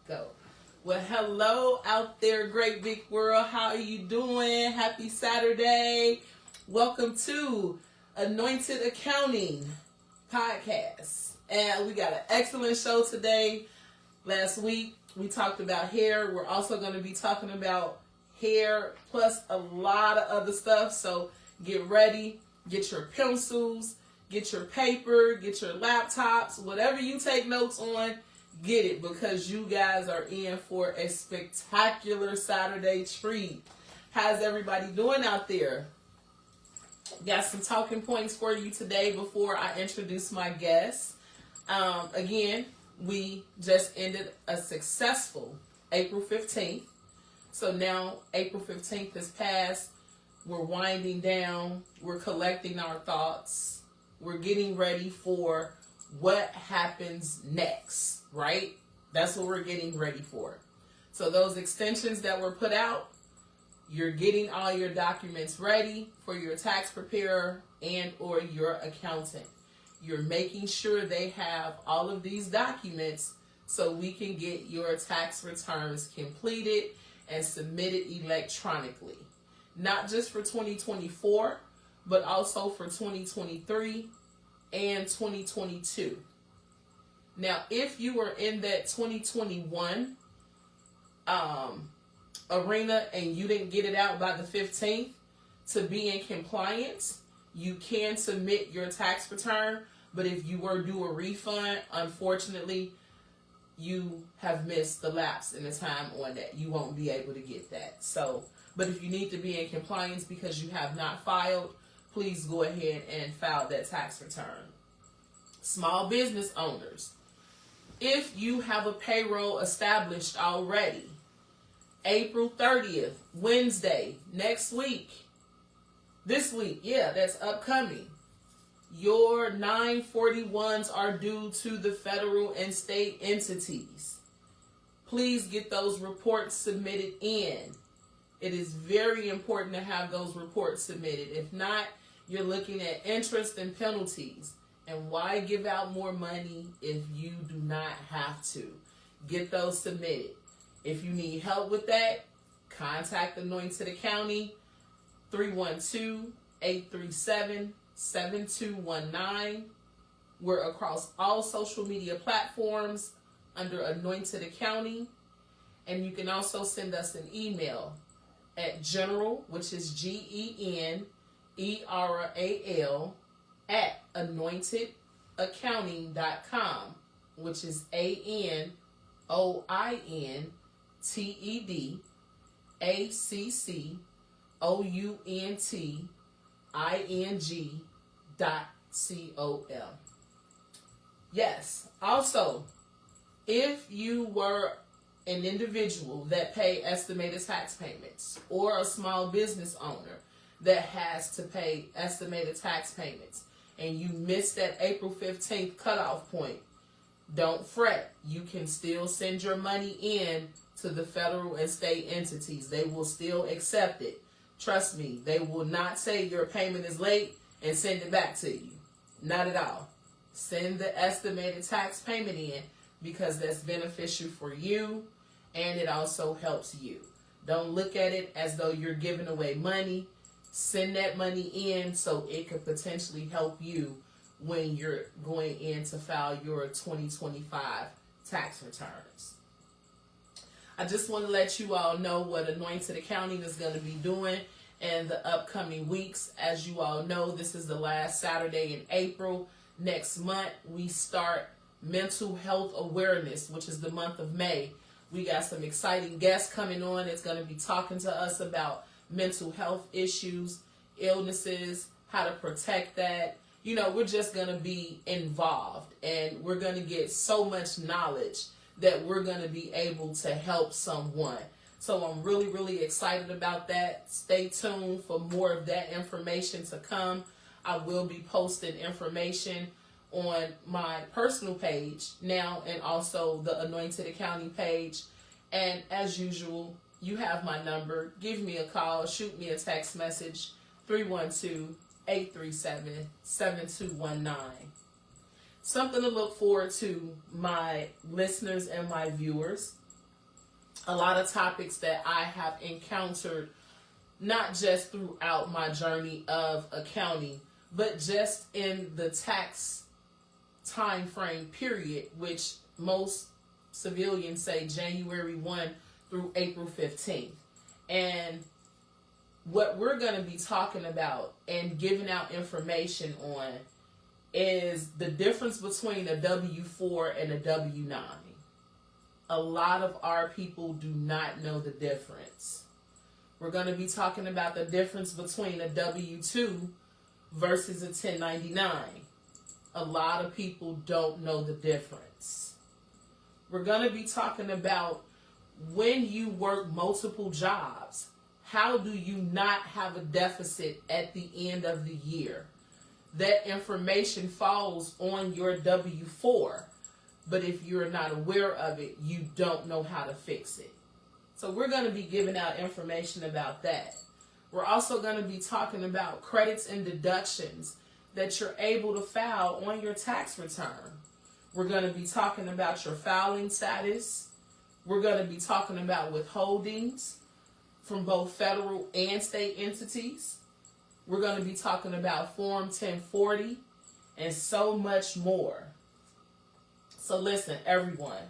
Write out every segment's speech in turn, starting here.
Go. Well, hello out there, great big world. How are you doing? Happy Saturday. Welcome to Anointed Accounting Podcast. And we got an excellent show today. Last week, we talked about hair. We're also going to be talking about hair plus a lot of other stuff. So get ready. Get your pencils. Get your paper. Get your laptops. Whatever you take notes on, get it, because you guys are in for a spectacular Saturday treat. How's everybody doing out there? Got some talking points for you today before I introduce my guests. Again, we just ended a successful April 15th. So now April 15th has passed. We're winding down. We're collecting our thoughts. We're getting ready for what happens next, right? That's what we're getting ready for. So those extensions that were put out, you're getting all your documents ready for your tax preparer and or your accountant. You're making sure they have all of these documents so we can get your tax returns completed and submitted electronically. Not just for 2024, but also for 2023 and 2022. Now, if you were in that 2021 arena and you didn't get it out by the 15th to be in compliance, you can submit your tax return. But if you were due a refund, unfortunately, you have missed the lapse in the time on that. You won't be able to get that. So, but if you need to be in compliance because you have not filed, please go ahead and file that tax return. Small business owners, if you have a payroll established already, April 30th, Wednesday, next week, this week, that's upcoming, your 941s are due to the federal and state entities. Please get those reports submitted in. It is very important to have those reports submitted. If not, you're looking at interest and penalties. And why give out more money if you do not have to? Get those submitted. If you need help with that, contact Anointed Accounting, 312-837-7219. We're across all social media platforms under Anointed Accounting. And you can also send us an email at general, which is GENERAL, at anointedaccounting.com, which is ANOINTEDACCOUNTING.com. Yes. Also, if you were an individual that pay estimated tax payments or a small business owner that has to pay estimated tax payments and you missed that April 15th cutoff point, don't fret. You can still send your money in to the federal and state entities. They will still accept it. Trust me, they will not say your payment is late and send it back to you. Not at all. Send the estimated tax payment in because that's beneficial for you and it also helps you. Don't look at it as though you're giving away money. Send that money in so it could potentially help you when you're going in to file your 2025 tax returns. I just want to let you all know what Anointed Accounting is going to be doing in the upcoming weeks. As you all know, this is the last Saturday in April. Next month, we start Mental Health Awareness, which is the month of May. We got some exciting guests coming on that's going to be talking to us about mental health issues, illnesses, how to protect that. You know, we're just going to be involved and we're going to get so much knowledge that we're going to be able to help someone. So I'm really, really excited about that. Stay tuned for more of that information to come. I will be posting information on my personal page now and also the Anointed Accounting page. And as usual, you have my number. Give me a call. Shoot me a text message. 312-837-7219. Something to look forward to, my listeners and my viewers. a lot of topics that I have encountered, not just throughout my journey of accounting, but just in the tax time frame period, which most civilians say January 1 through April 15th. And what we're going to be talking about and giving out information on is the difference between a W-4 and a W-9. A lot of our people do not know the difference. We're going to be talking about the difference between a W-2 versus a 1099. A lot of people don't know the difference. We're going to be talking about when you work multiple jobs, how do you not have a deficit at the end of the year? That information falls on your W-4, but if you're not aware of it, you don't know how to fix it. So we're going to be giving out information about that. We're also going to be talking about credits and deductions that you're able to file on your tax return. We're going to be talking about your filing status. We're going to be talking about withholdings from both federal and state entities. We're going to be talking about Form 1040 and so much more. So listen, everyone,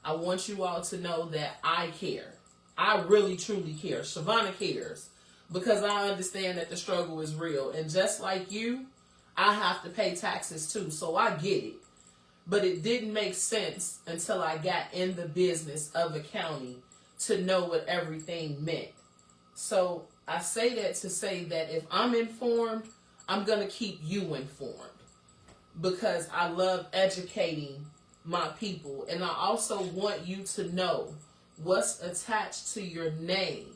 I want you all to know that I care. I really, truly care. Shavonna cares because I understand that the struggle is real. And just like you, I have to pay taxes too, so I get it. But it didn't make sense until I got in the business of accounting to know what everything meant. So I say that to say that if I'm informed, I'm going to keep you informed because I love educating my people. And I also want you to know what's attached to your name,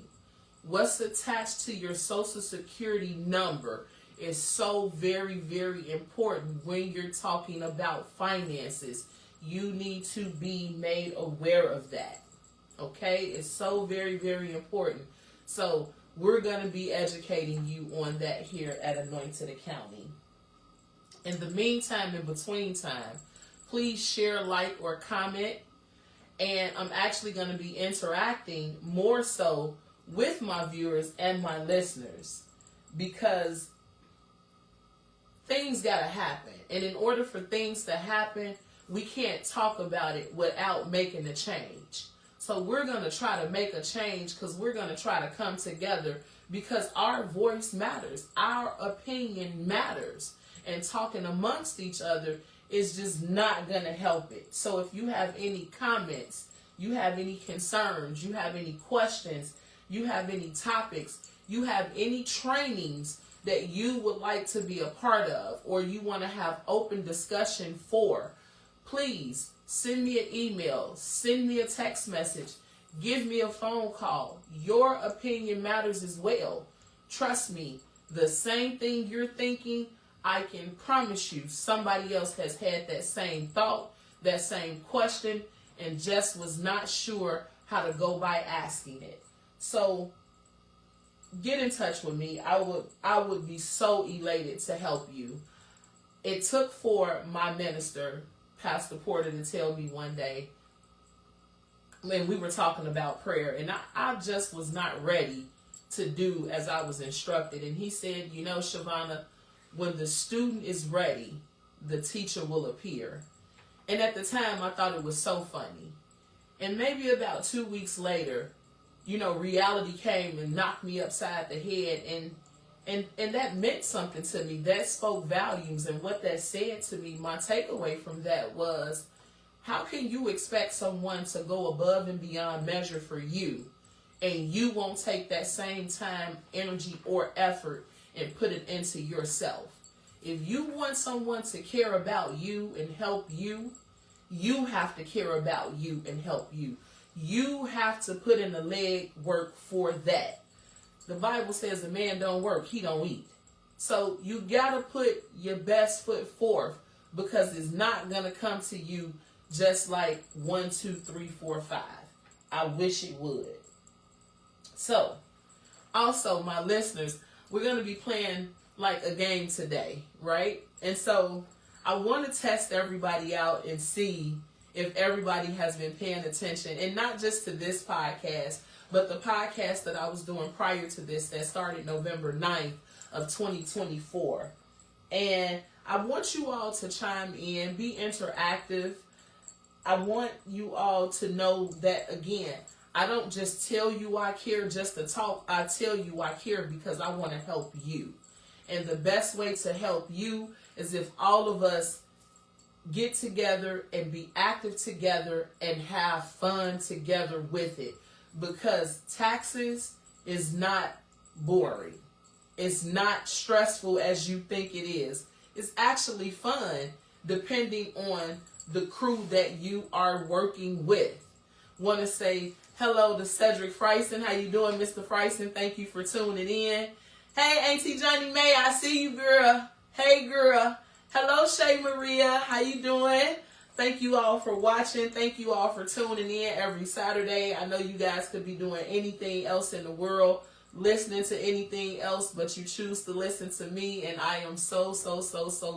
what's attached to your social security number is so very, very important when you're talking about finances. You need to be made aware of that. Okay? It's so very, very important. So we're going to be educating you on that here at Anointed Accounting. In the meantime, in between time, please share, like, or comment. And I'm actually going to be interacting more so with my viewers and my listeners because things got to happen. And in order for things to happen, we can't talk about it without making a change. So we're going to try to make a change because we're going to try to come together because our voice matters. Our opinion matters. And talking amongst each other is just not going to help it. So if you have any comments, you have any concerns, you have any questions, you have any topics, you have any trainings that you would like to be a part of or you want to have open discussion for, please send me an email, send me a text message, give me a phone call. Your opinion matters as well. Trust me, the same thing you're thinking, I can promise you somebody else has had that same thought, that same question, and just was not sure how to go by asking it. So get in touch with me. I would be so elated to help you. It took for my minister, Pastor Porter, to tell me one day when we were talking about prayer, and I just was not ready to do as I was instructed. And he said, you know, Shavonna, when the student is ready, the teacher will appear. And at the time, I thought it was so funny. And maybe about 2 weeks later, you know, reality came and knocked me upside the head, and that meant something to me. That spoke volumes, and what that said to me, my takeaway from that was, how can you expect someone to go above and beyond measure for you, and you won't take that same time, energy, or effort and put it into yourself? If you want someone to care about you and help you, you have to care about you and help you. You have to put in the leg work for that. The Bible says a man don't work, he don't eat. So you got to put your best foot forth because it's not going to come to you just like 1, 2, 3, 4, 5. I wish it would. So, also my listeners, we're going to be playing like a game today, right? And so I want to test everybody out and see if everybody has been paying attention, and not just to this podcast, but the podcast that I was doing prior to this that started November 9th of 2024. And I want you all to chime in, be interactive. I want you all to know that, again, I don't just tell you I care just to talk. I tell you I care because I want to help you. And the best way to help you is if all of us get together and be active together and have fun together with it. Because taxes is not boring. It's not stressful as you think it is. It's actually fun depending on the crew that you are working with. Want to say hello to Cedric Freisen. How you doing, Mr. Freisen? Thank you for tuning in. Hey, Auntie Johnny May, I see you, girl. Hey, girl. Hello, Shay Maria. How you doing? Thank you all for watching. Thank you all for tuning in every Saturday. I know you guys could be doing anything else in the world, listening to anything else, but you choose to listen to me, and I am so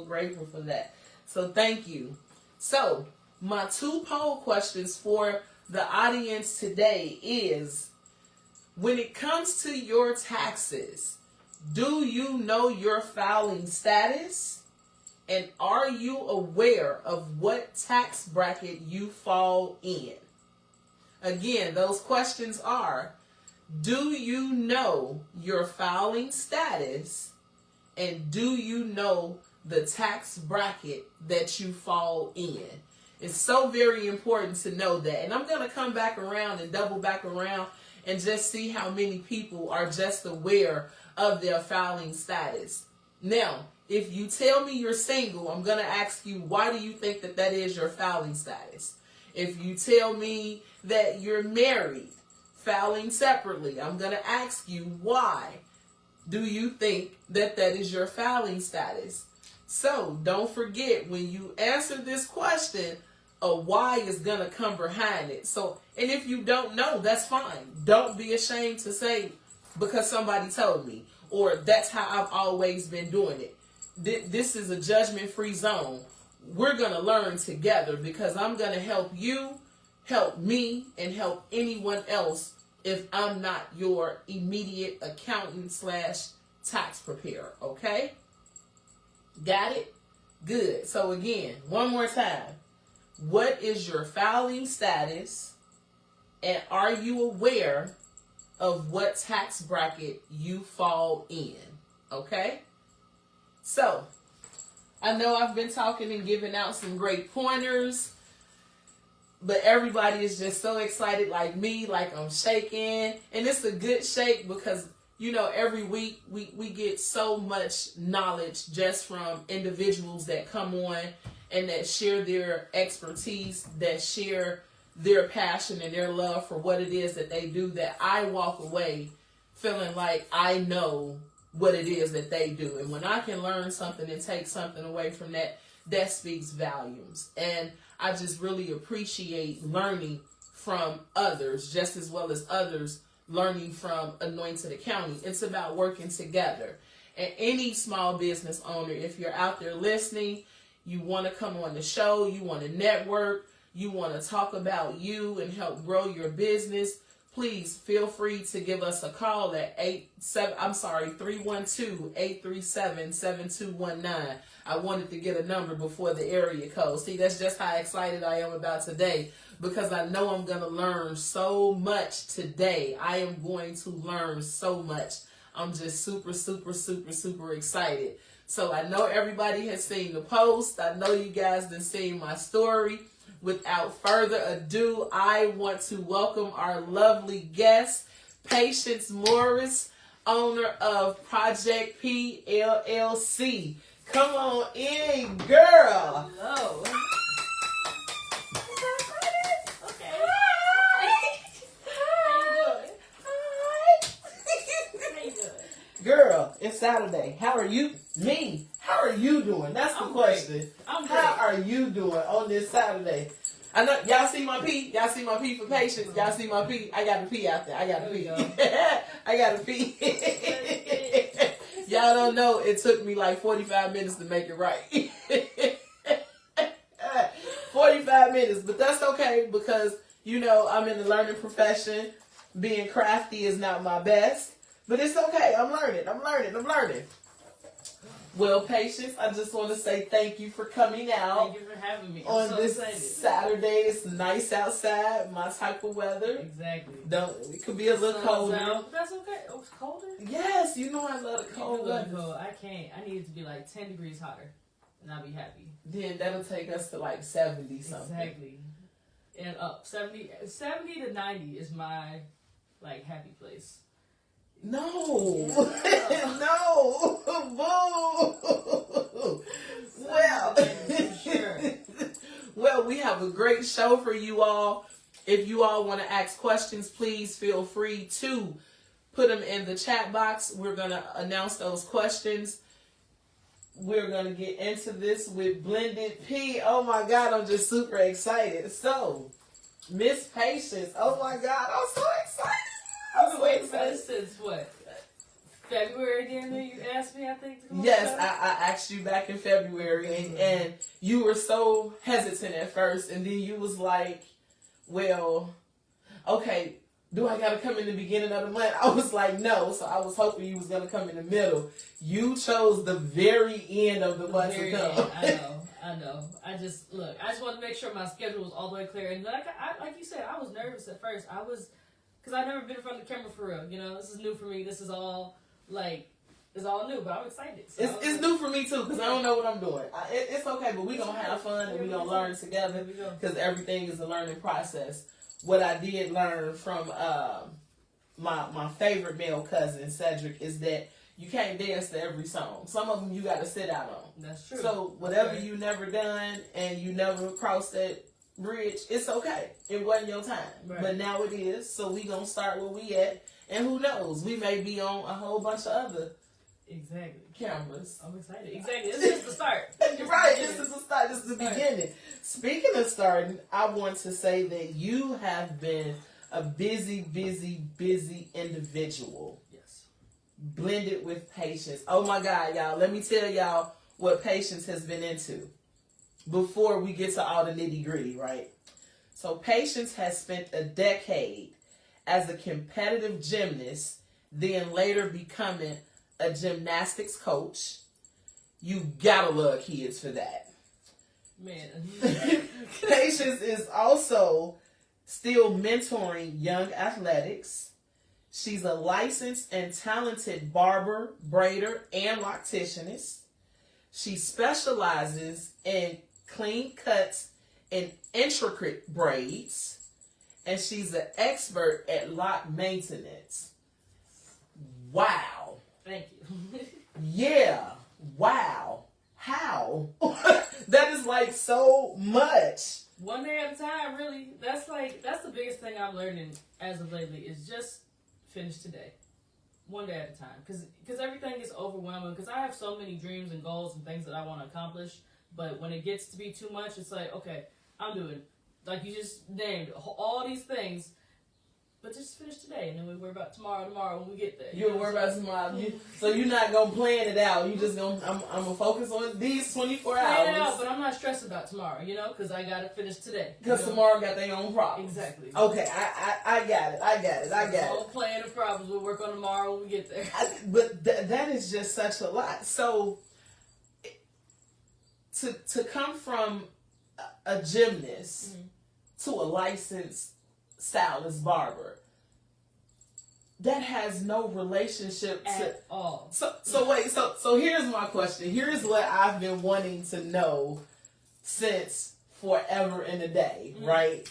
grateful for that. So thank you. So my 2 poll questions for the audience today is, when it comes to your taxes, do you know your filing status? And are you aware of what tax bracket you fall in? Again, those questions are, do you know your filing status? And do you know the tax bracket that you fall in? It's so very important to know that. And I'm going to come back around and double back around and just see how many people are just aware of their filing status. Now, if you tell me you're single, I'm going to ask you, why do you think that that is your filing status? If you tell me that you're married, filing separately, I'm going to ask you, why do you think that that is your filing status? So don't forget, when you answer this question, a why is going to come behind it. So, and if you don't know, that's fine. Don't be ashamed to say, because somebody told me, or that's how I've always been doing it. This is a judgment-free zone. We're going to learn together, because I'm going to help you, help me, and help anyone else if I'm not your immediate accountant / tax preparer. Okay? Got it? Good. So again, one more time. What is your filing status? And are you aware of what tax bracket you fall in? Okay? So, I know I've been talking and giving out some great pointers, but everybody is just so excited like me, like I'm shaking. And it's a good shake because, you know, every week we get so much knowledge just from individuals that come on and that share their expertise, that share their passion and their love for what it is that they do, that I walk away feeling like I know what it is that they do. And when I can learn something and take something away from that, that speaks volumes. And I just really appreciate learning from others, just as well as others learning from Anointed Accounting. It's about working together. And any small business owner, if you're out there listening, you want to come on the show, you want to network, you want to talk about you and help grow your business, please feel free to give us a call at 312-837-7219. I wanted to get a number before the area code. See, that's just how excited I am about today, because I know I'm going to learn so much today. I am going to learn so much. I'm just super excited. So I know everybody has seen the post. I know you guys have seen my story. Without further ado, I want to welcome our lovely guest, Patience Morris, owner of Project P LLC. Come on in, girl. Hello. Okay. How you doing? Girl, it's Saturday. How are you? Me. How are you doing? That's the question. I'm great. How are you doing on this Saturday? I know y'all see my pee. Y'all see my pee for patience. Y'all see my pee. I got to pee out there. I got to pee. I got to pee. Y'all don't know. It took me like 45 minutes to make it right. 45 45 minutes, but that's okay because, you know, I'm in the learning profession. Being crafty is not my best, but it's okay. I'm learning. Well, Patience, I just want to say thank you for coming out. Thank you for having me. On so this excited. Saturday. It's nice outside, my type of weather. Exactly. It could be a little colder. Out. That's okay. Oh, it's colder? Yes, you know I love the cold weather. Cold. I can't. I need it to be like 10 degrees hotter, and I'll be happy. Then that'll take us to like 70 something. Exactly. And up 70 to 90 is my like happy place. No. Yeah. No. Boo. Well. Sure. Well, we have a great show for you all. If you all want to ask questions, please feel free to put them in the chat box. We're going to announce those questions. We're going to get into this with Blended P. Oh my God, I'm just super excited. So, Miss Patience, oh my God, I'm so excited. I've been waiting for this since what? February, didn't you asked me, I think? To come Yes, on I asked you back in February, and you were so hesitant at first, and then you was like, well, okay, do I got to come in the beginning of the month? I was like, no, so I was hoping you was going to come in the middle. You chose the very end of the month to come. I know. I just want to make sure my schedule was all the way clear. And like you said, I was nervous at first. Because I've never been in front of the camera for real. You know, this is new for me. This is all, it's all new, but I'm excited. So it's new for me, too, because I don't know what I'm doing. It's okay, but we're going to have fun, and we're going to learn together, because everything is a learning process. What I did learn from my favorite male cousin, Cedric, is that you can't dance to every song. Some of them you got to sit out on. That's true. So whatever you never done, and you never crossed that bridge, it's okay. It wasn't your time. Right. But now it is, so we gonna start where we at, and who knows, we may be on a whole bunch of other cameras. I'm excited. Exactly. This is just the start. You're right, this is the start, this is the beginning. Speaking of starting, I want to say that you have been a busy individual. Yes. Blended with Patience. Oh my God, y'all, let me tell y'all what Patience has been into before we get to all the nitty-gritty, right? So Patience has spent a decade as a competitive gymnast, then later becoming a gymnastics coach. You gotta love kids for that. Man. Patience is also still mentoring young athletics. She's a licensed and talented barber, braider, and locticianist. She specializes in clean cuts and intricate braids, and she's an expert at lock maintenance. Wow. Thank you. Yeah. Wow. How? That is like so much. One day at a time, really. That's the biggest thing I'm learning as of lately is just finish today. One day at a time. Because everything is overwhelming. Because I have so many dreams and goals and things that I want to accomplish. But when it gets to be too much, it's like, okay, I'm doing, like you just named, all these things. But just finish today, and then we worry about tomorrow when we get there. You'll worry about tomorrow. So you're not going to plan it out. You just going to, I'm going to focus on these 24 hours. Plan it out, but I'm not stressed about tomorrow, because I got to finish today. Because tomorrow got their own problems. Exactly. Okay, I got it. Don't plan the problems. We'll work on tomorrow when we get there. But that is just such a lot. So to come from a gymnast to a licensed stylist barber, that has no relationship at all. So here's my question. Here's what I've been wanting to know since forever and a day, right?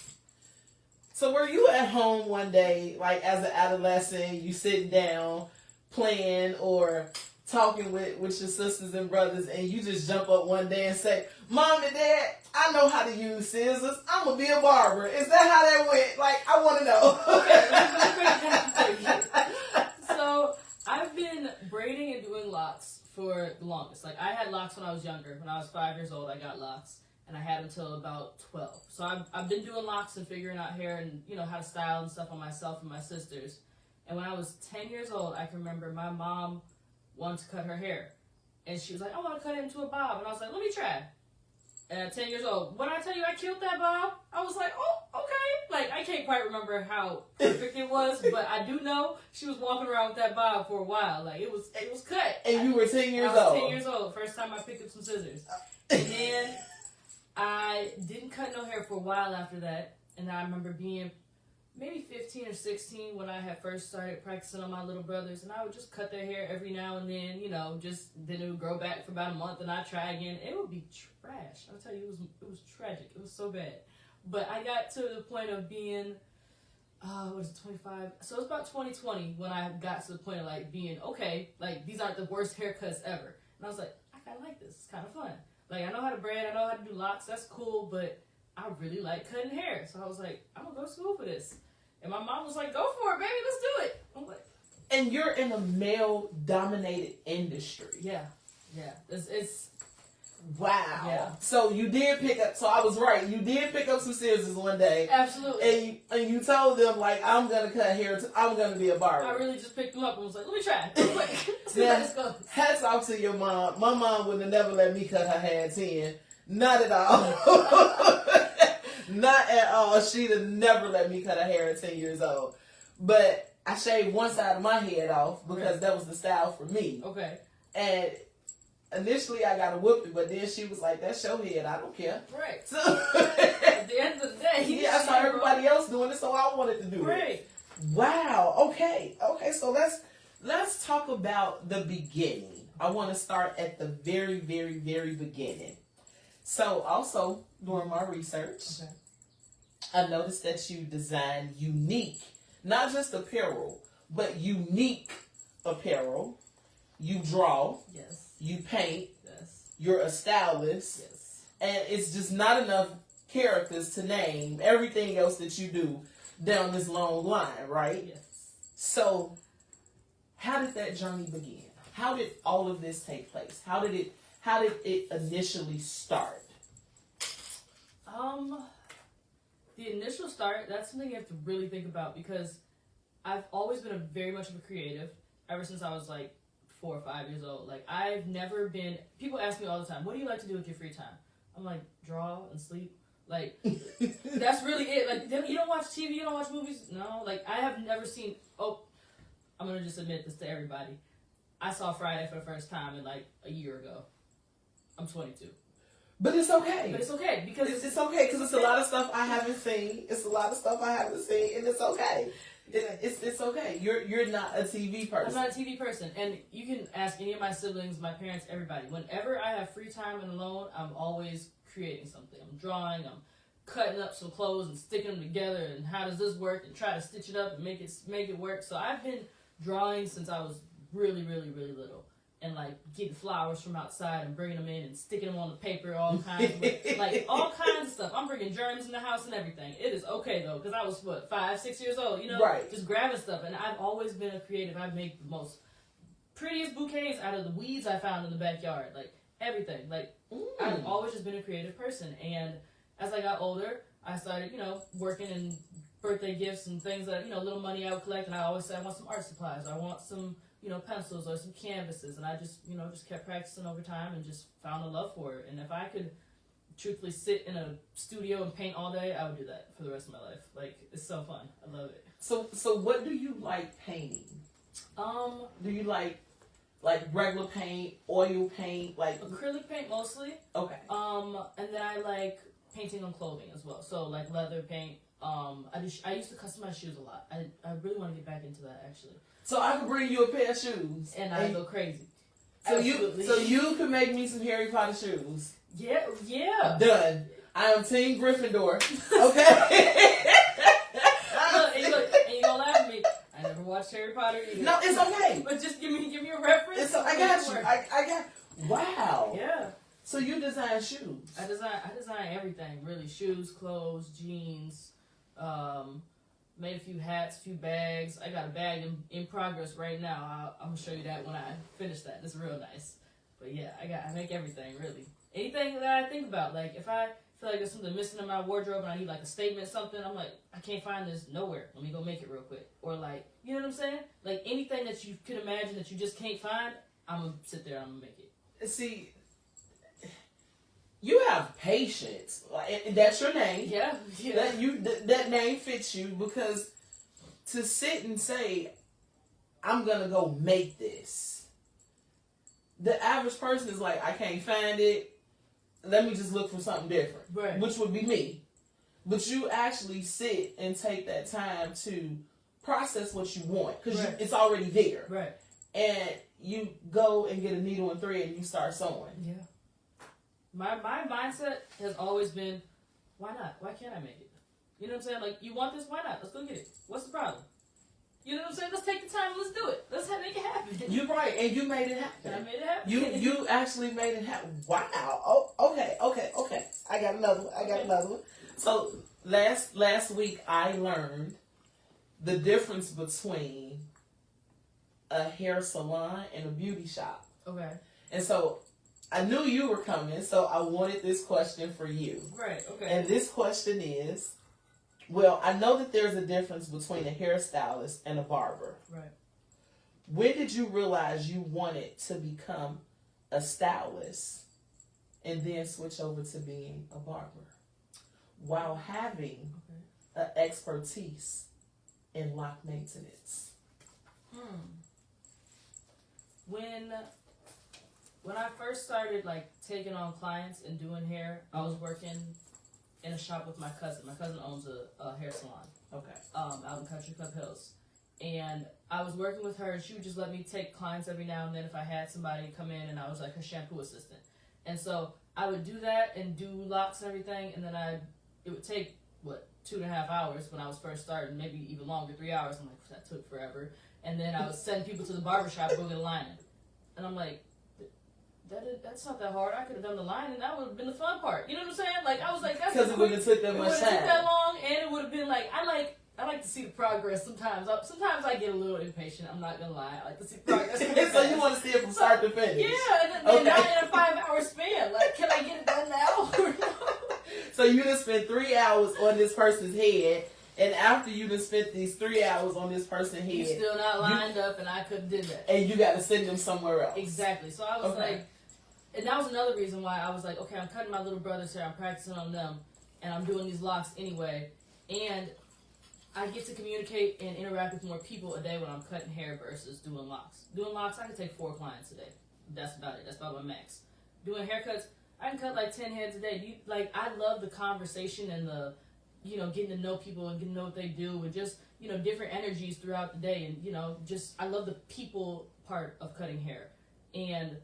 So were you at home one day, like as an adolescent, you sitting down playing or talking with your sisters and brothers, and you just jump up one day and say, Mom and Dad, I know how to use scissors. I'm going to be a barber. Is that how that went? Like, I want to know. So, I've been braiding and doing locks for the longest. Like, I had locks when I was younger. When I was 5 years old, I got locks. And I had them until about 12. So, I've been doing locks and figuring out hair and, how to style and stuff on myself and my sisters. And when I was 10 years old, I can remember my mom wanted to cut her hair. And she was like, I want to cut it into a bob. And I was like, let me try. And at 10 years old, when I tell you I killed that bob, I was like, oh, okay. Like, I can't quite remember how perfect it was, but I do know she was walking around with that bob for a while. Like, it was cut. And you were 10 years old? I was 10 years old. First time I picked up some scissors. And then I didn't cut no hair for a while after that. And I remember being maybe 15 or 16 when I had first started practicing on my little brothers, and I would just cut their hair every now and then, then it would grow back for about a month, and I'd try again. It would be trash. I'll tell you, it was tragic. It was so bad. But I got to the point of being, 25? So it was about 2020 when I got to the point of, like, being, okay, like, these aren't the worst haircuts ever. And I was like, I kind of like this. It's kind of fun. Like, I know how to braid. I know how to do locks. That's cool, but I really like cutting hair. So I was like, I'm going to go to school for this. And my mom was like, go for it, baby. Let's do it. I'm like, and you're in a male-dominated industry. Yeah. It's wow. Yeah. So you did pick up. So I was right. You did pick up some scissors one day. Absolutely. And you told them, like, I'm gonna cut hair. I'm gonna be a barber. I really just picked them up and was like, let me try. See now, how this goes. Hats off to your mom. My mom would have never let me cut her hair at 10. Not at all. Not at all. She'd have never let me cut her hair at 10 years old. But I shaved one side of my head off because that was the style for me. Okay. And initially I got a whooping, but then she was like, that's your head. I don't care. Right. So, at the end of the day. yeah, I saw everybody else doing it, so I wanted to do it. Right. Wow. Okay. So let's talk about the beginning. I want to start at the very, very, very beginning. So also during my research, I noticed that you design unique, not just apparel, but unique apparel. You draw. Yes. You paint. Yes. You're a stylist. Yes. And it's just not enough characters to name everything else that you do down this long line, right? Yes. So how did that journey begin? How did all of this take place? How did it initially start? The initial start, that's something you have to really think about, because I've always been very much of a creative ever since I was like 4 or 5 years old. Like, I've never been, people ask me all the time, what do you like to do with your free time? I'm like, draw and sleep. Like, that's really it. Like, you don't watch TV, you don't watch movies? No. Like, I have never seen, I'm going to just admit this to everybody. I saw Friday for the first time in like a year ago. I'm 22. But it's okay. Because it's okay because it's a lot of stuff I haven't seen. It's a lot of stuff I haven't seen, and it's okay. It's okay. You're not a TV person. I'm not a TV person, and you can ask any of my siblings, my parents, everybody. Whenever I have free time and alone, I'm always creating something. I'm drawing. I'm cutting up some clothes and sticking them together. And how does this work? And try to stitch it up and make it work. So I've been drawing since I was really, really, really little. And like getting flowers from outside and bringing them in and sticking them on the paper, all kinds of all kinds of stuff. I'm bringing germs in the house and everything. It is okay though, because I was 5, 6 years old, right. Just grabbing stuff. And I've always been a creative. I make the most prettiest bouquets out of the weeds I found in the backyard, like everything. Like I've always just been a creative person. And as I got older, I started, working in birthday gifts and things that little money I would collect. And I always said I want some art supplies. I want some pencils or some canvases, and I just kept practicing over time and just found a love for it. And if I could truthfully sit in a studio and paint all day, I would do that for the rest of my life. Like, it's so fun. I love it. So what do you like painting? Do you like regular paint, oil paint, like acrylic paint mostly? Okay. And then I like painting on clothing as well. So like leather paint. I used to customize shoes a lot. I really want to get back into that actually. So I could bring you a pair of shoes. And I go crazy. So you could make me some Harry Potter shoes. Yeah. Done. I am Team Gryffindor. Okay? Look, and you gonna laugh at me. I never watched Harry Potter either. No, it's okay. But just give me a reference. I got you. I got. Wow. Yeah. So you design shoes. I design everything really. Shoes, clothes, jeans. Made a few hats, a few bags. I got a bag in progress right now. I'm gonna show you that when I finish that. It's real nice. But yeah, I make everything really. Anything that I think about. Like if I feel like there's something missing in my wardrobe and I need like a statement, something, I'm like, I can't find this nowhere. Let me go make it real quick. Or like, you know what I'm saying? Like anything that you could imagine that you just can't find, I'm gonna sit there and I'm gonna make it. See, You have patience. And that's your name. Yeah. That name fits you, because to sit and say, I'm gonna go make this. The average person is like, I can't find it. Let me just look for something different. Right. Which would be me. But you actually sit and take that time to process what you want, because it's already there. Right. And you go and get a needle and thread and you start sewing. Yeah. My mindset has always been, why not? Why can't I make it? You know what I'm saying? Like, you want this? Why not? Let's go get it. What's the problem? You know what I'm saying? Let's take the time and let's do it. Let's make it happen. You're right, and you made it happen. I made it happen. You actually made it happen. Wow. Oh, okay. I got another one. So last week I learned the difference between a hair salon and a beauty shop. Okay. And so I knew you were coming, so I wanted this question for you. Right, okay. And this question is, well, I know that there's a difference between a hairstylist and a barber. Right. When did you realize you wanted to become a stylist and then switch over to being a barber while having an expertise in lock maintenance? When I first started like taking on clients and doing hair, I was working in a shop with my cousin. My cousin owns a hair salon. Okay. Out in Country Club Hills. And I was working with her, and she would just let me take clients every now and then if I had somebody come in, and I was like her shampoo assistant. And so I would do that and do locks and everything, and then it would take, 2.5 hours when I was first starting, maybe even longer, 3 hours. I'm like, that took forever. And then I would send people to the barber shop to go get a lining. And I'm like, that's not that hard. I could have done the line, and that would have been the fun part. You know what I'm saying? Like, I was like, that's because it wouldn't have took that much time. It wouldn't have took that long, and it would have been like, I like to see the progress sometimes. Sometimes I get a little impatient. I'm not gonna lie. I like to see the progress. So you want to see it from start to finish? Yeah, and not in a 5-hour span. Like, can I get it done now or no? So you done spent 3 hours on this person's head, and after you done spent these 3 hours on this person's head, you're still not lined up, and I couldn't do that. And you got to send them somewhere else. Exactly. So I was like, and that was another reason why I was like, okay, I'm cutting my little brother's hair. I'm practicing on them, and I'm doing these locks anyway, and I get to communicate and interact with more people a day when I'm cutting hair versus doing locks. Doing locks, I can take 4 clients a day. That's about it. That's about my max. Doing haircuts, I can cut like 10 heads a day. I love the conversation and the, getting to know people and getting to know what they do, and just, different energies throughout the day. And, I love the people part of cutting hair. And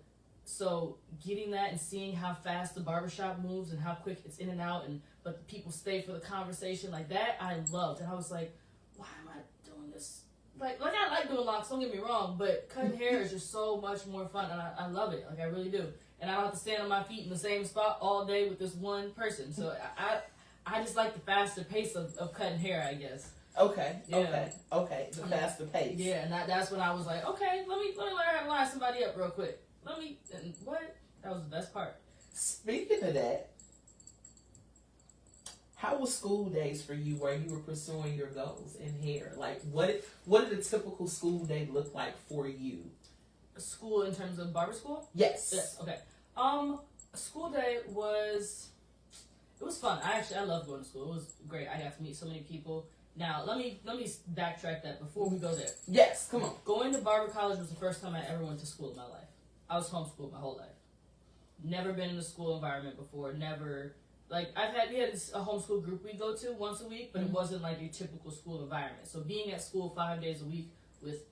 so getting that and seeing how fast the barbershop moves and how quick it's in and out, but the people stay for the conversation, like that I loved. And I was like, why am I doing this? Like I like doing locks, don't get me wrong, but cutting hair is just so much more fun, and I love it. Like, I really do. And I don't have to stand on my feet in the same spot all day with this one person. So I just like the faster pace of cutting hair, I guess. Okay. Yeah. Okay. The faster pace. Yeah, and that's when I was like, okay, let me learn how to line somebody up real quick. That was the best part. Speaking of that, how was school days for you where you were pursuing your goals in hair? Like, what did a typical school day look like for you? School in terms of barber school? Yes. Okay. School day it was fun. I loved going to school. It was great. I got to meet so many people. Now, let me backtrack that before we go there. Yes, come on. Going to barber college was the first time I ever went to school in my life. I was homeschooled my whole life. Never been in a school environment before. Never, we had a homeschool group we go to once a week, but it wasn't like a typical school environment. So being at school 5 days a week with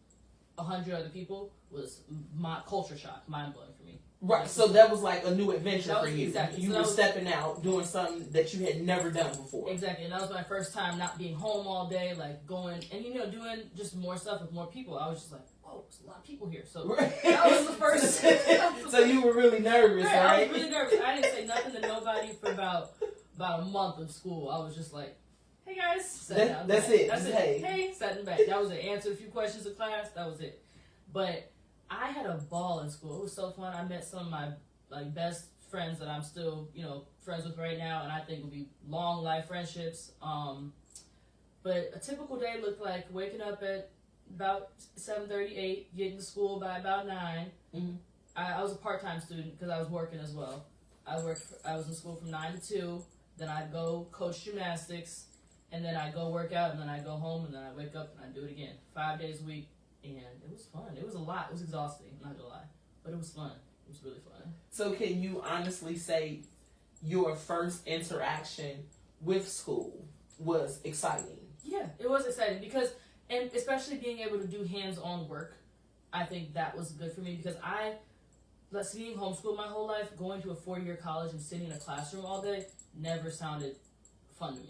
100 other people was my culture shock, mind blowing for me. Right, so that was like a new adventure for you. Exactly. You were stepping out, doing something that you had never done before. Exactly, and that was my first time not being home all day, like going and doing just more stuff with more people. I was just like, whoa, there's a lot of people here. So that was the first. So you were really nervous, right? I was really nervous. I didn't say nothing to nobody for about a month of school. I was just like, hey guys, that's it. Hey, sat in back. That was it. Answered a few questions in class. That was it. But I had a ball in school. It was so fun. I met some of my best friends that I'm still friends with right now, and I think will be long life friendships. But a typical day looked like waking up at about 7:30, 8, getting to school by about 9. Mm-hmm. I was a part-time student because I was working as well. I was in school from 9 to 2. Then I'd go coach gymnastics, and then I'd go work out, and then I'd go home, and then I'd wake up and I'd do it again. 5 days a week, and it was fun. It was a lot. It was exhausting, not gonna lie, but it was fun. It was really fun. So can you honestly say your first interaction with school was exciting? Yeah, it was exciting because, and especially being able to do hands-on work, I think that was good for me because being homeschooled my whole life, going to a 4-year college and sitting in a classroom all day never sounded fun to me.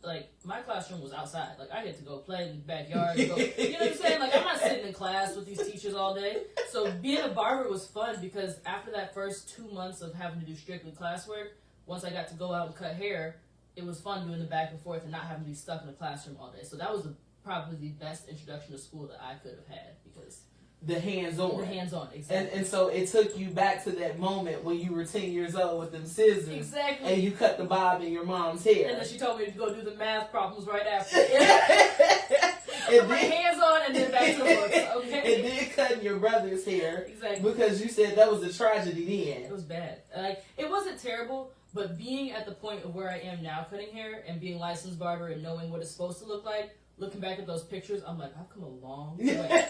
Like, my classroom was outside. Like, I get to go play in the backyard. You know what I'm saying? Like, I'm not sitting in class with these teachers all day. So being a barber was fun because after that first 2 months of having to do strictly classwork, once I got to go out and cut hair, it was fun doing the back and forth and not having to be stuck in a classroom all day. So that was probably the best introduction to school that I could have had because... The hands-on. The hands-on, exactly. And so it took you back to that moment when you were 10 years old with them scissors. Exactly. And you cut the bob in your mom's hair. And then she told me to go do the math problems right after. And my hands on and then back to the books, okay? And then cutting your brother's hair. Exactly. Because you said that was a tragedy then. It was bad. Like, it wasn't terrible, but being at the point of where I am now cutting hair and being licensed barber and knowing what it's supposed to look like, looking back at those pictures, I'm like, I've come a long way.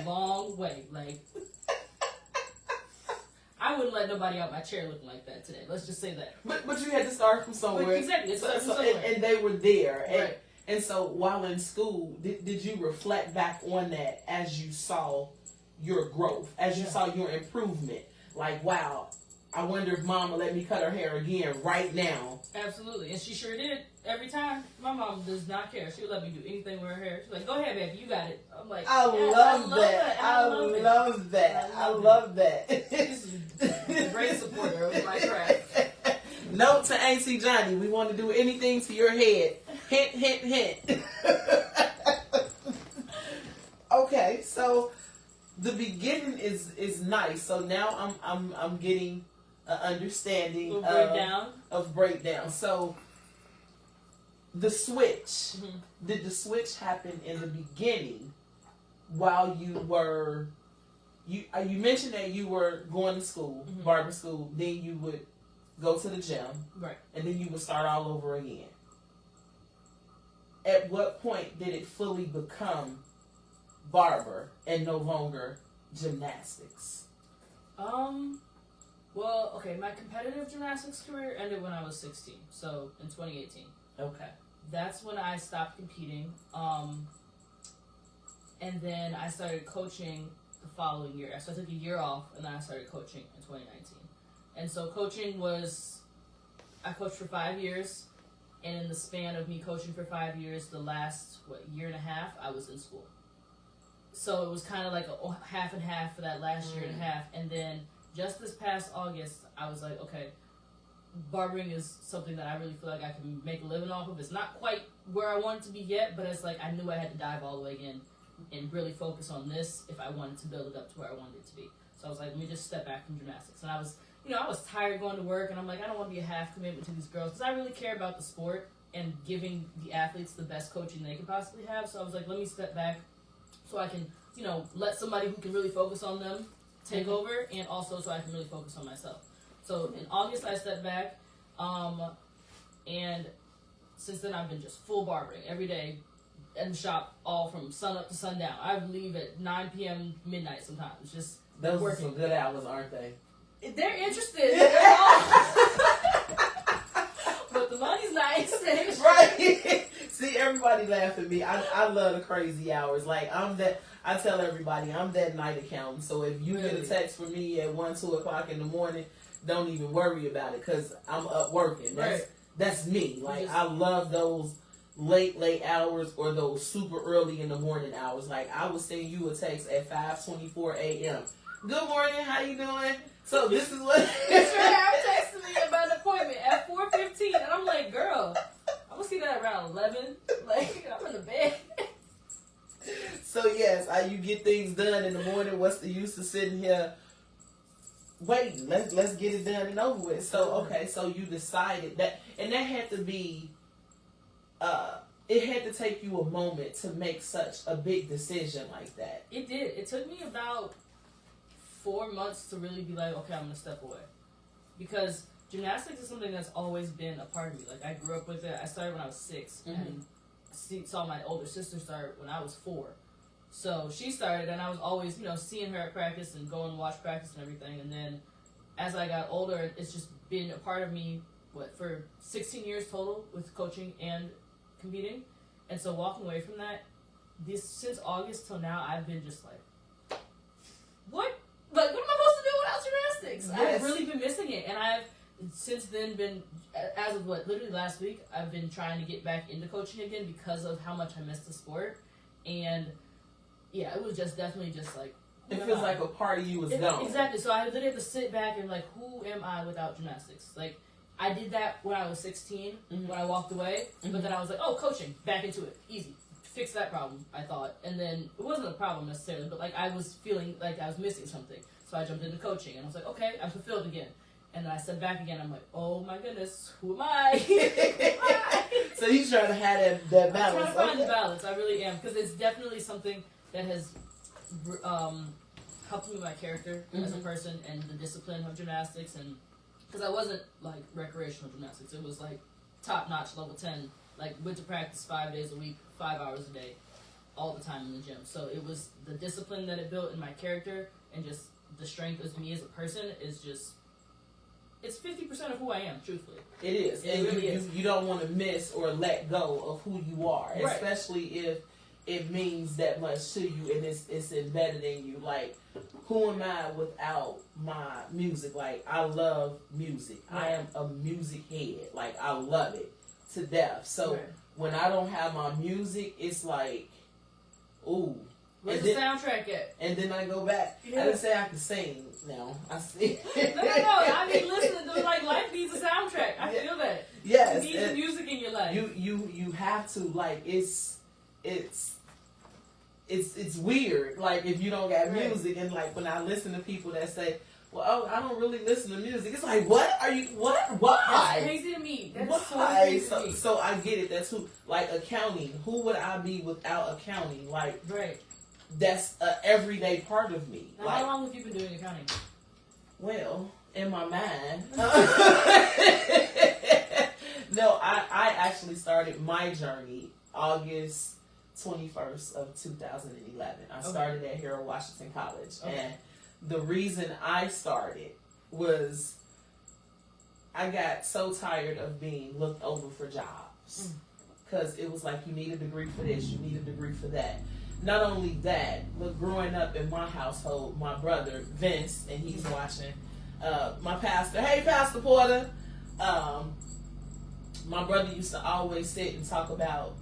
Long way. Like, I wouldn't let nobody out my chair looking like that today. Let's just say that. But you had to start from somewhere. But exactly. And they were there. Right. And so while in school, did you reflect back on that as you saw your growth, as you saw your improvement? Like, wow, I wonder if mom will let me cut her hair again right now. Absolutely. And she sure did. Every time. My mom does not care. She'll let me do anything with her hair. She's like, go ahead, baby. You got it. I'm like, I love that. I love that. This is a great supporter of my craft. Note to Auntie Johnny, we want to do anything to your head. Hint, hint, hint. Okay, so the beginning is nice. So now I'm getting an understanding of breakdown. So the switch, did the switch happen in the beginning while you were, you mentioned that you were going to school, barber school, then you would go to the gym, right, and then you would start all over again. At what point did it fully become barber and no longer gymnastics? Well, okay, my competitive gymnastics career ended when I was 16, so in 2018. Okay. That's when I stopped competing. And then I started coaching the following year. So I took a year off, and then I started coaching in 2019. And so coaching was, I coached for 5 years, and in the span of me coaching for 5 years, the last, year and a half, I was in school. So it was kind of like a half and half for that last year and a half. And then just this past August, I was like, okay, barbering is something that I really feel like I can make a living off of. It's not quite where I want it to be yet, but it's like I knew I had to dive all the way in and really focus on this if I wanted to build it up to where I wanted it to be. So I was like, let me just step back from gymnastics. And I was, I was tired going to work, and I'm like, I don't want to be a half commitment to these girls because I really care about the sport and giving the athletes the best coaching they could possibly have. So I was like, let me step back so I can, let somebody who can really focus on them take over, and also so I can really focus on myself. So in August, I stepped back, and since then I've been just full barbering every day in the shop, all from sun up to sundown. I leave at 9 p.m. midnight sometimes. It's just those working. Are some good hours, aren't they? They're interested. But the money's nice. Right. See, everybody laugh at me. I love the crazy hours. Like, I tell everybody, I'm that night accountant. So if you get a text from me at 1, 2 o'clock in the morning, don't even worry about it because I'm up working. That's me. Like, I love those late hours or those super early in the morning hours. Like, I will send you a text at 5:24 a.m. Good morning, how you doing? So this is what... It's her texting me about an appointment at 4:15, and I'm like, girl, I'm gonna see that around 11. Like, I'm in the bed. So yes, you get things done in the morning. What's the use of sitting here waiting? Let's get it done and over with. So okay, so you decided that, and that had to be, it had to take you a moment to make such a big decision like that. It did. It took me about 4 months to really be like, okay, I'm gonna step away, because gymnastics is something that's always been a part of me. Like, I grew up with it. I started when I was 6, and saw my older sister start when I was 4. So she started, and I was always, seeing her at practice and going and watch practice and everything. And then as I got older, it's just been a part of me, for 16 years total with coaching and competing. And so walking away from that, since August till now, I've been just like, what? Like, what am I supposed to do without gymnastics? Yes. I've really been missing it. And I've since then been, as of literally last week, I've been trying to get back into coaching again because of how much I missed the sport. And yeah, it was just definitely just like, it feels like a part of you is gone. Exactly. So I literally have to sit back and like, who am I without gymnastics? Like, I did that when I was 16, when I walked away, but then I was like, oh, coaching, back into it, easy. Fix that problem, I thought. And then it wasn't a problem necessarily, but like I was feeling like I was missing something. So I jumped into coaching and I was like, okay, I'm fulfilled again. And then I stepped back again, I'm like, oh my goodness, who am I? So you're trying to have that balance. I'm trying to find the balance, I really am. Because it's definitely something that has helped me with my character as a person and the discipline of gymnastics. And because I wasn't like recreational gymnastics, it was like top notch level 10. Like, went to practice 5 days a week, 5 hours a day, all the time in the gym. So it was the discipline that it built in my character, and just the strength of me as a person is just, it's 50% of who I am, truthfully. It is. It and really is. You don't want to miss or let go of who you are, Right. especially if it means that much to you and it's embedded in you. Like, who am I without my music? Like, I love music. Right. I am a music head. Like, I love it to death. So Right. when I don't have my music, it's like, ooh. Where's the soundtrack at? And then I go back. Yeah. I didn't say I could sing now. I sing. No. I mean, listen, like, life needs a soundtrack. I feel that. Yes. You need the music in your life. You have to, like, it's weird, like, if you don't got music. And like, when I listen to people that say, well, I don't really listen to music, it's like, what? Why? That's crazy to me. That's Why? so crazy to me. So I get it. That's who, like, accounting. Who would I be without accounting? Like, Right. that's an everyday part of me. Now, like, how long have you been doing accounting? well, in my mind. No, I actually started my journey August 21st of 2011. I started at Harold Washington College. Okay. And the reason I started was I got so tired of being looked over for jobs. Because it was like, you need a degree for this, you need a degree for that. Not only that, but growing up in my household, my brother, Vince, and he's watching, my pastor, hey, Pastor Porter, my brother used to always sit and talk about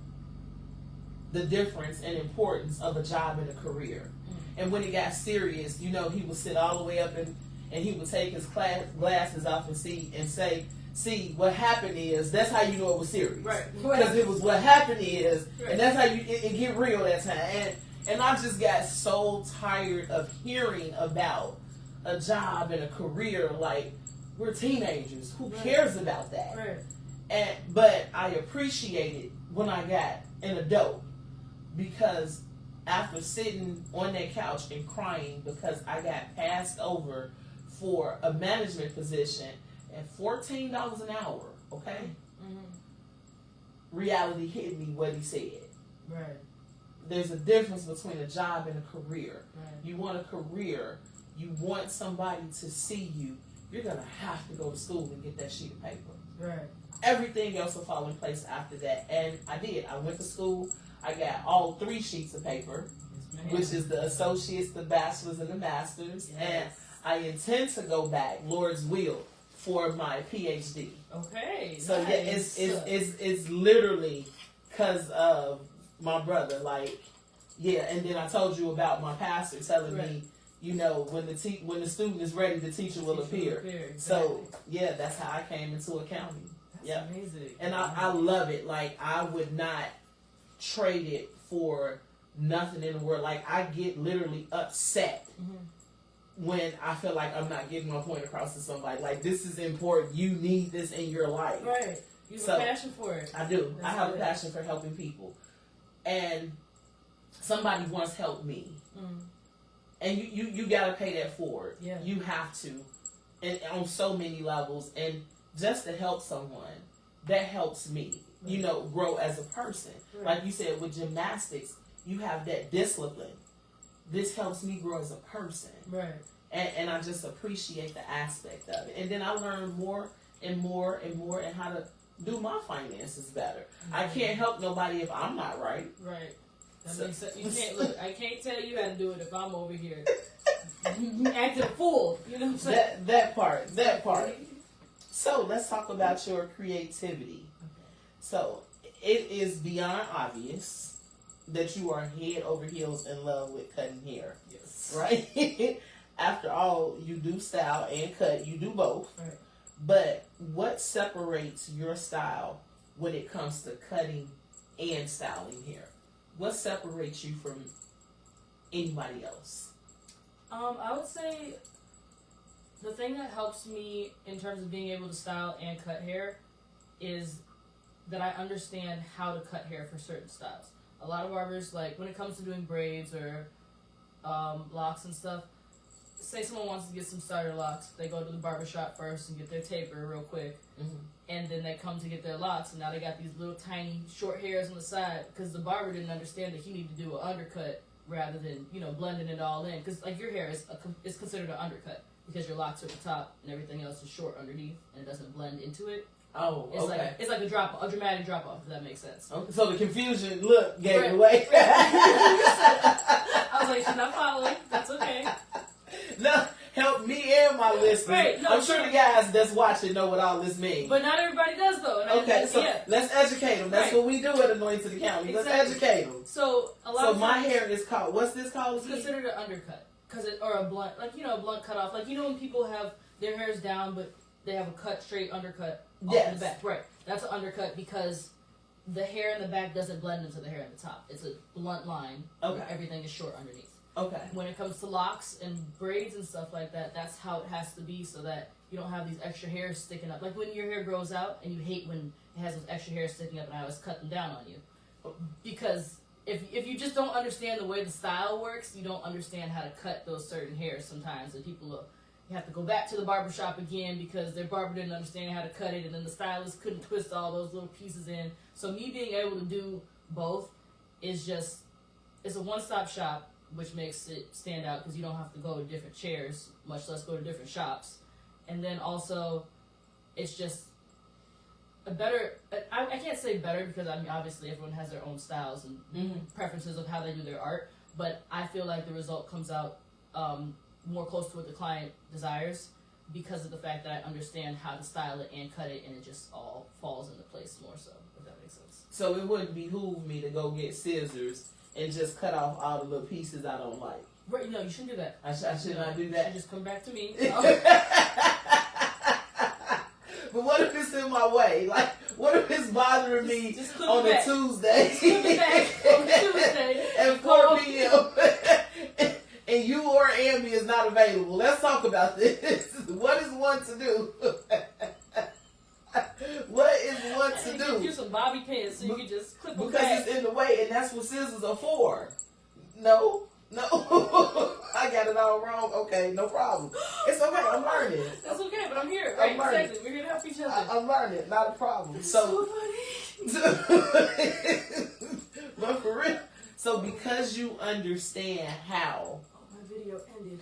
the difference and importance of a job and a career. And when it got serious, he would sit all the way up and he would take his glasses off and say, see, what happened is, that's how you know it was serious. Right. Because it was what happened is, Right. and that's how it get real that time. And I just got so tired of hearing about a job and a career. Like, we're teenagers. Who cares about that? Right. But I appreciated when I got an adult, because after sitting on that couch and crying because I got passed over for a management position at $14 an hour, okay? Reality hit me what he said. Right. There's a difference between a job and a career. Right. You want a career, you want somebody to see you, you're going to have to go to school and get that sheet of paper. Right. Everything else will fall in place after that. And I did. I went to school. I got all 3 sheets of paper, which is the associates, the bachelor's, and the master's. Yes. And I intend to go back, Lord's will, for my PhD. Okay. So nice. yeah, it's literally because of my brother. Like, yeah. And then I told you about my pastor telling me, when the student is ready, the teacher will appear. Exactly. So yeah, that's how I came into accounting. That's amazing. And I love it. Like, I would not trade it for nothing in the world. Like, I get literally upset when I feel like I'm not getting my point across to somebody. Like, this is important. You need this in your life. Right. You have a passion for it. I do. That's I have good. a passion for helping people. And somebody once helped me. And you got to pay that forward. Yeah. You have to. And on so many levels. And just to help someone, that helps me, grow as a person. Right. Like you said, with gymnastics, you have that discipline. This helps me grow as a person. Right. And I just appreciate the aspect of it. And then I learn more and more and more and how to do my finances better. I can't help nobody if I'm not right. Right. That makes sense. You can't look. I can't tell you how to do it if I'm over here acting a fool. You know what I'm saying? That part. So let's talk about your creativity. Okay. So it is beyond obvious that you are head over heels in love with cutting hair. Yes. Right? After all, you do style and cut. You do both. Right. But what separates your style when it comes to cutting and styling hair? What separates you from anybody else? I would say the thing that helps me in terms of being able to style and cut hair is that I understand how to cut hair for certain styles. A lot of barbers, like when it comes to doing braids or locks and stuff, say someone wants to get some starter locks, they go to the barber shop first and get their taper real quick, and then they come to get their locks, and now they got these little tiny short hairs on the side because the barber didn't understand that he needed to do an undercut rather than blending it all in, because like your hair is considered an undercut because your locks are at the top and everything else is short underneath and it doesn't blend into it. Oh, it's okay. It's like a dramatic drop off, if that makes sense. Okay. So the confusion gave it away. I was like, she's not following. That's okay. No, help me and my listeners. Right, no, I'm sure the guys that's watching know what all this means. But not everybody does, though. Okay, so let's educate them. That's what we do at Anointed Accounting. Exactly. Let's educate them. So a lot of my times, hair is called, what's this called? It's considered an undercut, or a blunt, a blunt cut off. Like when people have their hairs down, but they have a cut straight undercut off in the back. Right, that's an undercut because the hair in the back doesn't blend into the hair at the top. It's a blunt line. Okay. Everything is short underneath. Okay. When it comes to locks and braids and stuff like that, that's how it has to be so that you don't have these extra hairs sticking up. Like when your hair grows out and you hate when it has those extra hairs sticking up, and I always cut them down on you. Because if you just don't understand the way the style works, you don't understand how to cut those certain hairs sometimes. And you have to go back to the barber shop again because their barber didn't understand how to cut it, and then the stylist couldn't twist all those little pieces in. So me being able to do both it's a one-stop shop, which makes it stand out because you don't have to go to different chairs, much less go to different shops. And then also, it's just a better, I can't say better because I mean obviously everyone has their own styles and preferences of how they do their art, but I feel like the result comes out more close to what the client desires because of the fact that I understand how to style it and cut it, and it just all falls into place more so, if that makes sense. So it wouldn't behoove me to go get scissors and just cut off all the little pieces I don't like. Right, no, you shouldn't do that. I should not do You that. should just come back to me. But what if it's in my way? Like, what if it's bothering me just on a Tuesday? Just clip it back on Tuesday. At 4 p.m. and you or Ambi is not available. Let's talk about this. What is one to do? What is one to do? Give you some bobby pins so you can just clip them because back. it's in the way, and that's what scissors are for. No. I got it all wrong. Okay, no problem. It's okay. I'm learning. That's okay, but I'm here. Right, I'm learning. exactly. We're here to help each other. I'm learning. Not a problem. That's so funny. But for real. So because you understand how. Oh, my video ended.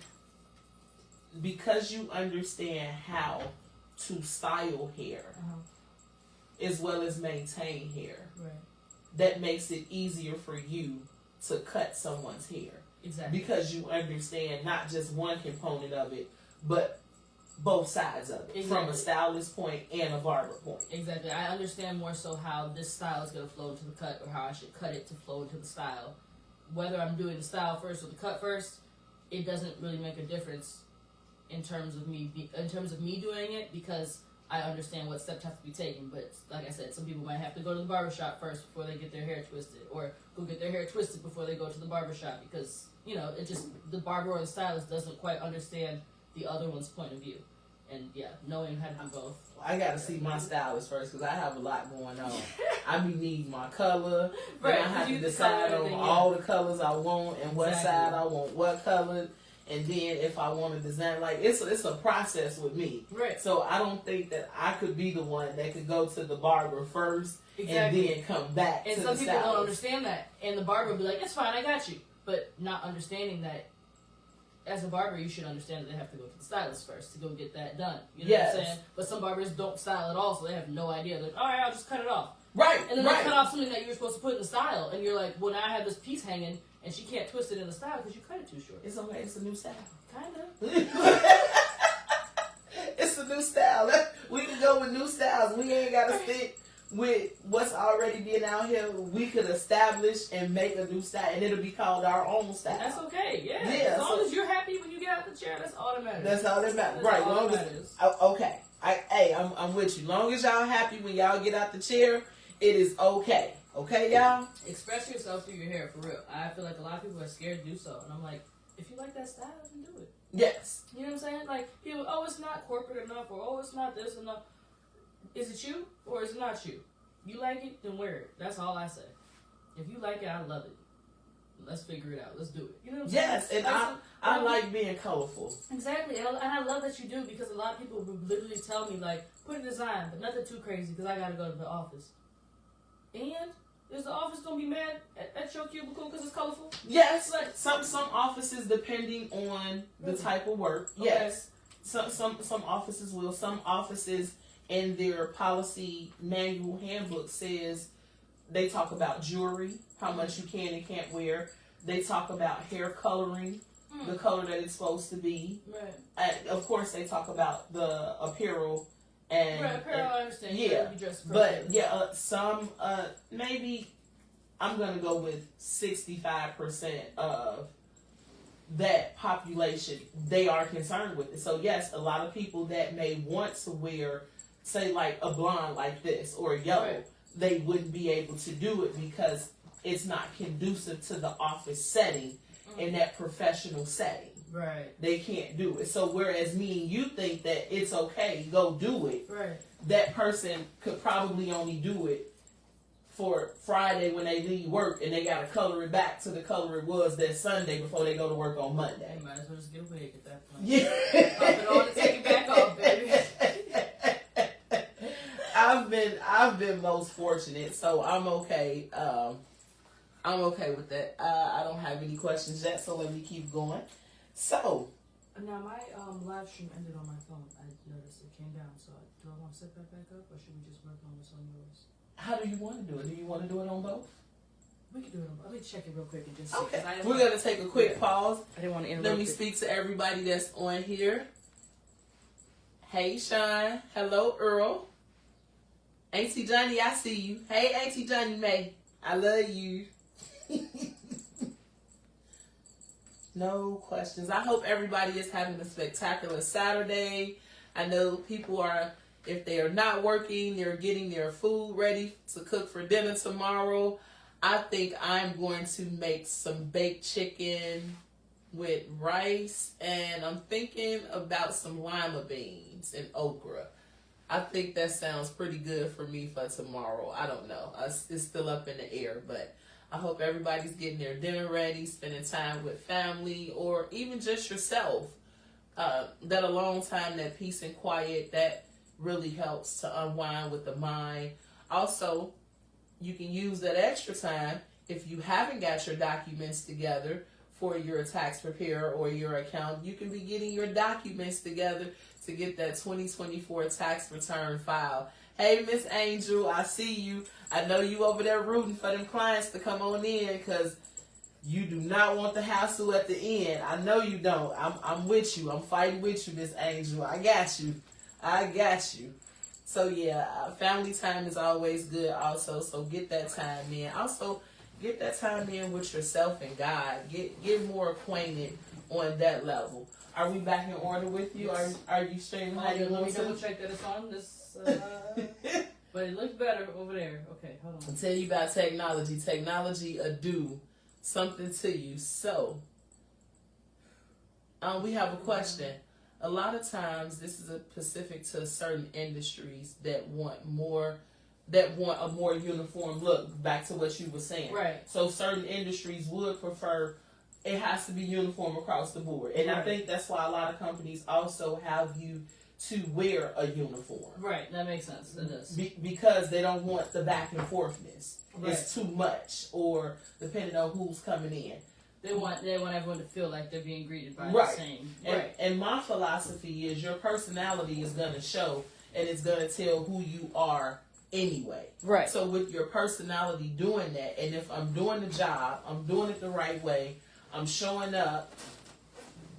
Because you understand how to style hair as well as maintain hair. Right. That makes it easier for you to cut someone's hair. Exactly. Because you understand not just one component of it, but both sides of it. Exactly. From a stylist point and a barber point. Exactly. I understand more so how this style is going to flow into the cut, or how I should cut it to flow into the style. Whether I'm doing the style first or the cut first, it doesn't really make a difference in terms of me doing it, because I understand what steps have to be taken. But like I said, some people might have to go to the barbershop first before they get their hair twisted, or go get their hair twisted before they go to the barbershop, because it just, the barber or the stylist doesn't quite understand the other one's point of view. And yeah, knowing how to do both. I gotta see my stylist first because I have a lot going on. I be needing my color, right? And I have to decide on all the colors I want and what side I want what color. and then if I want to design, like it's a process with me. Right. So I don't think that I could be the one that could go to the barber first Exactly. and then come back. And to some the people don't stylist. understand that, and the barber will be like, "It's fine, I got you," but not understanding that. As a barber, you should understand that they have to go to the stylist first to go get that done. You know what I'm saying? But some barbers don't style at all, so they have no idea. They're like, all right, I'll just cut it off. Right. And then they cut off something that you're supposed to put in the style, and you're like, well, now I have this piece hanging, and she can't twist it in the style because you cut it too short. It's okay. It's a new style. Kind of. It's a new style. We can go with new styles. We ain't got to stick with what's already been out here. We could establish and make a new style, and it'll be called our own style. That's okay, yeah. Yeah, As long as you're happy when you get out the chair, that's all that matters. That's all that matters. That's Right. all Long that as, matters. okay. I'm with you. Long as y'all happy when y'all get out the chair, it is okay. Okay, y'all? Express yourself through your hair, for real. I feel like a lot of people are scared to do so. And I'm like, if you like that style, then do it. Yes. You know what I'm saying? Like, people, oh, it's not corporate enough, or oh, it's not this enough. Is it you, or is it not you? You like it, then wear it. That's all I say. If you like it, I love it. Let's figure it out. Let's do it. You know what I'm Yes, saying? and I like being colorful. Exactly, and I love that you do, because a lot of people would literally tell me, like, put a design, but nothing too crazy, because I got to go to the office. And is the office going to be mad at your cubicle because it's colorful? Yes, Like, some offices, depending on the type of work, Okay. yes. Some offices will. Some offices in their policy manual handbook says they talk about jewelry, how much you can and can't wear. They talk about hair coloring, the color that it's supposed to be. Right. Of course, they talk about the apparel. And, Right, apparel, I understand. You yeah, gotta be dressed but appropriately. yeah, some maybe I'm gonna go with 65% of that population, they are concerned with it. So yes, a lot of people that may want to wear, say, like a blonde like this or a yellow, Right. they wouldn't be able to do it because it's not conducive to the office setting in that professional setting. Right. They can't do it. So whereas me and you think that it's okay, go do it, Right. that person could probably only do it for Friday when they leave work, and they got to color it back to the color it was that Sunday before they go to work on Monday. They might as well just get a wig at that point. Yeah. Pop it on and take it back off, baby. I've been most fortunate, so I'm okay. I'm okay with that. I don't have any questions yet, so let me keep going. So Now, my live stream ended on my phone. I noticed it came down, so do I want to set that back up, or should we just work on this on yours? how do you want to do it? Do you want to do it on both? We can do it on both. Let me check it real quick and just see. Okay. 'Cause I didn't We're wanna- going to take a quick pause. I didn't want to interrupt Let me it. speak to everybody that's on here. Hey, Sean. Hello, Earl. Auntie Johnny, I see you. Hey, Auntie Johnny May. I love you. No questions. I hope everybody is having a spectacular Saturday. I know people are, if they are not working, they're getting their food ready to cook for dinner tomorrow. I think I'm going to make some baked chicken with rice, and I'm thinking about some lima beans and okra. I think that sounds pretty good for me for tomorrow. I don't know. It's still up in the air, but I hope everybody's getting their dinner ready, spending time with family, or even just yourself. That alone time, that peace and quiet, that really helps to unwind with the mind. Also, you can use that extra time if you haven't got your documents together for your tax preparer or your accountant. You can be getting your documents together to get that 2024 tax return file. Hey, Miss Angel, I see you. I know you over there rooting for them clients to come on in because you do not want the hassle at the end. I know you don't. I'm with you. I'm fighting with you, Miss Angel. I got you. I got you. So, yeah, family time is always good also. So, get that time in. Also, get that time in with yourself and God. Get more acquainted on that level. Are we back in order with you? Yes. Are you streaming how you Let want me to? double check that it's on this. But it looks better over there. Okay, hold on. I'll tell you about technology. Technology do something to you. So, we have a question. A lot of times, this is specific to certain industries that want a more uniform look. Back to what you were saying. Right. So, certain industries would prefer it has to be uniform across the board. And I think that's why a lot of companies also have you to wear a uniform. Right, that makes sense. It does. Because they don't want the back and forthness. Right. It's too much, or depending on who's coming in. They want everyone to feel like they're being greeted by right. the same. And my philosophy is your personality is going to show, and it's going to tell who you are anyway. Right. So with your personality doing that, and if I'm doing the job, I'm doing it the right way, I'm showing up,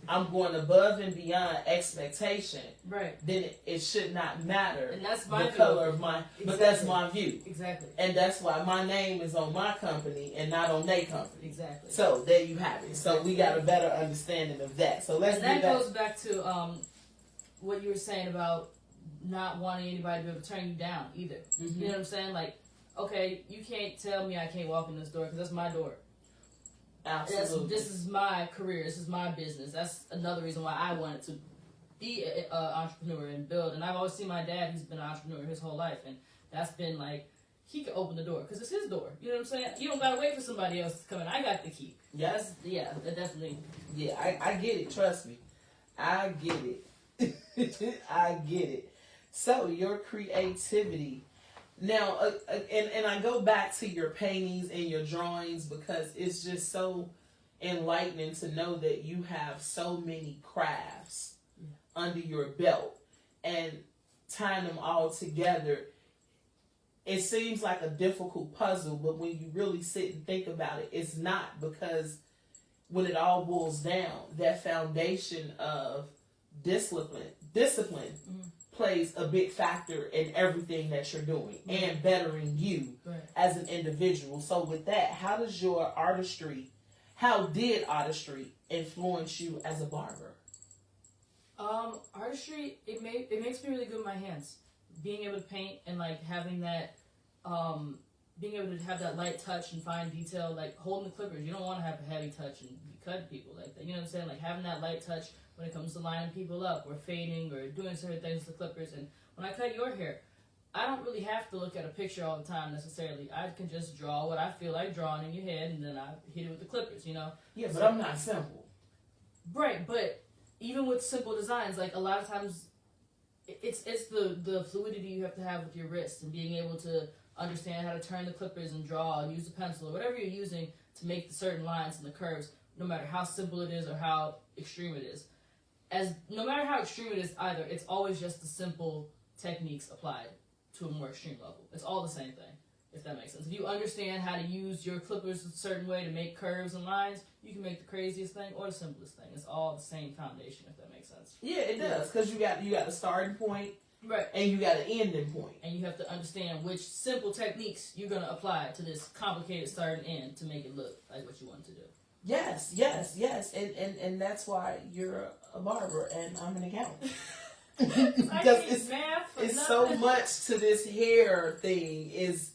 I'm going above and beyond expectation. Right. Then it should not matter. And that's my the view. color of my. Exactly. But that's my view. Exactly. And that's why my name is on my company and not on their company. Exactly. So there you have it. So we got a better understanding of that. So let's. And that goes back to what you were saying about not wanting anybody to be able to turn you down either. Mm-hmm. You know what I'm saying? Like, okay, you can't tell me I can't walk in this door because that's my door. Absolutely. This is my career. This is my business. That's another reason why I wanted to be an entrepreneur and build. And I've always seen my dad. He's been an entrepreneur his whole life, and that's been like he could open the door because it's his door. You know what I'm saying? You don't gotta wait for somebody else to come in. I got the key. Yes. That definitely. Yeah, I get it. Trust me, I get it. I get it. So your creativity. Now, and I go back to your paintings and your drawings because it's just so enlightening to know that you have so many crafts under your belt, and tying them all together. It seems like a difficult puzzle, but when you really sit and think about it, it's not, because when it all boils down, that foundation of discipline plays a big factor in everything that you're doing and bettering you as an individual. So with that, how did artistry influence you as a barber? Artistry, it makes me really good with my hands. Being able to paint and like having that, being able to have that light touch and fine detail, like holding the clippers. You don't want to have a heavy touch and be cutting people like that. You know what I'm saying? Like having that light touch when it comes to lining people up or fading or doing certain things with the clippers. And when I cut your hair, I don't really have to look at a picture all the time necessarily. I can just draw what I feel like drawing in your head, and then I hit it with the clippers, you know? Yeah, but I'm not simple. Right, but even with simple designs, like a lot of times it's the fluidity you have to have with your wrist and being able to understand how to turn the clippers and draw and use the pencil or whatever you're using to make the certain lines and the curves, no matter how simple it is or how extreme it is. No matter how extreme it is either, it's always just the simple techniques applied to a more extreme level. It's all the same thing, if that makes sense. If you understand how to use your clippers a certain way to make curves and lines, you can make the craziest thing or the simplest thing. It's all the same foundation, if that makes sense. Yeah, it does, because you got the starting point, right, and you got an ending point, and you have to understand which simple techniques you're gonna apply to this complicated start and end to make it look like what you want to do. Yes, and that's why you're a barber and I'm an accountant. Because it's so much to this hair thing. It's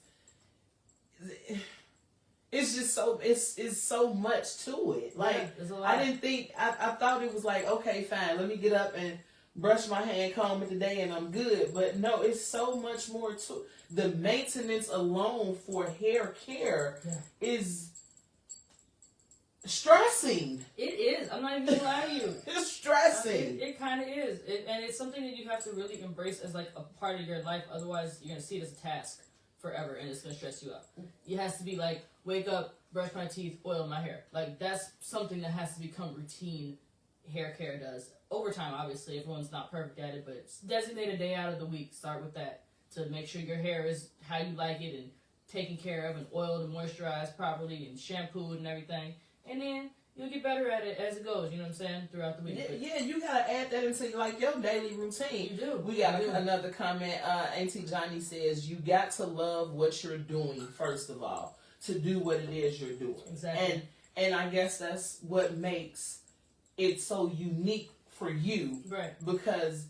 just so much to it. Like I didn't think I thought it was like, okay, fine, let me get up and brush my hair, comb it today, and I'm good. But no, it's so much more to the maintenance alone for hair care is stressing. It is. I'm not even gonna lie to you. It's stressing. It kind of is. And it's something that you have to really embrace as like a part of your life. Otherwise, you're gonna see it as a task forever, and it's gonna stress you out. It has to be like, wake up, brush my teeth, oil my hair. Like that's something that has to become routine. Hair care does over time. Obviously, everyone's not perfect at it, but designate a day out of the week. Start with that to make sure your hair is how you like it and taken care of and oiled and moisturized properly and shampooed and everything. And then you'll get better at it as it goes, you know what I'm saying, throughout the week. Yeah, you gotta add that into like your daily routine. You do. We got another comment. Auntie Johnny says, you got to love what you're doing, first of all, to do what it is you're doing. Exactly. And I guess that's what makes it so unique for you. Right. Because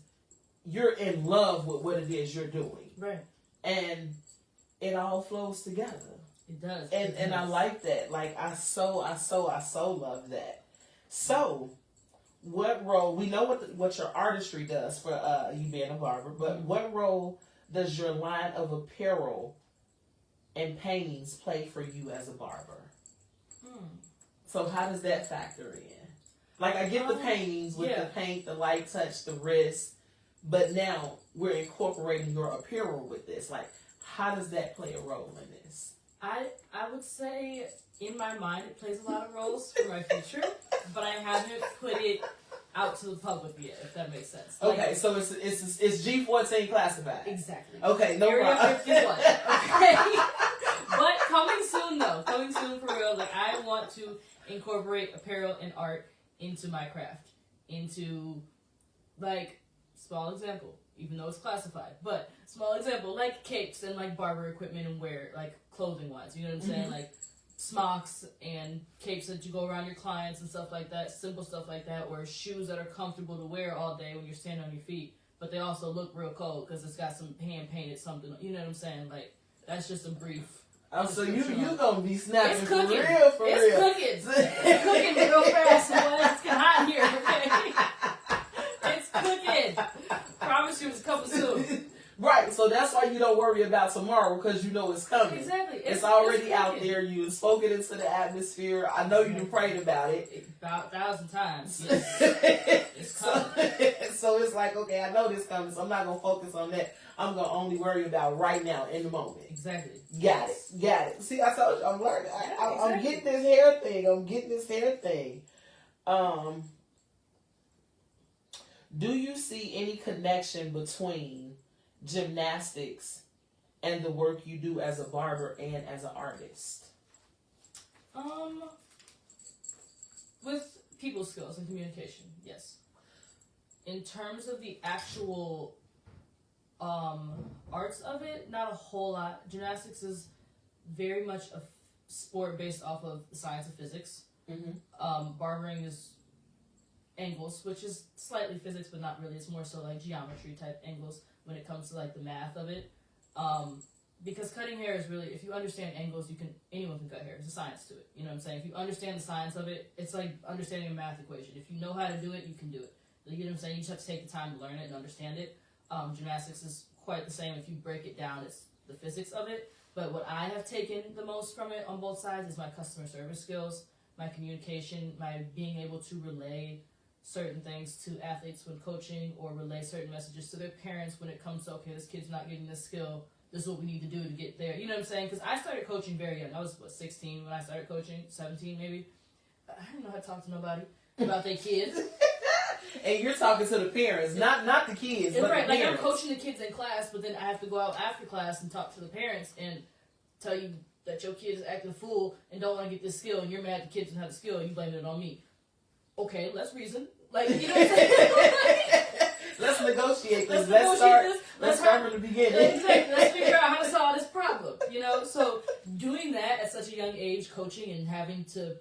you're in love with what it is you're doing. Right. And it all flows together. It does. And I like that. Like I so love that. So, what role? We know what your artistry does for you being a barber, but what role does your line of apparel and paintings play for you as a barber? So how does that factor in? Like, I get the paintings with the paint, the light touch, the wrist, but now we're incorporating your apparel with this. Like, how does that play a role in this? I would say, in my mind, it plays a lot of roles for my future, but I haven't put it out to the public yet, if that makes sense. Like, okay, so it's G14 classified. Exactly. Okay, no Area problem. 51. Okay. But coming soon, though. Coming soon for real. Like, I want to incorporate apparel and art into my craft. Into, like, small example, even though it's classified, but small example, like capes and like barber equipment and wear, like clothing wise, you know what I'm saying? Like smocks and capes that you go around your clients and stuff like that, simple stuff like that, or shoes that are comfortable to wear all day when you're standing on your feet, but they also look real cold because it's got some hand painted something, you know what I'm saying? Like, that's just a brief. Oh, so you gonna be snapping it's for cooking. real, for it's real. Cooking. It's cooking real fast. It's getting hot here, okay? It's cooking. Promise you it's coming soon. Right, so that's why you don't worry about tomorrow, because you know it's coming. Exactly. It's already out there. You spoke it into the atmosphere. I know you done prayed about it. About 1,000 times. Yes. It's coming. So it's like, okay, I know this coming, so I'm not going to focus on that. I'm going to only worry about right now, in the moment. Exactly. Got it. See, I told you, I'm learning. I'm getting this hair thing. Do you see any connection between gymnastics and the work you do as a barber and as an artist? With people skills and communication, yes. In terms of the actual arts of it, not a whole lot. Gymnastics is very much a sport based off of the science of physics. Barbering is angles, which is slightly physics, but not really. It's more so like geometry type angles when it comes to like the math of it. Because cutting hair is really, if you understand angles, anyone can cut hair. There's a science to it. You know what I'm saying? If you understand the science of it, it's like understanding a math equation. If you know how to do it, you can do it. You know what I'm saying? You just have to take the time to learn it and understand it. Gymnastics is quite the same. If you break it down, it's the physics of it. But what I have taken the most from it on both sides is my customer service skills, my communication, my being able to relay certain things to athletes when coaching, or relay certain messages to their parents when it comes to, okay, this kid's not getting this skill, this is what we need to do to get there. You know what I'm saying? Because I started coaching very young. I was, 16 when I started coaching? 17 maybe? I didn't know how to talk to nobody about their kids. And you're talking to the parents, not the kids, but right, the like parents. I'm coaching the kids in class, but then I have to go out after class and talk to the parents and tell you that your kid is acting a fool and don't want to get this skill, and you're mad the kid doesn't have the skill, and you blame it on me. Okay, let's reason. Like, you know what I'm saying? Let's negotiate this. Let's start from the beginning. Exactly. Let's figure out how to solve this problem. You know, so doing that at such a young age, coaching and having to,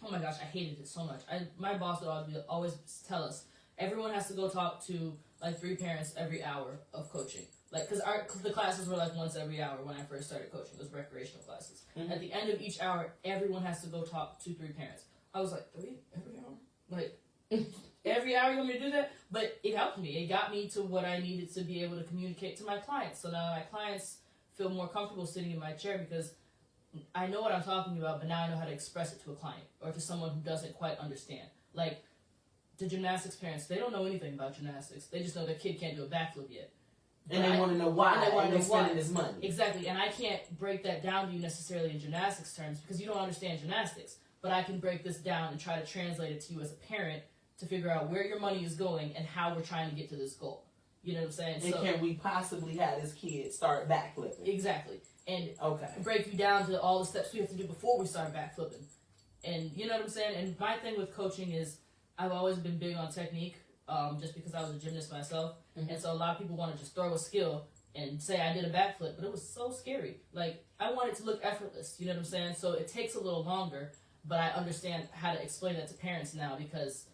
oh my gosh, I hated it so much. My boss would always tell us, everyone has to go talk to like 3 parents every hour of coaching. Like, because the classes were like once every hour when I first started coaching. Those recreational classes. At the end of each hour, everyone has to go talk to 3 parents. I was like, 3 every hour? Like, every hour you want me to do that? But it helped me. It got me to what I needed to be able to communicate to my clients. So now my clients feel more comfortable sitting in my chair because I know what I'm talking about, but now I know how to express it to a client or to someone who doesn't quite understand. Like, the gymnastics parents, they don't know anything about gymnastics. They just know their kid can't do a backflip yet. And they want to know why. And they're spending this money. Exactly. And I can't break that down to you necessarily in gymnastics terms because you don't understand gymnastics. But I can break this down and try to translate it to you as a parent to figure out where your money is going and how we're trying to get to this goal. You know what I'm saying? And can we possibly have this kid start backflipping? Exactly. And break you down to all the steps we have to do before we start backflipping. And you know what I'm saying? And my thing with coaching is I've always been big on technique, just because I was a gymnast myself. And so a lot of people want to just throw a skill and say I did a backflip, but it was so scary. Like, I want it to look effortless, you know what I'm saying? So it takes a little longer, but I understand how to explain that to parents now because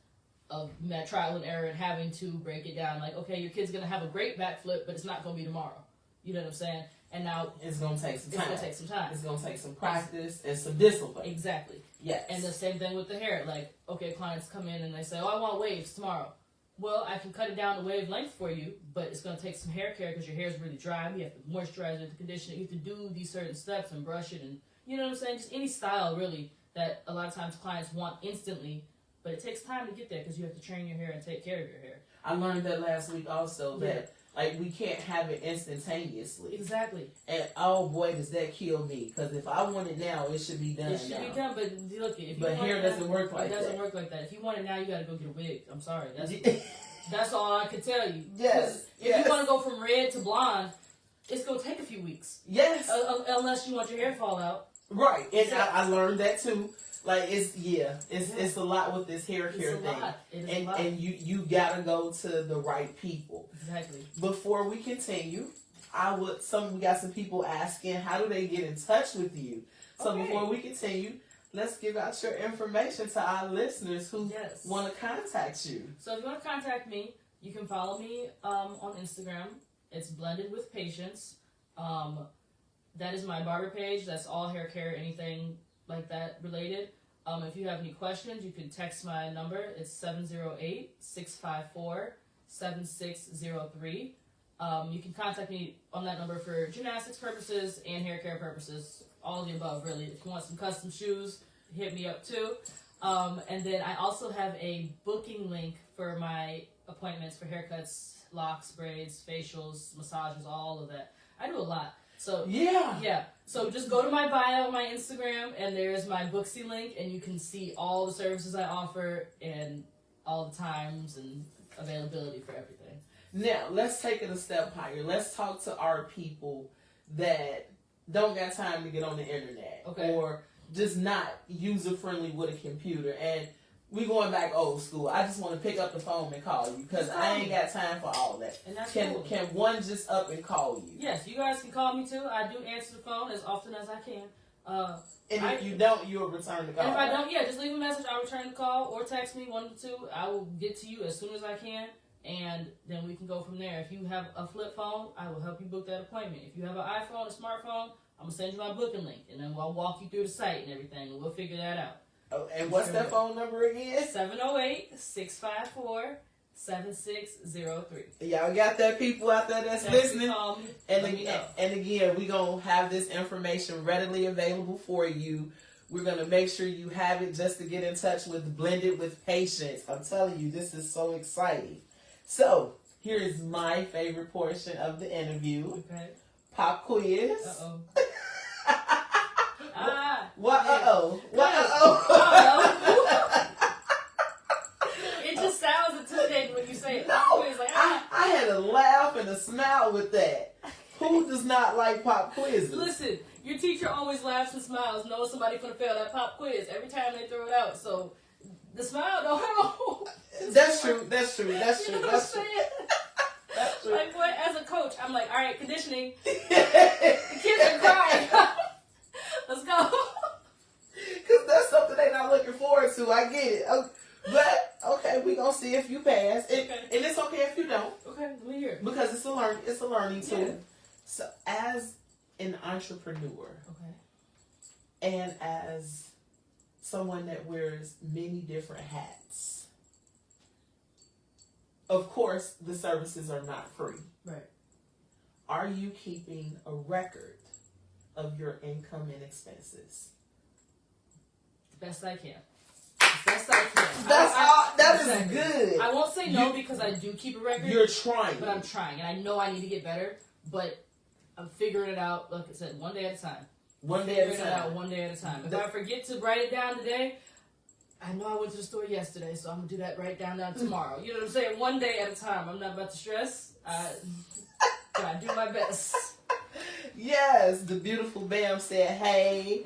of that trial and error and having to break it down. Like, okay, your kid's going to have a great backflip, but it's not going to be tomorrow. You know what I'm saying? And now it's going to take some time. It's going to take some practice and some discipline. Exactly. Yes. And the same thing with the hair. Like, okay, clients come in and they say, oh, I want waves tomorrow. Well, I can cut it down to wave length for you, but it's going to take some hair care because your hair is really dry. You have to moisturize it, to condition it. You have to do these certain steps and brush it. And you know what I'm saying? Just any style, really, that a lot of times clients want instantly, but it takes time to get there because you have to train your hair and take care of your hair. I learned that last week also, that like we can't have it instantaneously. Exactly. And oh boy, does that kill me? Because if I want it now, it should be done. It should be done, but look, if you but want hair it doesn't now, work like that. It doesn't work like that. If you want it now, you got to go get a wig. I'm sorry. That's all I can tell you. Yes. If you want to go from red to blonde, it's gonna take a few weeks. Yes. Unless you want your hair to fall out. Right, and I learned that too. Like it's a lot with this hair care thing, and you gotta go to the right people. Exactly. Before we continue, we got some people asking how do they get in touch with you. So before we continue, let's give out your information to our listeners who want to contact you. So if you want to contact me, you can follow me on Instagram. It's Blended with Patience. That is my barber page. That's all hair care, anything like that related. If you have any questions, you can text my number. It's 708-654-7603. You can contact me on that number for gymnastics purposes and hair care purposes. All of the above, really. If you want some custom shoes, hit me up too. And then I also have a booking link for my appointments for haircuts, locks, braids, facials, massages, all of that. I do a lot. So yeah. So just go to my bio on my Instagram, and there's my Booksy link, and you can see all the services I offer and all the times and availability for everything. Now let's take it a step higher. Let's talk to our people that don't got time to get on the internet, or just not user friendly with a computer. And we going back old school. I just want to pick up the phone and call you because I ain't got time for all that. And that's can cool. Can one just up and call you? Yes, you guys can call me too. I do answer the phone as often as I can. And if you don't, you'll return the call. And if I don't, just leave a message. I'll return the call or text me, one of the two. I will get to you as soon as I can, and then we can go from there. If you have a flip phone, I will help you book that appointment. If you have an iPhone, a smartphone, I'm going to send you my booking link, and then I'll walk you through the site and everything, and we'll figure that out. Oh, and what's that phone number again? 708-654-7603. Y'all got that, people out there that's listening? And again, we're going to have this information readily available for you. We're going to make sure you have it just to get in touch with Blended with Patience. I'm telling you, this is so exciting. So, here is my favorite portion of the interview. Okay. Pop quiz. Uh-oh. What? Yeah. Uh-oh. What? It just sounds intimidating when you say it. No, It's like, I had a laugh and a smile with that. Who does not like pop quizzes? Listen, your teacher always laughs and smiles knowing somebody's going to fail that pop quiz every time they throw it out. So the smile don't hurt. That's true. You know what I'm saying? That's true. Like, boy, as a coach, I'm like, all right, conditioning. The kids are crying. Let's go. Because that's something they're not looking forward to. I get it. But, okay, we're going to see if you pass. And it's okay if you don't. Okay, let me hear it. Because it's a learning tool. Yeah. So, as an entrepreneur, and as someone that wears many different hats, of course, the services are not free. Right. Are you keeping a record of your income and expenses? Best I can. Best I can. That is good. I won't say no because I do keep a record. You're trying. But I'm trying. And I know I need to get better. But I'm figuring it out, like I said, one day at a time. One day at a time. If I forget to write it down today, I know I went to the store yesterday, so I'm going to do that right down tomorrow. You know what I'm saying? One day at a time. I'm not about to stress. I do my best. Yes, the beautiful Bam said, hey,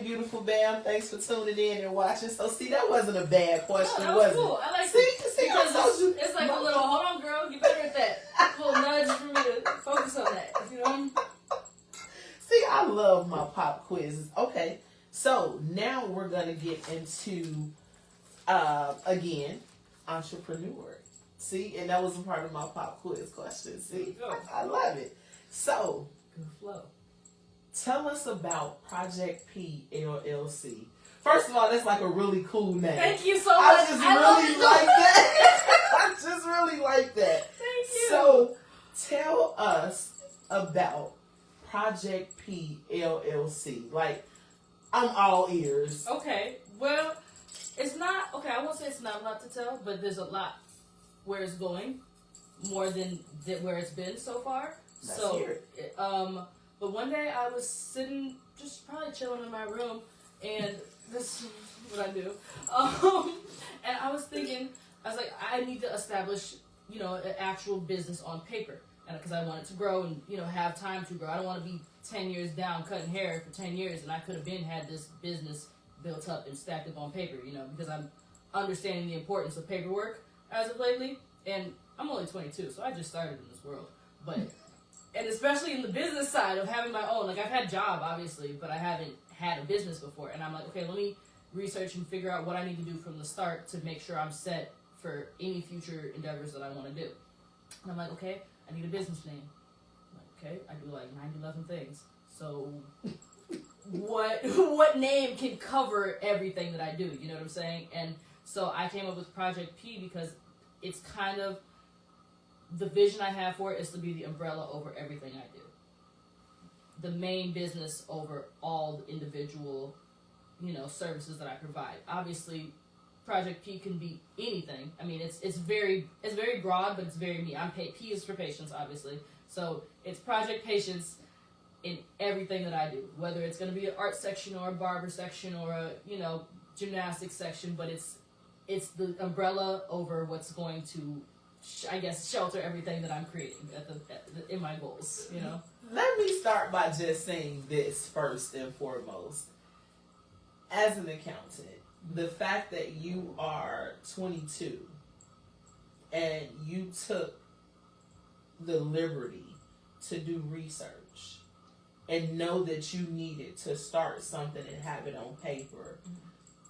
beautiful Bam, thanks for tuning in and watching. So, see, that wasn't a bad question, that was it? Cool. I like see, it. Because it's like a little, hold on, girl, get better at that. A little nudge for me to focus on that. You know? See, I love my pop quizzes. Okay, so now we're going to get into, again, entrepreneur. See, and that was a part of my pop quiz question. See, I love it. So, good flow. Tell us about Project P LLC. First of all, that's like a really cool name. Thank you so much. I just really like that. I just really like that. Thank you. So, tell us about Project P LLC. Like, I'm all ears. Okay, well, it's not, okay, I won't say it's not a lot to tell, but there's a lot where it's going, more than where it's been so far. Let's So, hear it. but one day I was sitting, just probably chilling in my room, and this is what I do. And I was thinking, I was like, I need to establish, you know, an actual business on paper, and because I want it to grow and, you know, have time to grow. I don't want to be 10 years down cutting hair for 10 years, and I could have had this business built up and stacked up on paper, you know, because I'm understanding the importance of paperwork as of lately, and I'm only 22, so I just started in this world, but, and especially in the business side of having my own, like, I've had a job, obviously, but I haven't had a business before, and I'm like, okay, let me research and figure out what I need to do from the start to make sure I'm set for any future endeavors that I want to do. And I'm like, okay, I need a business name. I'm like, okay, I do like 9/11 things, so what name can cover everything that I do, you know what I'm saying? And so I came up with Project P because it's kind of, the vision I have for it is to be the umbrella over everything I do. The main business over all the individual, you know, services that I provide. Obviously, Project P can be anything. I mean, it's very broad, but it's very me. P is for patience, obviously. So it's Project Patience in everything that I do, whether it's going to be an art section or a barber section or a, you know, gymnastics section, but it's the umbrella over what's going to, I guess, shelter everything that I'm creating in my goals, you know? Let me start by just saying this first and foremost. As an accountant, the fact that you are 22 and you took the liberty to do research and know that you needed to start something and have it on paper,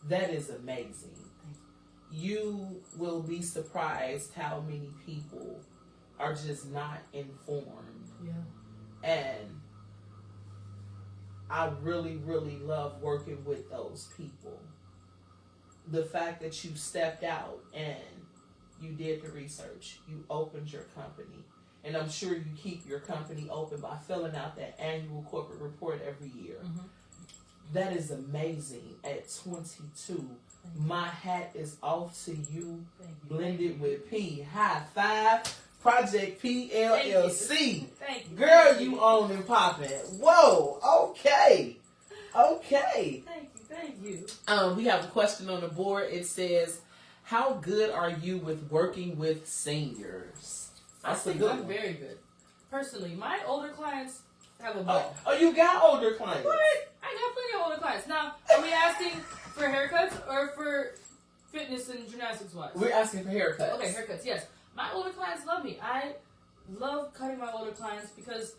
that is amazing. You will be surprised how many people are just not informed. Yeah. And I really, really love working with those people. The fact that you stepped out and you did the research, you opened your company, and I'm sure you keep your company open by filling out that annual corporate report every year. Mm-hmm. That is amazing at 22. My hat is off to you. Blended with P. High five. Project P LLC. Thank you. Girl, you on and popping. Whoa. Okay. Thank you. We have a question on the board. It says, how good are you with working with seniors? I think I'm very good. Personally, my older clients have a ball. Oh, you got older clients. What? I got plenty of older clients. Now, are we asking for haircuts or for fitness and gymnastics wise? We're asking for haircuts. Okay, haircuts, yes. My older clients love me. I love cutting my older clients because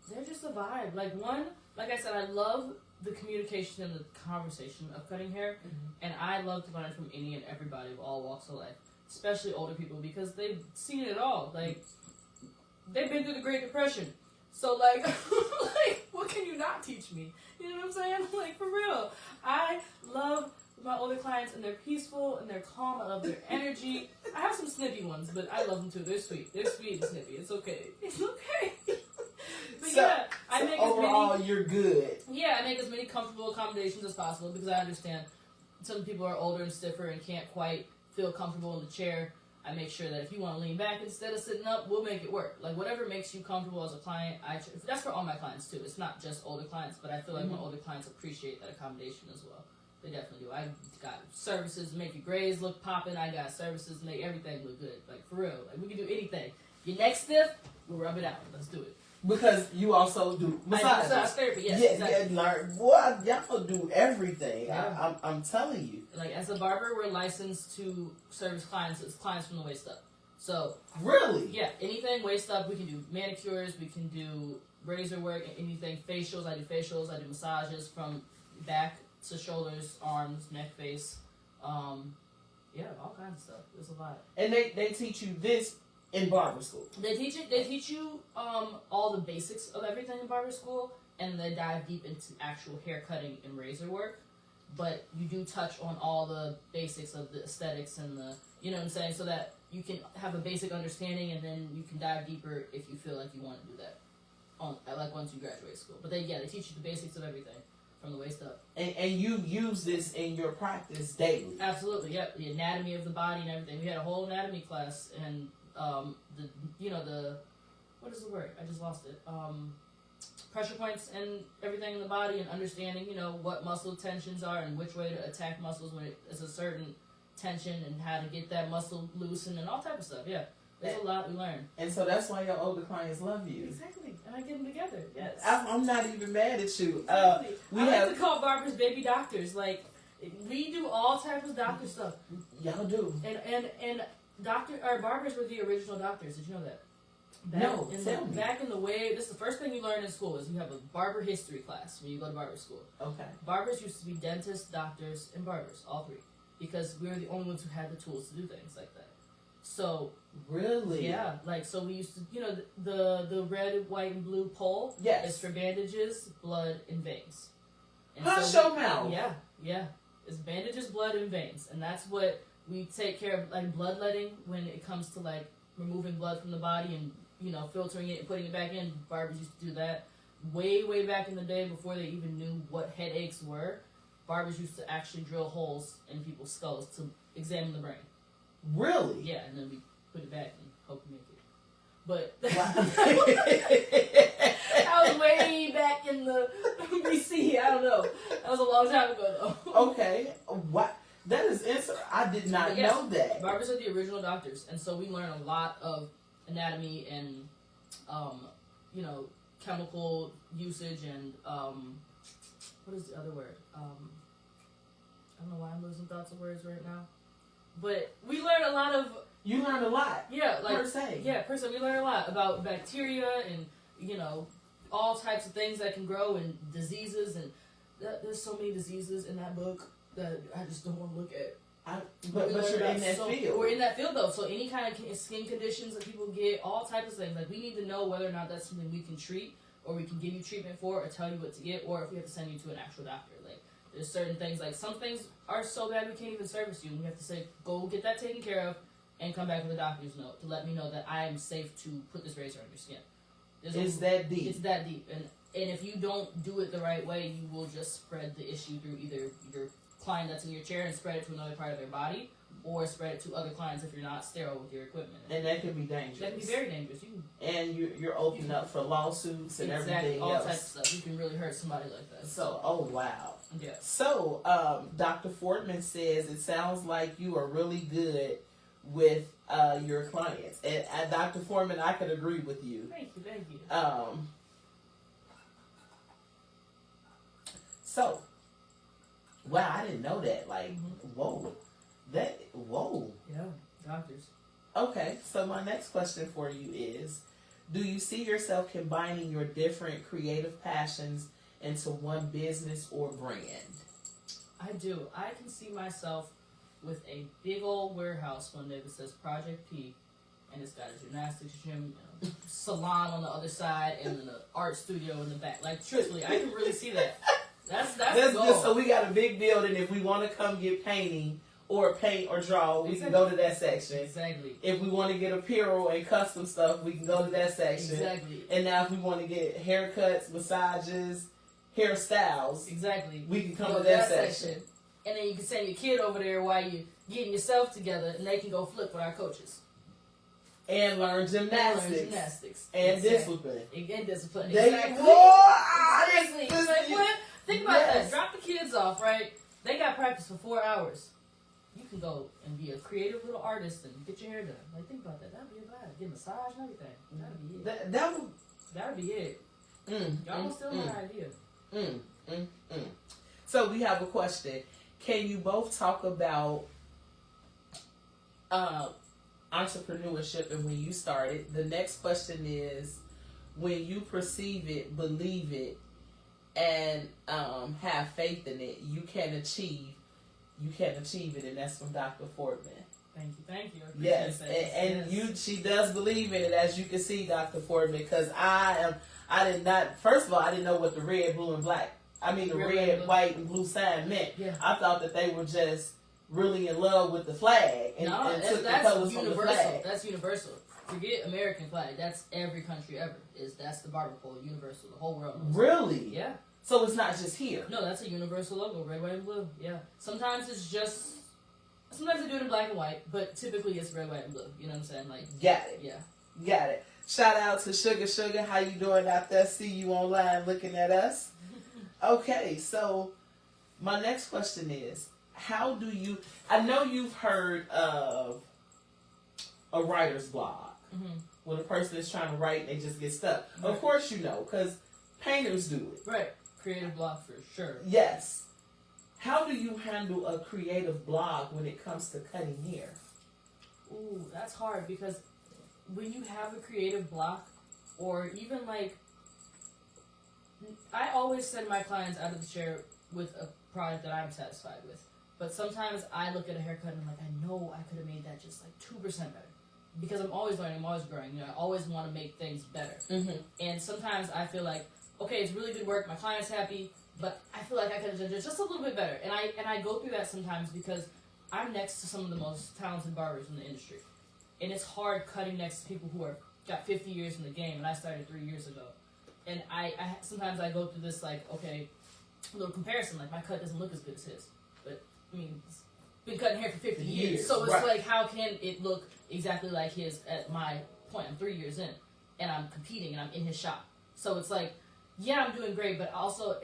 they're just a vibe. Like I said, I love the communication and the conversation of cutting hair, and I love to learn from any and everybody of all walks of life, especially older people, because they've seen it all. Like, they've been through the Great Depression. So, like, what can you not teach me? You know what I'm saying? Like, for real. I love my older clients, and they're peaceful, and they're calm. I love their energy. I have some snippy ones, but I love them too. They're sweet. They're sweet and snippy. It's okay. It's okay. But yeah, I make overall, you're good. Yeah, I make as many comfortable accommodations as possible because I understand some people are older and stiffer and can't quite feel comfortable in the chair. I make sure that if you want to lean back instead of sitting up, we'll make it work. Like, whatever makes you comfortable as a client, that's for all my clients too. It's not just older clients, but I feel like my older clients appreciate that accommodation as well. They definitely do. I got services to make your grays look popping. I got services to make everything look good. Like, for real. Like, we can do anything. Your neck stiff, we'll rub it out. Let's do it. Because you also do massage. Massage therapy, yes. Yeah, exactly. like, boy, y'all do everything. Yeah. I'm telling you. Like, as a barber, we're licensed to service clients from the waist up. So, really? Yeah, anything waist up. We can do manicures, we can do razor work, anything, facials. I do massages from back to shoulders, arms, neck, face. Yeah, all kinds of stuff. There's a lot. And they teach you this in barber school. They teach you all the basics of everything in barber school, and they dive deep into actual hair cutting and razor work. But you do touch on all the basics of the aesthetics and the, you know what I'm saying, so that you can have a basic understanding, and then you can dive deeper if you feel like you want to do that. Like once you graduate school. But they teach you the basics of everything. from the waist up. And you use this in your practice daily. Absolutely, yep. The anatomy of the body and everything. We had a whole anatomy class, and the what is the word? I just lost it. Pressure points and everything in the body, and understanding, what muscle tensions are and which way to attack muscles when it's a certain tension, and how to get that muscle loosened and all type of stuff. Yeah, there's a lot we learn. And so that's why your older clients love you. Exactly, and I get them together. Yes, I'm not even mad at you. Exactly. I like to call barbers baby doctors. Like, we do all types of doctor stuff. Y'all do. And barbers were the original doctors. Did you know that? Back in the way, this is the first thing you learn in school, is you have a barber history class when you go to barber school. Okay. Barbers used to be dentists, doctors, and barbers, all three, because we were the only ones who had the tools to do things like that. So really, yeah, like, so we used to, the red, white, and blue pole. Yes. Is for bandages, blood, and veins. And hush your mouth. Yeah. It's bandages, blood, and veins, and that's what we take care of, like bloodletting, when it comes to like removing blood from the body and filtering it and putting it back in. Barbers used to do that way, way back in the day, before they even knew what headaches were. Barbers used to actually drill holes in people's skulls to examine the brain. Really? Yeah, and then we put it back and hope we make it. But that was way back in the BC. I don't know. That was a long time ago, though. Okay. What? That is I did not know that. Barbers are the original doctors, and so we learn a lot of anatomy and, chemical usage and, what is the other word? I don't know why I'm losing thoughts of words right now. But we learn a lot of... You learn a lot. Yeah, like... Per se. Yeah, per se. We learn a lot about bacteria and, all types of things that can grow, and diseases, and there's so many diseases in that book that I just don't want to look at. But you're in that field. We're in that field, though. So any kind of skin conditions that people get, all types of things. Like, we need to know whether or not that's something we can treat, or we can give you treatment for, or tell you what to get, or if we have to send you to an actual doctor. Like, there's certain things, like some things are so bad we can't even service you, and we have to say, go get that taken care of, and come back with a doctor's note to let me know that I am safe to put this razor on your skin. It's that deep. It's that deep. And if you don't do it the right way, you will just spread the issue through either your client that's in your chair and spread it to another part of their body, or spread it to other clients if you're not sterile with your equipment. And that can be dangerous. That can be very dangerous. And you're opening up for lawsuits and everything all else. types of stuff. You can really hurt somebody like that. So, oh wow. Yeah. So, Dr. Fortman says it sounds like you are really good with your clients. And Dr. Fortman, I could agree with you. Thank you. So, wow, I didn't know that. Like, whoa. Yeah, doctors. Okay, so my next question for you is, do you see yourself combining your different creative passions into one business or brand? I do. I can see myself with a big old warehouse one day that says Project P, and it's got a gymnastics gym, salon on the other side, and an art studio in the back. Like, truthfully, I can really see that. That's the goal. Good. So we got a big building. If we want to come get painting or paint or draw, we can go to that section. Exactly. If we want to get apparel and custom stuff, we can go to that section. Exactly. And now if we want to get haircuts, massages, hairstyles, exactly, we can come to that section. And then you can send your kid over there while you're getting yourself together, and they can go flip with our coaches. And learn gymnastics. And discipline. And discipline. Exactly. Seriously. Think about that. Drop the kids off, right? They got practice for 4 hours. You can go and be a creative little artist and get your hair done. Like, think about that. That'd be a vibe. Get a massage and everything. That'd be it. That'd be it. Y'all don't steal my idea. So we have a question. Can you both talk about entrepreneurship and when you started? The next question is, when you perceive it, believe it, and have faith in it, you can achieve it, and that's from Dr. Fortman. Thank you. Yes, and she does believe in it, as you can see, Dr. Fortman, because I did not, first of all, I didn't know what the red, blue, and black, the red, white, and blue sign meant. Yeah. I thought that they were just really in love with the flag and took the colors from the flag. That's universal. Forget American flag. That's every country ever. That's the barber pole, universal. The whole world knows. Really? Yeah. So it's not just here. No, that's a universal logo, red, white, and blue. Yeah. Sometimes they do it in black and white, but typically it's red, white, and blue. You know what I'm saying? Like, got it. Yeah. Got it. Shout out to Sugar. How you doing out there? See you online looking at us. Okay, so my next question is, how do you... I know you've heard of a writer's block. Mm-hmm. When a person is trying to write and they just get stuck. Right. Of course you know, because painters do it. Right. Creative block for sure. Yes. How do you handle a creative block when it comes to cutting hair? Ooh, that's hard because when you have a creative block, or even like, I always send my clients out of the chair with a product that I'm satisfied with. But sometimes I look at a haircut and I'm like, I know I could have made that just like 2% better. Because I'm always learning, I'm always growing. You know, I always want to make things better. Mm-hmm. And sometimes I feel like, okay, it's really good work. My client's happy, but I feel like I could have done just a little bit better. And I go through that sometimes because I'm next to some of the most talented barbers in the industry, and it's hard cutting next to people who are got 50 years in the game, and I started 3 years ago. And I sometimes I go through this like, okay, a little comparison. Like my cut doesn't look as good as his, but I mean, it's been cutting hair for 50 years, so it's like, how can it look exactly like his at my point? I'm 3 years in, and I'm competing, and I'm in his shop. So it's like, yeah, I'm doing great, but also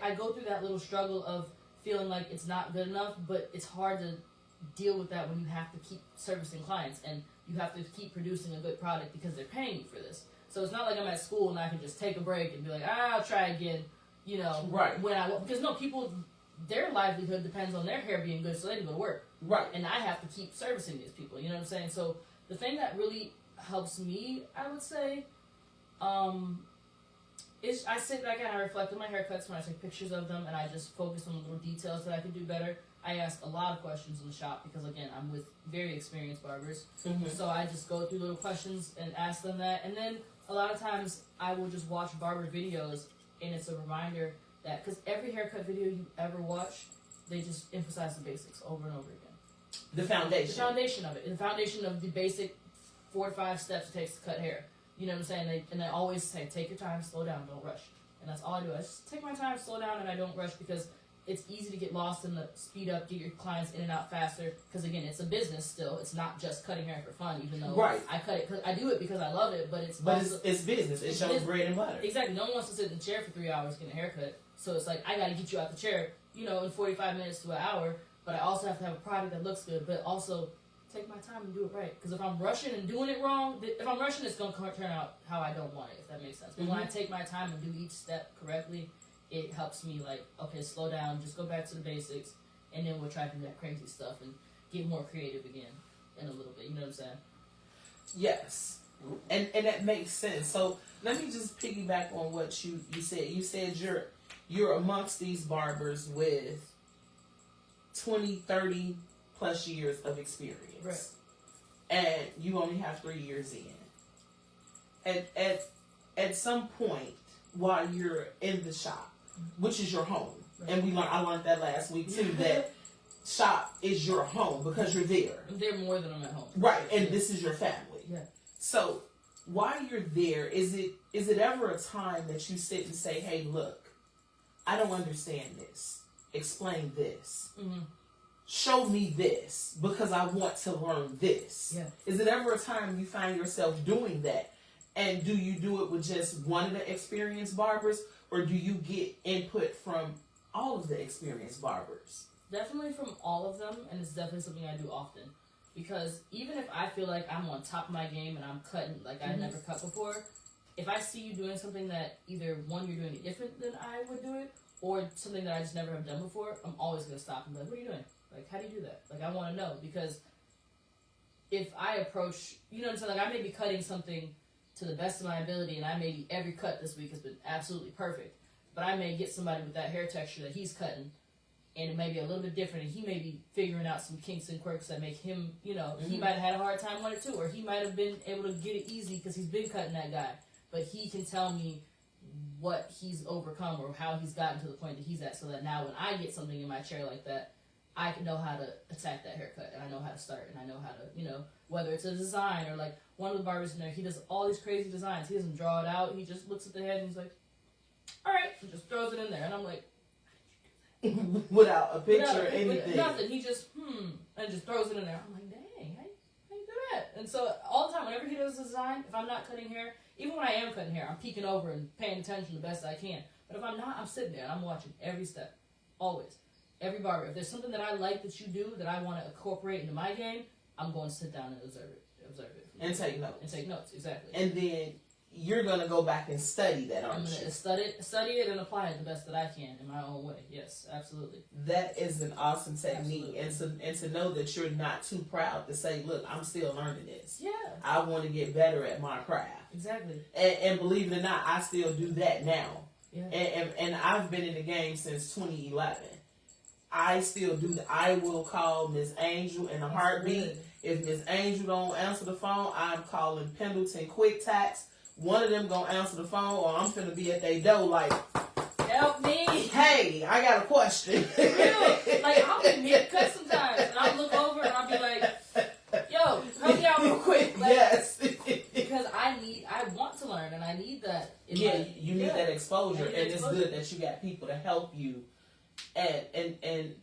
I go through that little struggle of feeling like it's not good enough, but it's hard to deal with that when you have to keep servicing clients, and you have to keep producing a good product because they're paying you for this. So it's not like I'm at school and I can just take a break and be like, I'll try again, you know, right? Because no, people, their livelihood depends on their hair being good, so they can go to work. Right. And I have to keep servicing these people, you know what I'm saying? So the thing that really helps me, I would say, is I sit back and I reflect on my haircuts when I take pictures of them, and I just focus on the little details that I could do better. I ask a lot of questions in the shop because, again, I'm with very experienced barbers. Mm-hmm. So I just go through little questions and ask them that. And then a lot of times I will just watch barber videos, and it's a reminder that, because every haircut video you ever watch, they just emphasize the basics over and over again. The foundation. The foundation of it. The foundation of the basic 4 to 5 steps it takes to cut hair. You know what I'm saying? They always say, take your time, slow down, don't rush. And that's all I do. I just take my time, slow down, and I don't rush because it's easy to get lost in the speed up, get your clients in and out faster. Because, again, it's a business still. It's not just cutting hair for fun, even though I cut it. Cause I do it because I love it, but it's it's business. It's your bread and butter. Exactly. No one wants to sit in the chair for 3 hours getting a haircut. So it's like, I got to get you out the chair, you know, in 45 minutes to an hour. But I also have to have a product that looks good, but also take my time and do it right. Because if I'm rushing and doing it wrong, if I'm rushing, it's going to turn out how I don't want it, if that makes sense. But when I take my time and do each step correctly, it helps me, like, okay, slow down, just go back to the basics, and then we'll try to do that crazy stuff and get more creative again in a little bit. You know what I'm saying? Yes. And that makes sense. So let me just piggyback on what you said. You said you're amongst these barbers with 20, 30 plus years of experience. Right. And you only have 3 years in. At some point while you're in the shop, which is your home, right. And I learned that last week too, that shop is your home because you're there. I'm there more than I'm at home. Right, and this is your family. Yeah. So while you're there, is it ever a time that you sit and say, hey, look, I don't understand this. Explain this. Mm-hmm. Show me this because I want to learn this. Yeah. Is it ever a time you find yourself doing that? And do you do it with just one of the experienced barbers, or do you get input from all of the experienced barbers? Definitely from all of them, and it's definitely something I do often. Because even if I feel like I'm on top of my game and I'm cutting like I never cut before, if I see you doing something that either, one, you're doing it different than I would do it, or something that I just never have done before, I'm always going to stop and be like, what are you doing? Like, how do you do that? Like, I want to know, because if I approach, you know what I'm saying? Like, I may be cutting something to the best of my ability, and I may be, every cut this week has been absolutely perfect, but I may get somebody with that hair texture that he's cutting, and it may be a little bit different, and he may be figuring out some kinks and quirks that make him, you know, he might have had a hard time on it too, or he might have been able to get it easy because he's been cutting that guy, but he can tell me what he's overcome or how he's gotten to the point that he's at, so that now when I get something in my chair like that, I can know how to attack that haircut, and I know how to start, and I know how to, you know, whether it's a design or like one of the barbers in there, he does all these crazy designs. He doesn't draw it out. He just looks at the head and he's like, all right, and just throws it in there, and I'm like, without a picture or anything. Nothing. He just and just throws it in there. I'm like, dang, how you do that? And so all the time, whenever he does a design, if I'm not cutting hair, even when I am cutting hair, I'm peeking over and paying attention the best I can. But if I'm not, I'm sitting there and I'm watching every step, always, every barber. If there's something that I like that you do that I want to incorporate into my game, I'm going to sit down and observe it, and take notes. And take notes, exactly. And then you're gonna go back and study that, aren't you? I'm gonna study it and apply it the best that I can in my own way. Yes, absolutely. That is an awesome technique, and to know that you're not too proud to say, "Look, I'm still learning this. Yeah, I want to get better at my craft." Exactly. And believe it or not, I still do that now. Yeah. And I've been in the game since 2011. I still do. I will call Miss Angel in a heartbeat. Good. If Miss Angel don't answer the phone, I'm calling Pendleton Quick Tax. One of them gonna answer the phone, or I'm finna be at their door like, help me. Hey, I got a question. Real. Like, I'll be mid-cut sometimes, and I'll look over and I'll be like, yo, help me out real quick. Like, yes. Because I want to learn, and I need that. You need that exposure, and it's exposure. good that you got people to help you, and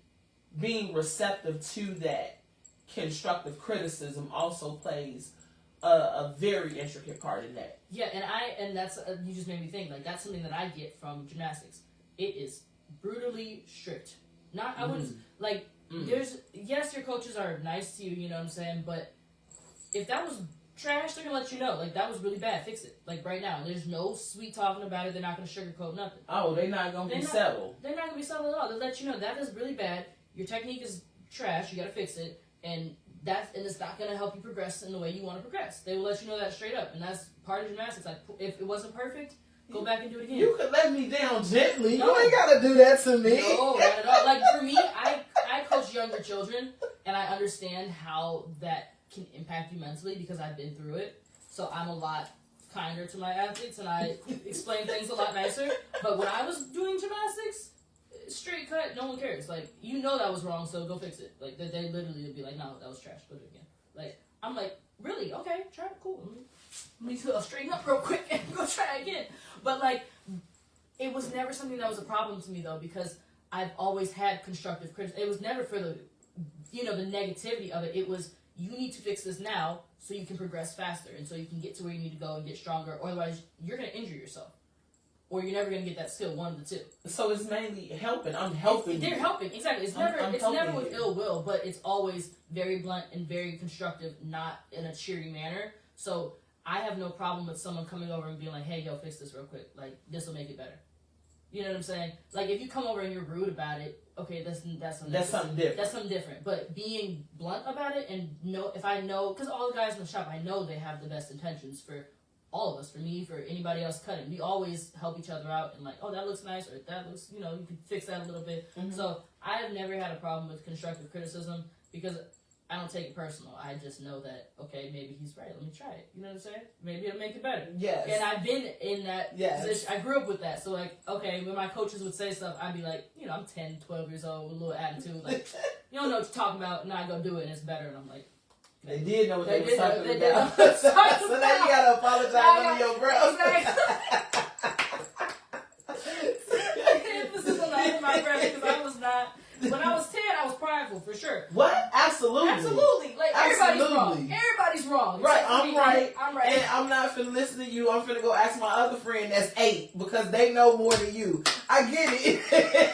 being receptive to that constructive criticism also plays a very intricate part in that. Yeah, and that's you just made me think, like, that's something that I get from gymnastics. It is brutally strict. Not I wouldn't like. There's your coaches are nice to you, you know what I'm saying, but if that was trash, they're gonna let you know, like, that was really bad, fix it, like, right now. There's no sweet talking about it. They're not gonna sugarcoat nothing. Oh, they're not gonna be settled. They're not gonna be settled at all. They'll let you know that is really bad. Your technique is trash. You gotta fix it, and it's not gonna help you progress in the way you want to progress. They will let you know that straight up, and that's part of gymnastics. Like, if it wasn't perfect, go back and do it again. You could let me down gently. No. You ain't gotta do that to me. No, not at all. Like, for me, I coach younger children, and I understand how that can impact you mentally because I've been through it. So I'm a lot kinder to my athletes, and I explain things a lot nicer. But when I was doing gymnastics, straight cut, no one cares. Like, you know that was wrong, so go fix it. Like, they literally would be like, no, that was trash, go do it again. Like, I'm like, really? Okay, try it, cool. Let me straighten up real quick and go try again. But, like, it was never something that was a problem to me, though, because I've always had constructive criticism. It was never for the, the negativity of it. It was, you need to fix this now so you can progress faster and so you can get to where you need to go and get stronger, or otherwise you're going to injure yourself. Or you're never going to get that skill, one of the two. So it's mainly helping. I'm helping. They're helping, exactly. It's never with you. ill will, but it's always very blunt and very constructive, not in a cheery manner. So I have no problem with someone coming over and being like, hey, yo, fix this real quick. Like, this will make it better. You know what I'm saying? Like, if you come over and you're rude about it, okay, that's something different. That's something different. But being blunt about it and if I know, because all the guys in the shop, I know they have the best intentions for all of us, for me, for anybody else cutting. We always help each other out and like, oh, that looks nice, or that looks, you can fix that a little bit. Mm-hmm. So I have never had a problem with constructive criticism because I don't take it personal. I just know that, okay, maybe he's right. Let me try it. You know what I'm saying? Maybe it'll make it better. Yes. And I've been in that position. I grew up with that. So, like, okay, when my coaches would say stuff, I'd be like, I'm 10, 12 years old with a little attitude. Like, you don't know what you're talking about, and I go do it, and it's better. And I'm like, they did know what they were talking about. So now you gotta apologize under your breath. Emphasis on under my breath because I was not. When I was 10, I was prideful for sure. What? Absolutely. Like, everybody's wrong. Everybody's wrong. Right, I'm right. I'm right. And I'm not finna listen to you. I'm finna go ask my other friend that's 8 because they know more than you. I get it.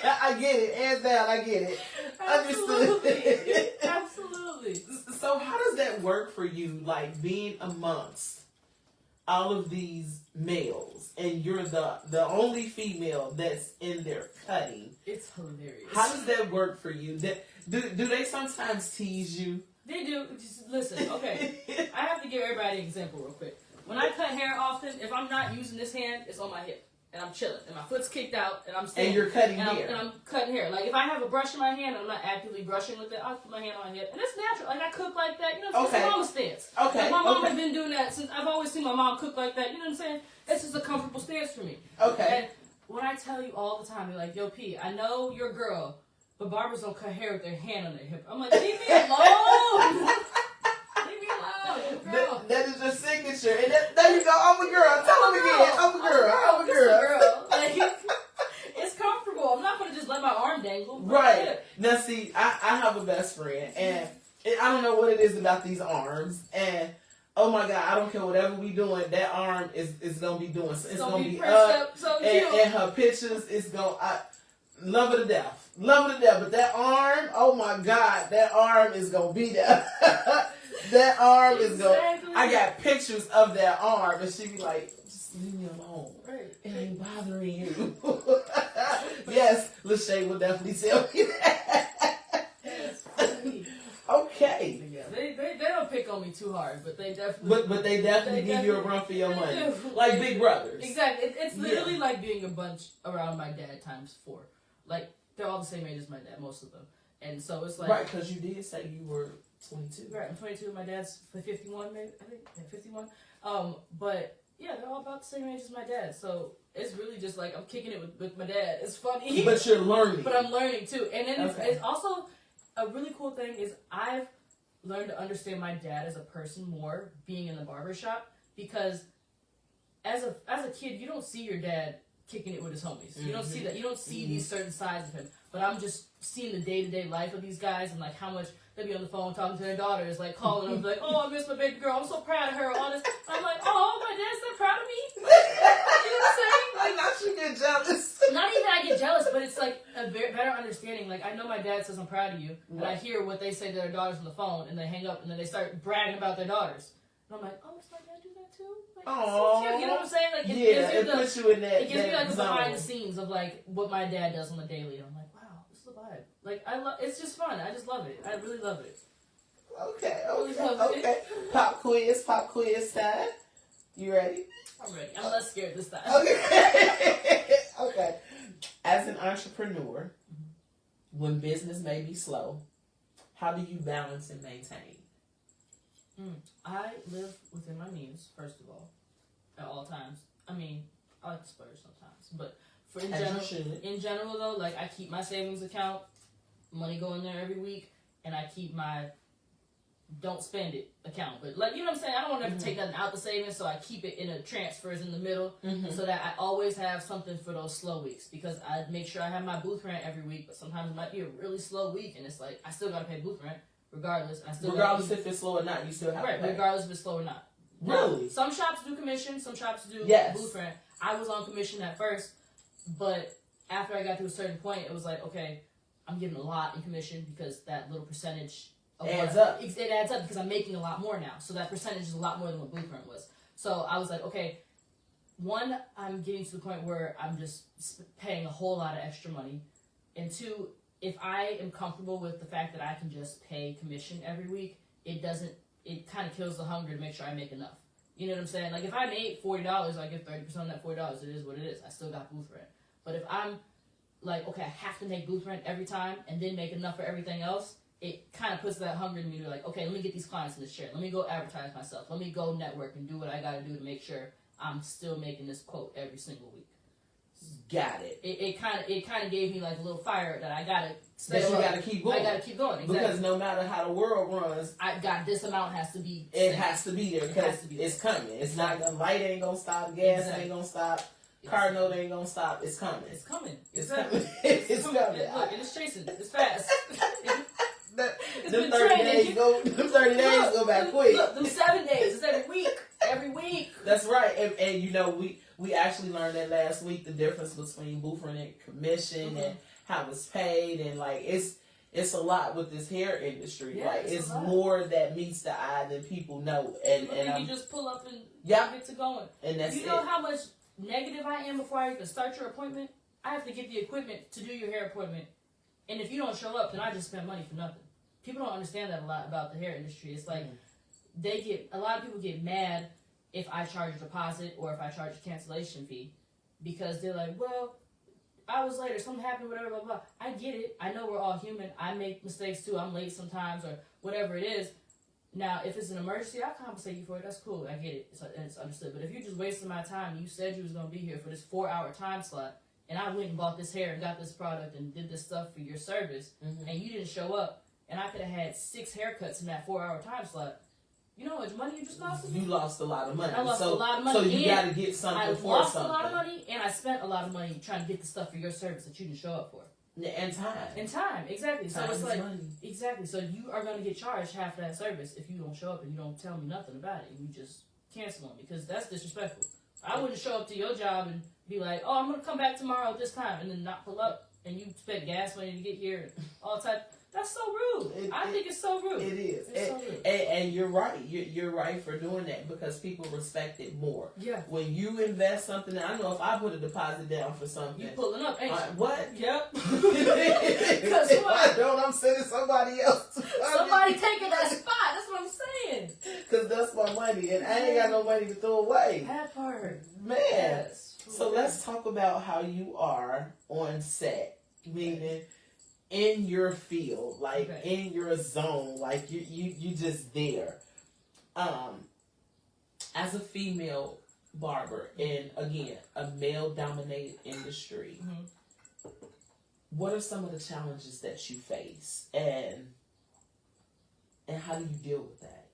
I get it. Hands down, I get it. Absolutely. Absolutely. So how does that work for you, like being amongst all of these males and you're the only female that's in there cutting? It's hilarious. How does that work for you? Do they sometimes tease you? They do. Just listen, okay. I have to give everybody an example real quick. When I cut hair often, if I'm not using this hand, it's on my hip. And I'm chilling. And my foot's kicked out. And I'm standing. And you're cutting hair. And I'm cutting hair. Like, if I have a brush in my hand and I'm not actively brushing with it, I'll put my hand on my hip. And it's natural. Like, I cook like that. It's a mama stance. Okay. Like, my mom has been doing that since I've always seen my mom cook like that. You know what I'm saying? It's just a comfortable stance for me. Okay. And when I tell you all the time, you're like, yo, P, I know you're a girl, but barbers don't cut hair with their hand on their hip. I'm like, leave me alone. Leave me alone, girl. That is your signature. And there you go. I'm a girl. Tell them again. I'm a girl. Like, let my arm dangle. Right. Yeah. Now, see, I have a best friend, and I don't know what it is about these arms, and oh my God, I don't care whatever we doing, that arm is gonna be doing. It's gonna be up, so and her pictures is gonna. Love it to death. Love it to death. But that arm, oh my God, that arm is gonna be there. That arm is going. I got pictures of that arm, and she be like, "Just leave me alone. Right. It ain't bothering you." Yes, Lachey will definitely tell me that. Yes, funny. Okay. Yeah, they don't pick on me too hard, but they definitely. But they definitely give you a run for your money, like big brothers. Exactly. It's literally like being a bunch around my dad times 4. Like they're all the same age as my dad, most of them, and so it's like Right, because you did say you were 22. Right, I'm 22. My dad's 51, maybe I think 51. But yeah, they're all about the same age as my dad, so it's really just like I'm kicking it with my dad. It's funny, But you're learning. But I'm learning too, and then Okay. it's also a really cool thing is I've learned to understand my dad as a person more being in the barber shop, because as a kid you don't see your dad kicking it with his homies. You don't see that. You don't see these certain sides of him. But I'm just seeing the day-to-day life of these guys and like how much they be on the phone talking to their daughters, like calling them like, "Oh, I miss my baby girl. I'm so proud of her." All this. I'm like, "Oh, my dad's so proud of me." You know what I'm saying? Like, not you get jealous. Not even I get jealous, but it's like a better understanding. Like I know my dad says I'm proud of you, and I hear what they say to their daughters on the phone, and they hang up, and then they start bragging about their daughters. And I'm like, "Oh, does my dad do that too?" Like, so cute. You know what I'm saying? Like, it puts you in that. It gives me like the zone. behind the scenes of like what my dad does on the daily. And I'm like, wow, this is a vibe. Like I love. It's just fun. I just love it. I really love it. Okay. Pop quiz time. You ready? I'm ready. I'm less scared this time. Okay. Okay. As an entrepreneur, when business may be slow, how do you balance and maintain? I live within my means, first of all, at all times. I mean, I like to splurge sometimes, but in general though, like I keep my savings account, money going there every week, and I keep my don't spend it account. But like, you know what I'm saying? I don't want to take nothing out the savings, so I keep it in a transfers in the middle, so that I always have something for those slow weeks, because I make sure I have my booth rent every week, but sometimes it might be a really slow week, and it's like, I still gotta pay booth rent. Regardless, if it's slow or not, you still have to pay. Regardless if it's slow or not. Really? Some shops do commission, some shops do booth rent. I was on commission at first, but after I got to a certain point, it was like, okay, I'm getting a lot in commission because that little percentage adds up. It adds up because I'm making a lot more now. So that percentage is a lot more than what booth rent was. So I was like, okay, one, I'm getting to the point where I'm just paying a whole lot of extra money, and two, if I am comfortable with the fact that I can just pay commission every week, it kind of kills the hunger to make sure I make enough. You know what I'm saying? Like if I made $40, I give 30% of that $40. It is what it is. I still got booth rent. But if I'm like, okay, I have to make booth rent every time and then make enough for everything else, it kind of puts that hunger in me to like, okay, let me get these clients in this chair. Let me go advertise myself. Let me go network and do what I got to do to make sure I'm still making this quote every single week. Got it. It kind of gave me like a little fire that I gotta stay. That you gotta keep going. I gotta keep going, exactly. Because no matter how the world runs, I got this amount has to be. It has to be there because it's coming. It's not the light ain't gonna stop. Gas ain't gonna stop. Car note ain't gonna stop. It's coming. It's coming. It's coming. It's coming. Look, it is chasing. It's fast. Them 30 days go back quick. Look, them 7 days. It's every week. Every week. That's right. And you know, we actually learned that last week, the difference between booth rent and commission and how it's paid, and like it's a lot with this hair industry. Yeah, like it's more that meets the eye than people know. And you just pull up and get to going. And that's you know how much negative I am before I even start your appointment? I have to get the equipment to do your hair appointment. And if you don't show up, then I just spent money for nothing. People don't understand that a lot about the hair industry. It's like a lot of people get mad if I charge a deposit or if I charge a cancellation fee, because they're like, well, I was late or something happened, whatever, blah, blah. I get it. I know we're all human. I make mistakes too. I'm late sometimes or whatever it is. Now, if it's an emergency, I'll compensate you for it. That's cool. I get it. It's understood. But if you're just wasting my time, you said you was going to be here for this 4-hour time slot, and I went and bought this hair and got this product and did this stuff for your service, and you didn't show up, and I could have had 6 haircuts in that 4-hour time slot, you know how much money you just lost? You lost a lot of money. I lost a lot of money. So you got to get something for something. I lost a lot of money, and I spent a lot of money trying to get the stuff for your service that you didn't show up for. And time. And time, exactly. So Time it's is like, money. exactly. So you are going to get charged half that service if you don't show up and you don't tell me nothing about it. You just cancel on me because that's disrespectful. I wouldn't show up to your job and be like, oh, I'm going to come back tomorrow at this time and then not pull up and you spend gas money to get here and all type. That's so rude. I think it's so rude. It is. It's so rude. And you're right. You're right for doing that because people respect it more. Yeah. When you invest something, I know if I put a deposit down for something. You pulling up, ain't you? What? Yep. If I don't, I'm sending somebody else. Somebody taking that spot. That's what I'm saying. Because that's my money and I ain't got no money to throw away. That part. Man. Yes. So let's talk about how you are on set. Meaning in your field, like in your zone, like you just there. As a female barber in, again, a male dominated industry, what are some of the challenges that you face and how do you deal with that?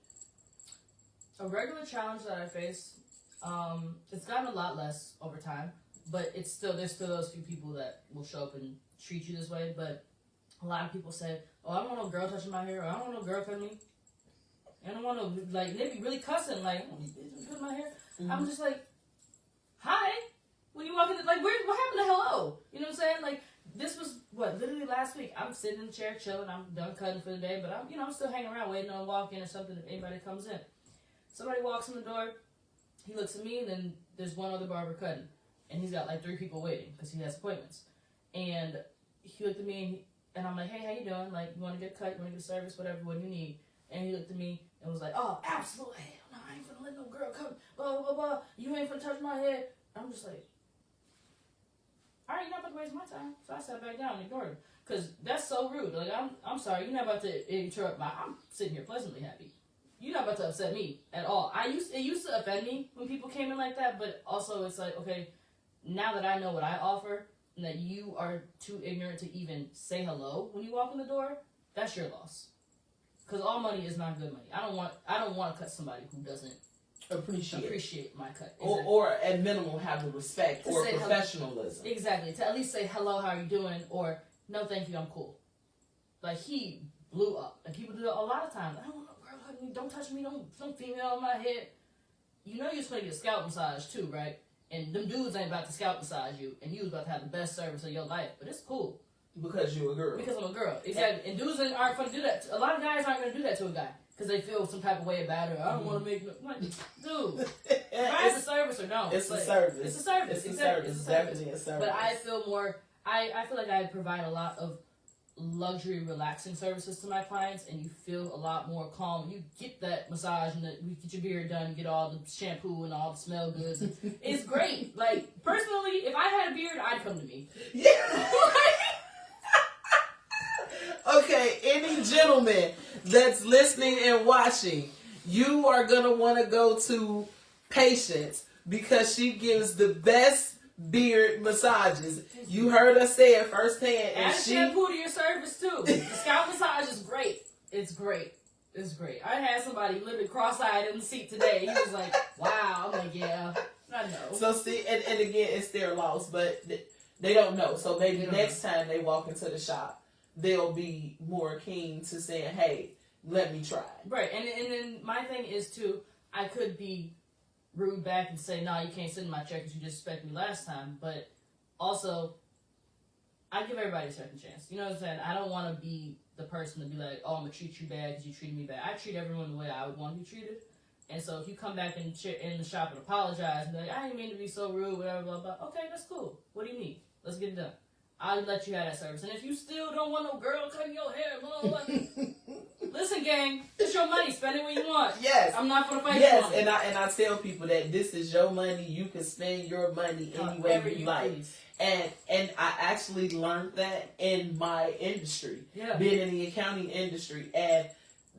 A regular challenge that I face, it's gotten a lot less over time, but there's still those few people that will show up and treat you this way, but a lot of people say, oh, I don't want no girl touching my hair, or I don't want no girl cutting me. I don't want no, like, they be really cussing, like, oh, you cut my hair? Mm-hmm. I'm just like, hi? When you walk in, like, what happened to hello? You know what I'm saying? Like, this was, literally last week. I'm sitting in the chair chilling, I'm done cutting for the day, but I'm still hanging around waiting on a walk-in or something if anybody comes in. Somebody walks in the door, he looks at me, and then there's one other barber cutting. And he's got, like, 3 people waiting, because he has appointments. And he looked at me, and I'm like, hey, how you doing? Like, you want to get cut? You want to get a service? Whatever, what do you need? And he looked at me and was like, oh, absolutely. Hell no, I ain't finna let no girl come. Blah, blah, blah, blah. You ain't finna touch my head. I'm just like, all right, you're not about to waste my time. So I sat back down and ignored him. Because that's so rude. Like, I'm sorry. You're not about to interrupt I'm sitting here pleasantly happy. You're not about to upset me at all. It used to offend me when people came in like that, but also it's like, okay, now that I know what I offer, and that you are too ignorant to even say hello when you walk in the door, that's your loss. Because all money is not good money. I don't want to cut somebody who doesn't appreciate my cut. Or at minimum have the respect or professionalism. Hello. Exactly. To at least say hello, how are you doing? Or no, thank you, I'm cool. Like he blew up, and people do that a lot of times. I don't want no girl hugging me. Don't touch me. Don't female on my head. You know you're supposed to get a scalp massage too, right? And them dudes ain't about to scalp massage you, and you was about to have the best service of your life. But it's cool. Because you're a girl. Because I'm a girl. Exactly. And dudes aren't going to do that. A lot of guys aren't going to do that to a guy. Because they feel some type of way about it. I don't want to make no... Dude. It's a service or don't. It's a service. It's a service. It's a service. It's definitely a service. But I feel more... I feel like I provide a lot of luxury relaxing services to my clients, and you feel a lot more calm. You get that massage and you get your beard done, get all the shampoo and all the smell goods. It's great. Like, personally, if I had a beard, I'd come to me. Yeah. Okay, any gentleman that's listening and watching, you are going to want to go to Patience because she gives the best beard massages. You heard us say it firsthand. Add shampoo to your service too. The scalp massage is great. It's great. It's great. I had somebody literally cross-eyed in the seat today. He was like, wow. I'm like, yeah, I know. So see, and again, it's their loss, but they don't know. So maybe next time they walk into the shop, they'll be more keen to saying, hey, let me try. Right. And then my thing is too, I could be rude back and say, nah, you can't send my check because you disrespected me last time. But also, I give everybody a second chance. You know what I'm saying? I don't want to be the person to be like, oh, I'm going to treat you bad because you treated me bad. I treat everyone the way I would want to be treated. And so if you come back in the shop and apologize and be like, I didn't mean to be so rude, whatever, blah, blah. Okay, that's cool. What do you need? Let's get it done. I'll let you have that service. And if you still don't want no girl cutting your hair, blah, blah, blah. Listen, gang, it's your money. Spend it when you want. Yes. I'm not going to fight you. Yes, and I tell people that this is your money. You can spend your money any way you like. Please. And I actually learned that in my industry, being in the accounting industry. And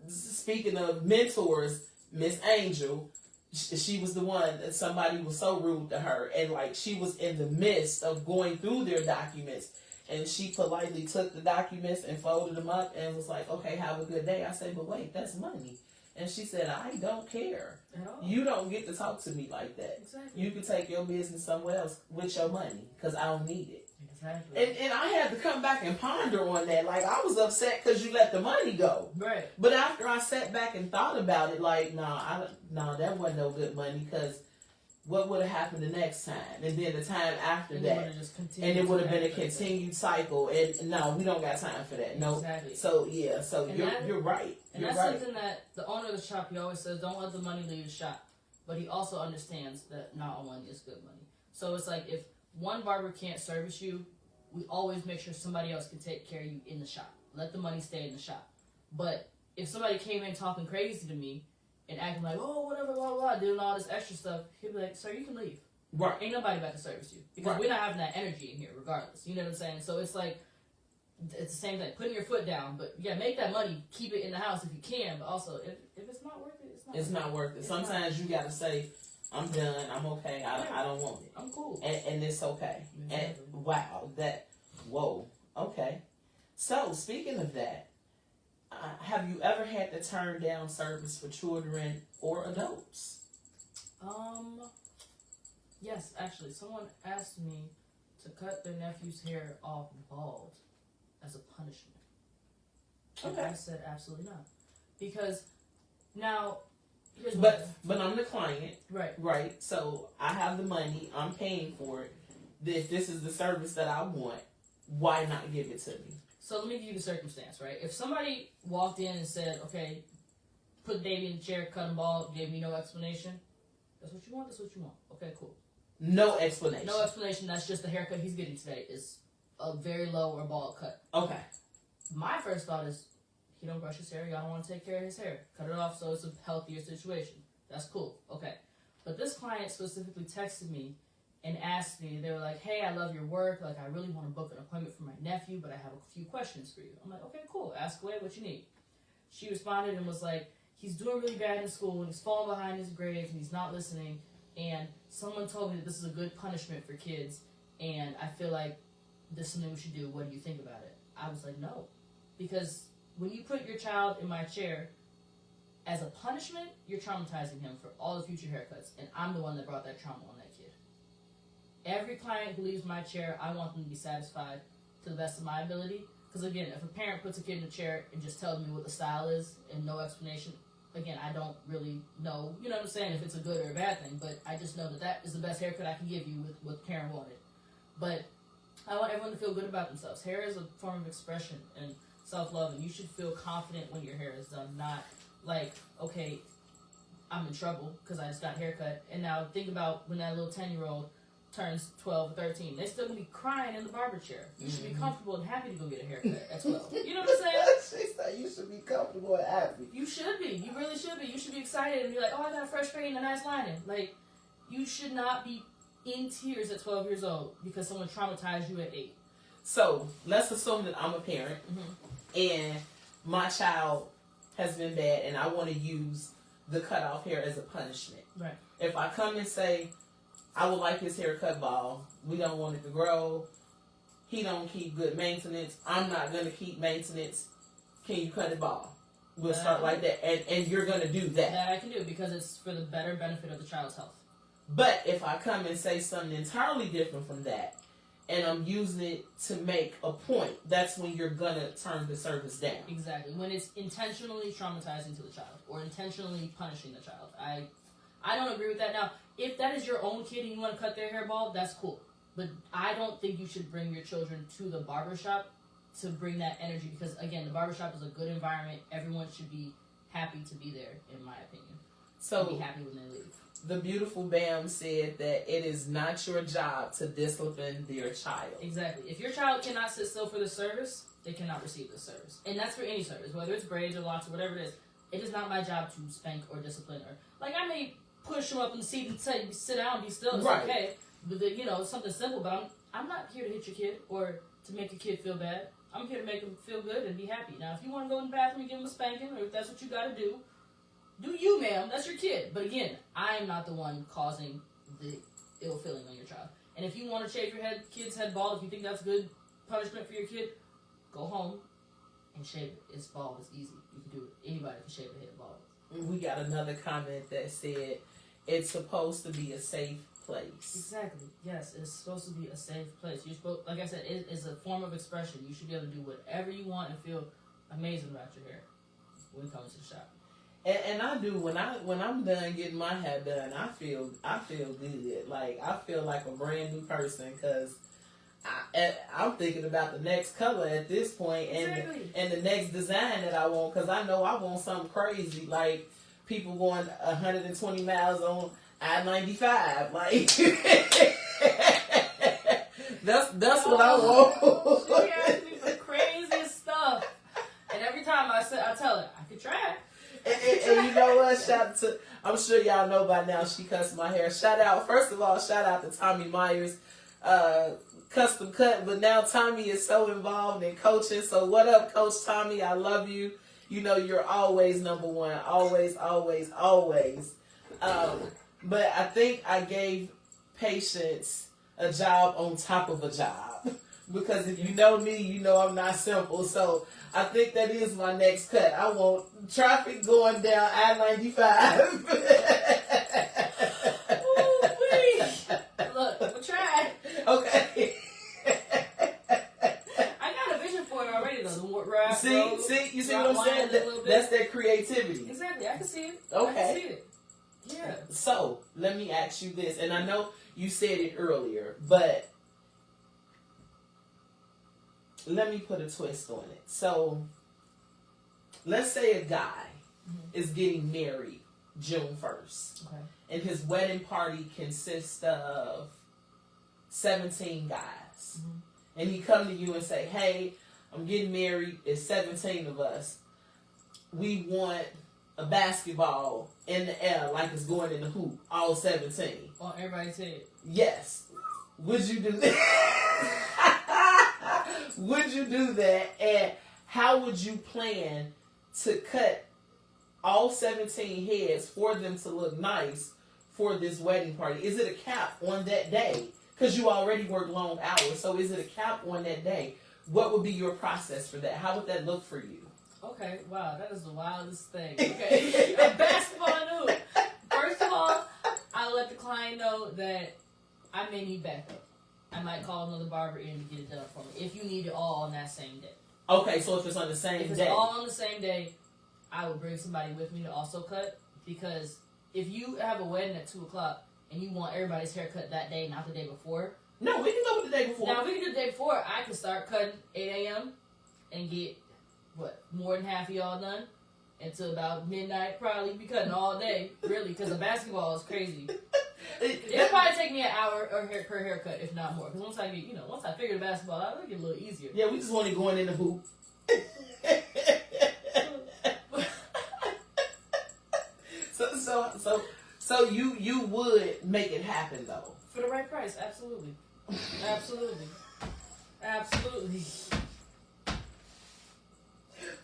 speaking of mentors, Miss Angel, she was the one that somebody was so rude to her, and like she was in the midst of going through their documents, and she politely took the documents and folded them up and was like, okay, have a good day. I said, but wait, that's money. And she said, I don't care. You don't get to talk to me like that. Exactly. You can take your business somewhere else with your money because I don't need it. Exactly. And I had to come back and ponder on that. Like, I was upset because you let the money go. Right. But after I sat back and thought about it, like, that wasn't no good money, because what would have happened the next time? And then the time after And that. And it would have been a continued continued cycle. And no, we don't got time for that. No. Exactly. So, yeah. So, And you're right. And You're that's right. something that the owner of the shop, he always says, don't let the money leave the shop. But he also understands that not all money is good money. So it's like, if one barber can't service you, we always make sure somebody else can take care of you in the shop. Let the money stay in the shop. But if somebody came in talking crazy to me and acting like, oh, whatever, blah, blah, blah, doing all this extra stuff, he'd be like, sir, you can leave. Right. Ain't nobody about to service you. Because Right. we're not having that energy in here regardless. You know what I'm saying? So it's like, it's the same thing. Putting your foot down. But yeah, make that money. Keep it in the house if you can. But also, if it's not worth it, It's not worth it. Sometimes you got to say, I'm done. I'm okay. I don't want it. I'm cool. And it's okay. Exactly. And wow, whoa. Okay. So, speaking of that, have you ever had to turn down service for children or adults? Yes, actually, someone asked me to cut their nephew's hair off bald as a punishment. And Okay. I said absolutely not. Because now, here's But I'm the client, right. right? So I have the money. I'm paying for it. If this is the service that I want, why not give it to me? So let me give you the circumstance, right? If somebody walked in and said, okay, put Davey in the chair, cut him bald, gave me no explanation, that's what you want, that's what you want. Okay, cool. No explanation. No explanation, that's just the haircut he's getting today is a very low or bald cut. Okay. My first thought is, he don't brush his hair, y'all don't want to take care of his hair. Cut it off so it's a healthier situation. That's cool. Okay. But this client specifically texted me and asked me, they were like, hey, I love your work. Like, I really want to book an appointment for my nephew, but I have a few questions for you. I'm like, okay, cool. Ask away what you need. She responded and was like, he's doing really bad in school and he's falling behind his grades and he's not listening. And someone told me that this is a good punishment for kids. And I feel like this is something we should do. What do you think about it? I was like, no. Because when you put your child in my chair as a punishment, you're traumatizing him for all the future haircuts. And I'm the one that brought that trauma on that kid. Every client who leaves my chair, I want them to be satisfied to the best of my ability. Because again, if a parent puts a kid in a chair and just tells me what the style is and no explanation, again, I don't really know, you know what I'm saying, if it's a good or a bad thing. But I just know that that is the best haircut I can give you with what the parent wanted. But I want everyone to feel good about themselves. Hair is a form of expression and self-love, and you should feel confident when your hair is done, not like, okay, I'm in trouble because I just got a haircut. And now think about when that little 10-year-old turns 12 or 13. They're still going to be crying in the barber chair. You should be comfortable and happy to go get a haircut at 12. You know what I'm saying? She said you should be comfortable and happy. You should be. You really should be. You should be excited and be like, oh, I got a fresh fade and a nice lining. Like, you should not be in tears at 12 years old because someone traumatized you at 8. So, let's assume that I'm a parent and my child has been bad and I want to use the cutoff hair as a punishment. Right. If I come and say, I would like his hair cut bald, we don't want it to grow, he don't keep good maintenance, I'm not going to keep maintenance, can you cut it bald? We'll start like that, and you're going to do that. That I can do because it's for the better benefit of the child's health. But if I come and say something entirely different from that, and I'm using it to make a point, that's when you're going to turn the service down. Exactly. When it's intentionally traumatizing to the child or intentionally punishing the child. I don't agree with that. Now, if that is your own kid and you want to cut their hair bald, that's cool. But I don't think you should bring your children to the barbershop to bring that energy because, again, the barbershop is a good environment. Everyone should be happy to be there, in my opinion. So be happy when they leave. The beautiful Bam said that it is not your job to discipline their child. Exactly. If your child cannot sit still for the service, they cannot receive the service. And that's for any service, whether it's braids or locks or whatever it is. It is not my job to spank or discipline her. Like, I may push him up in the seat and say, sit down, be still, it's okay. But, something simple, but I'm not here to hit your kid or to make your kid feel bad. I'm here to make them feel good and be happy. Now, if you want to go in the bathroom and give them a spanking, or if that's what you got to do you, ma'am. That's your kid. But again, I am not the one causing the ill feeling on your child. And if you want to shave your kid's head bald, if you think that's good punishment for your kid, go home and shave it. It's bald. It's easy. You can do it. Anybody can shave a head bald. We got another comment that said it's supposed to be a safe place. Exactly. Yes, it's supposed to be a safe place. You're supposed, like I said, it is a form of expression. You should be able to do whatever you want and feel amazing about your hair when it comes to the shop. And I do when I'm done getting my hair done, I feel good. Like I feel like a brand new person because I'm thinking about the next color at this point and the next design that I want because I know I want something crazy like people going 120 miles on I-95. Like that's what I want. She asked me for crazy stuff, and every time I tell her I could try it. And you know what? I'm sure y'all know by now she cuts my hair. First of all, shout out to Tommy Myers, custom cut. But now Tommy is so involved in coaching. So what up, Coach Tommy? I love you. You know you're always number one. Always, always, always. But I think I gave Patience a job on top of a job. Because if you know me, you know I'm not simple. So I think that is my next cut. I want traffic going down I-95. Ooh-wee. Look, we'll try. Okay. I got a vision for it already, though. You see what I'm saying? That's that creativity. Exactly. I can see it. Okay. I can see it. Yeah. So, let me ask you this. And I know you said it earlier, but let me put a twist on it. So, let's say a guy is getting married June 1st. Okay. And his wedding party consists of 17 guys. Mm-hmm. And he come to you and say, hey, I'm getting married. It's 17 of us. We want a basketball in the air like it's going in the hoop. All 17. On everybody's head. Yes. Would you do that? Would you do that? And how would you plan to cut all 17 heads for them to look nice for this wedding party? Is it a cap on that day? Because you already work long hours. So is it a cap on that day? What would be your process for that? How would that look for you? Okay, wow, that is the wildest thing. Okay, a basketball hoop. First of all, I let the client know that I may need backup. I might call another barber in to get it done for me if you need it all on that same day. Okay, so if it's on the same If it's day. all on the same day, I would bring somebody with me to also cut because if you have a wedding at 2 o'clock and you want everybody's haircut that day, not the day before. No, we can go with the day before. Now, if we can do the day before, I can start cutting 8 a.m. and get, more than half of y'all done until about midnight. Probably be cutting all day, really, because the basketball is crazy. It'll probably take me an hour per haircut, if not more. Because once I get, once I figure the basketball out, it'll get a little easier. Yeah, we just want it going in the hoop. So you would make it happen though. For the right price, absolutely. Absolutely. Absolutely.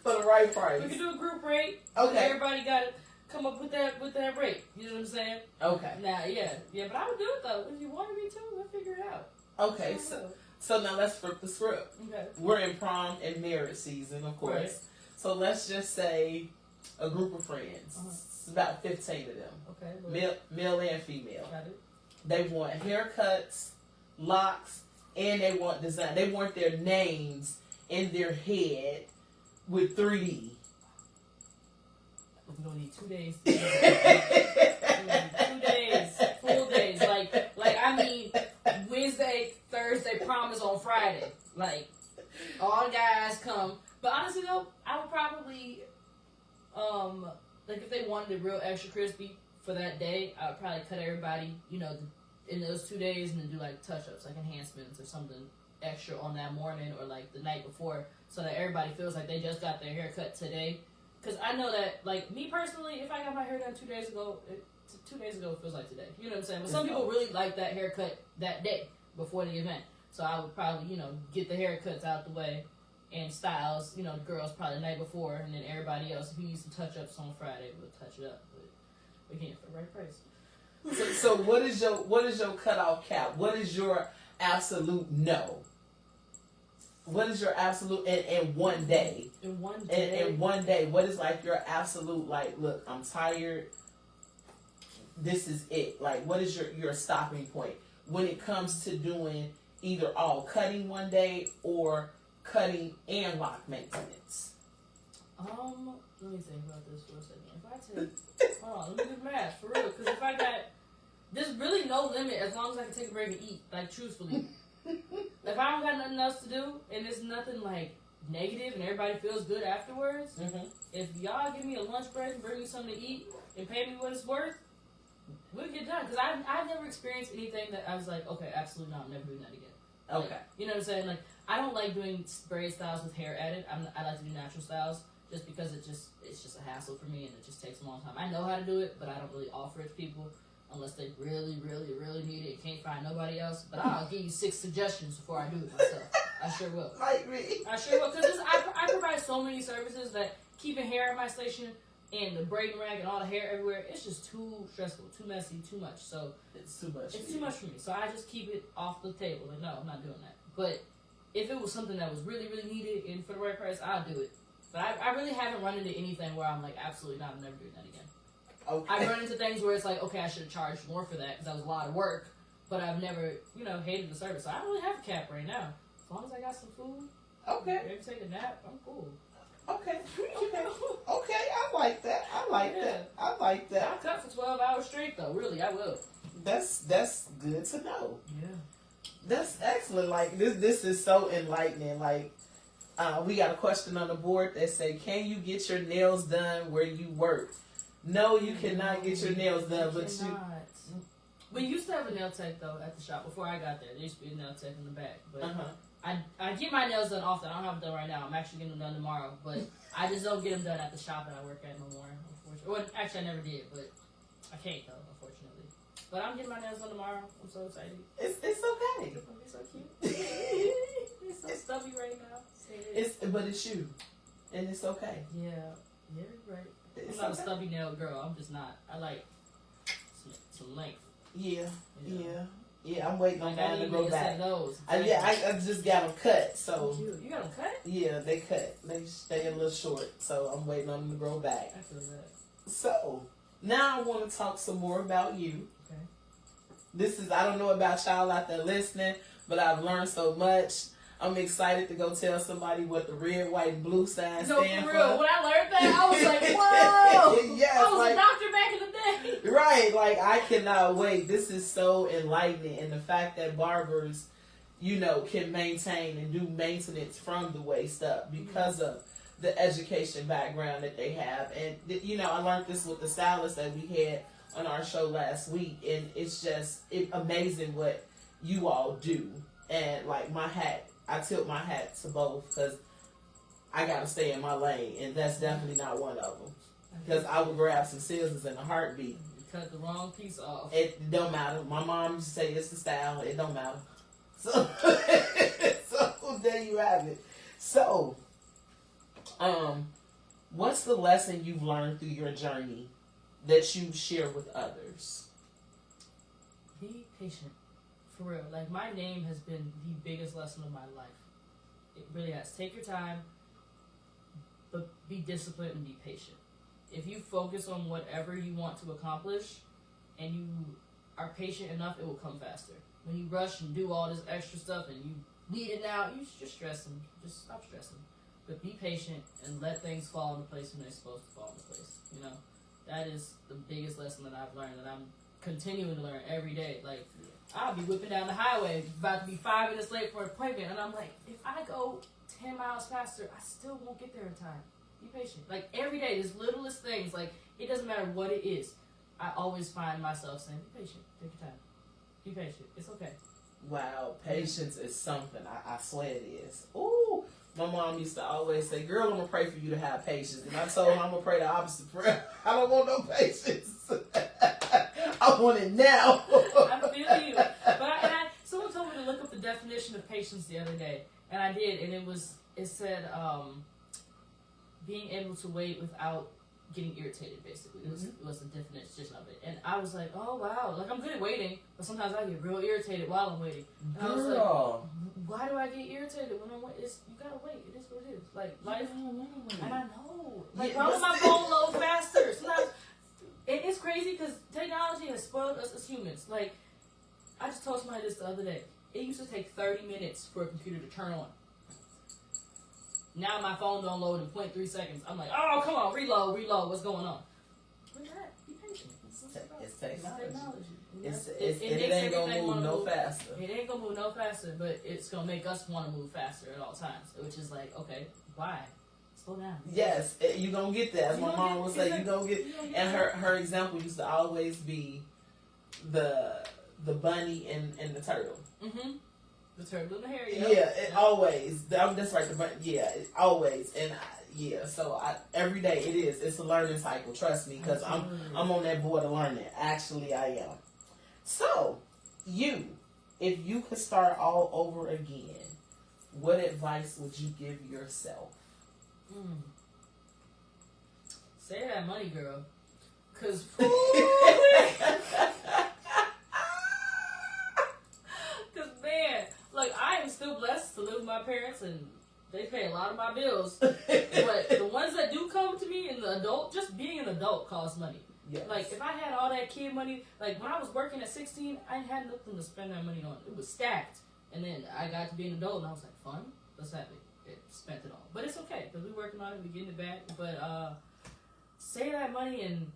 For the right price. We can do a group rate. Okay. Everybody got to come up with that rate. You know what I'm saying? Okay. Now, yeah, but I would do it though. If you wanted me to, we'll figure it out. Okay, so now let's flip the script. Okay. We're in prom and marriage season, of course. Right. So let's just say a group of friends. It's about 15 of them. Okay. Male and female. Got it. They want haircuts, locks, and they want design. They want their names in their head with 3D. We're gonna need 2 days. We're gonna need 2 days, full days. Like I mean, Wednesday, Thursday, prom is on Friday. Like all guys come. But honestly though, I would probably, like if they wanted it real extra crispy for that day, I would probably cut everybody, in those 2 days and then do like touch-ups, like enhancements or something extra on that morning or like the night before so that everybody feels like they just got their hair cut today. Because I know that, like, me personally, if I got my hair done 2 days ago, 2 days ago it feels like today. You know what I'm saying? But some people really like that haircut that day before the event. So I would probably, get the haircuts out the way and styles, the girls probably the night before, and then everybody else, if you need some touch-ups on Friday, we'll touch it up. But again, for the right price. So what is your cutoff cap? What is your absolute no? What is your absolute in one day? In one day? In one day, what is like your absolute, like, look, I'm tired. this is it? Like, what is your stopping point when it comes to doing either all cutting one day or cutting and lock maintenance? Let me think about this for a second. If I take, hold on, let me do math for real. Because if I got, there's really no limit as long as I can take a break and eat. Like, truthfully, if I don't got nothing else to do and it's nothing like negative and everybody feels good afterwards, if y'all give me a lunch break and bring me something to eat and pay me what it's worth, we'll get done. Because I've never experienced anything that I was like, okay, absolutely not, I'm never doing that again. Okay. Like, you know what I'm saying? Like, I don't like doing braid styles with hair added. I like to do natural styles just because it's just a hassle for me and it just takes a long time. I know how to do it, but I don't really offer it to people unless they really, really, really need it and can't find nobody else. But I'll give you 6 suggestions before I do it myself. I sure will. Like me. I sure will. Because I provide so many services that keeping hair at my station and the braiding rag and all the hair everywhere, it's just too stressful, too messy, too much. So it's too much. It's too much for me. So I just keep it off the table. Like, no, I'm not doing that. But if it was something that was really, really needed and for the right price, I'll do it. But I really haven't run into anything where I'm like, absolutely not, I'm never doing that again. Okay. I've run into things where it's like, okay, I should have charged more for that because that was a lot of work. But I've never, hated the service. So I don't really have a cap right now. As long as I got some food, maybe take a nap, I'm cool. Okay. I like that. I like that. I'll cut for 12 hours straight though. Really, I will. That's good to know. Yeah. That's excellent. Like this is so enlightening. Like we got a question on the board that say, "Can you get your nails done where you work?" No, you cannot get your nails done, but We used to have a nail tech though at the shop before I got there. There used to be a nail tech in the back, but I get my nails done often. I don't have them done right now. I'm actually getting them done tomorrow, but I just don't get them done at the shop that I work at no more. Unfortunately, well, actually I never did, but I can't though, unfortunately. But I'm getting my nails done tomorrow. I'm so excited. It's okay. It's gonna be so cute. It's so stubby right now. But it's you, and it's okay. Yeah, you're right. It's I'm not okay. a stubby nail girl. I'm just not. I like some length. Yeah. I'm waiting on mine to grow back. Those. I just got them cut, so You got them cut? yeah, they cut. They stay a little short, so I'm waiting on them to grow back. I feel that. So now I want to talk some more about you. Okay. This is, I don't know about y'all out there listening, but I've learned so much. I'm excited to go tell somebody what the red, white, and blue sign stand for real. for. When I learned that, I was like, whoa! Yes, I was like, a doctor back in the day. Right, like I cannot wait. This is so enlightening, and the fact that barbers, can maintain and do maintenance from the waist up because of the education background that they have. And I learned this with the stylist that we had on our show last week, and it's amazing what you all do. And like I tilt my hat to both because I gotta stay in my lane, and that's definitely not one of them. Because I would grab some scissors in a heartbeat. You cut the wrong piece off. It don't matter. My mom used to say it's the style. It don't matter. So, so there you have it. So, what's the lesson you've learned through your journey that you share with others? Be patient. For real. Like, my name has been the biggest lesson of my life. It really has. Take your time, but be disciplined and be patient. If you focus on whatever you want to accomplish and you are patient enough, it will come faster. When you rush and do all this extra stuff and you need it now, you're stressing. Just stop stressing. But be patient and let things fall into place when they're supposed to fall into place. That is the biggest lesson that I've learned, and I'm continuing to learn every day. Like, I'll be whipping down the highway, about to be 5 minutes late for an appointment, and I'm like, if I go 10 miles faster, I still won't get there in time. Be patient. Like, every day, there's littlest things. Like, it doesn't matter what it is. I always find myself saying, be patient. Take your time. Be patient. It's okay. Wow, patience is something. I swear it is. Ooh, my mom used to always say, girl, I'm going to pray for you to have patience. And I told her I'm going to pray the opposite prayer. I don't want no patience. I want it now. I feel you. But someone told me to look up the definition of patience the other day. And I did. And it said, being able to wait without getting irritated, basically. It was the definition of it. And I was like, oh, wow. Like, I'm good at waiting, but sometimes I get real irritated while I'm waiting. And I was like, why do I get irritated when I'm waiting? You gotta wait. It is what it is. Like, life. And I know. Like, why would my phone load faster? Sometimes, and it's crazy because technology has spoiled us as humans. Like, I just told somebody this the other day. It used to take 30 minutes for a computer to turn on. Now my phone don't load in 0.3 seconds. I'm like, oh, come on, reload, what's going on? Relax, be patient. It's technology. It ain't gonna move no faster. It ain't gonna move no faster, but it's gonna make us want to move faster at all times. Which is like, okay, why? Slow down. Yes, you gonna get that. As my mom would say, you gonna get. And her example used to always be the bunny and the turtle. Mm-hmm. The turtle and the hare. Yeah, always. That's right. The bunny. Yeah, always. And so every day it is. It's a learning cycle. Trust me, because I'm on that board of learning. Actually, I am. So, if you could start all over again, what advice would you give yourself? Say that money, girl. Cause man, like I am still blessed to live with my parents and they pay a lot of my bills. But the ones that do come to me in the adult, just being an adult costs money. Yes. Like if I had all that kid money, like when I was working at 16, I had nothing to spend that money on. It was stacked. And then I got to be an adult and I was like, fun? Let's have it. It spent it all. But it's okay because we're working on it, we're getting it back. But save that money and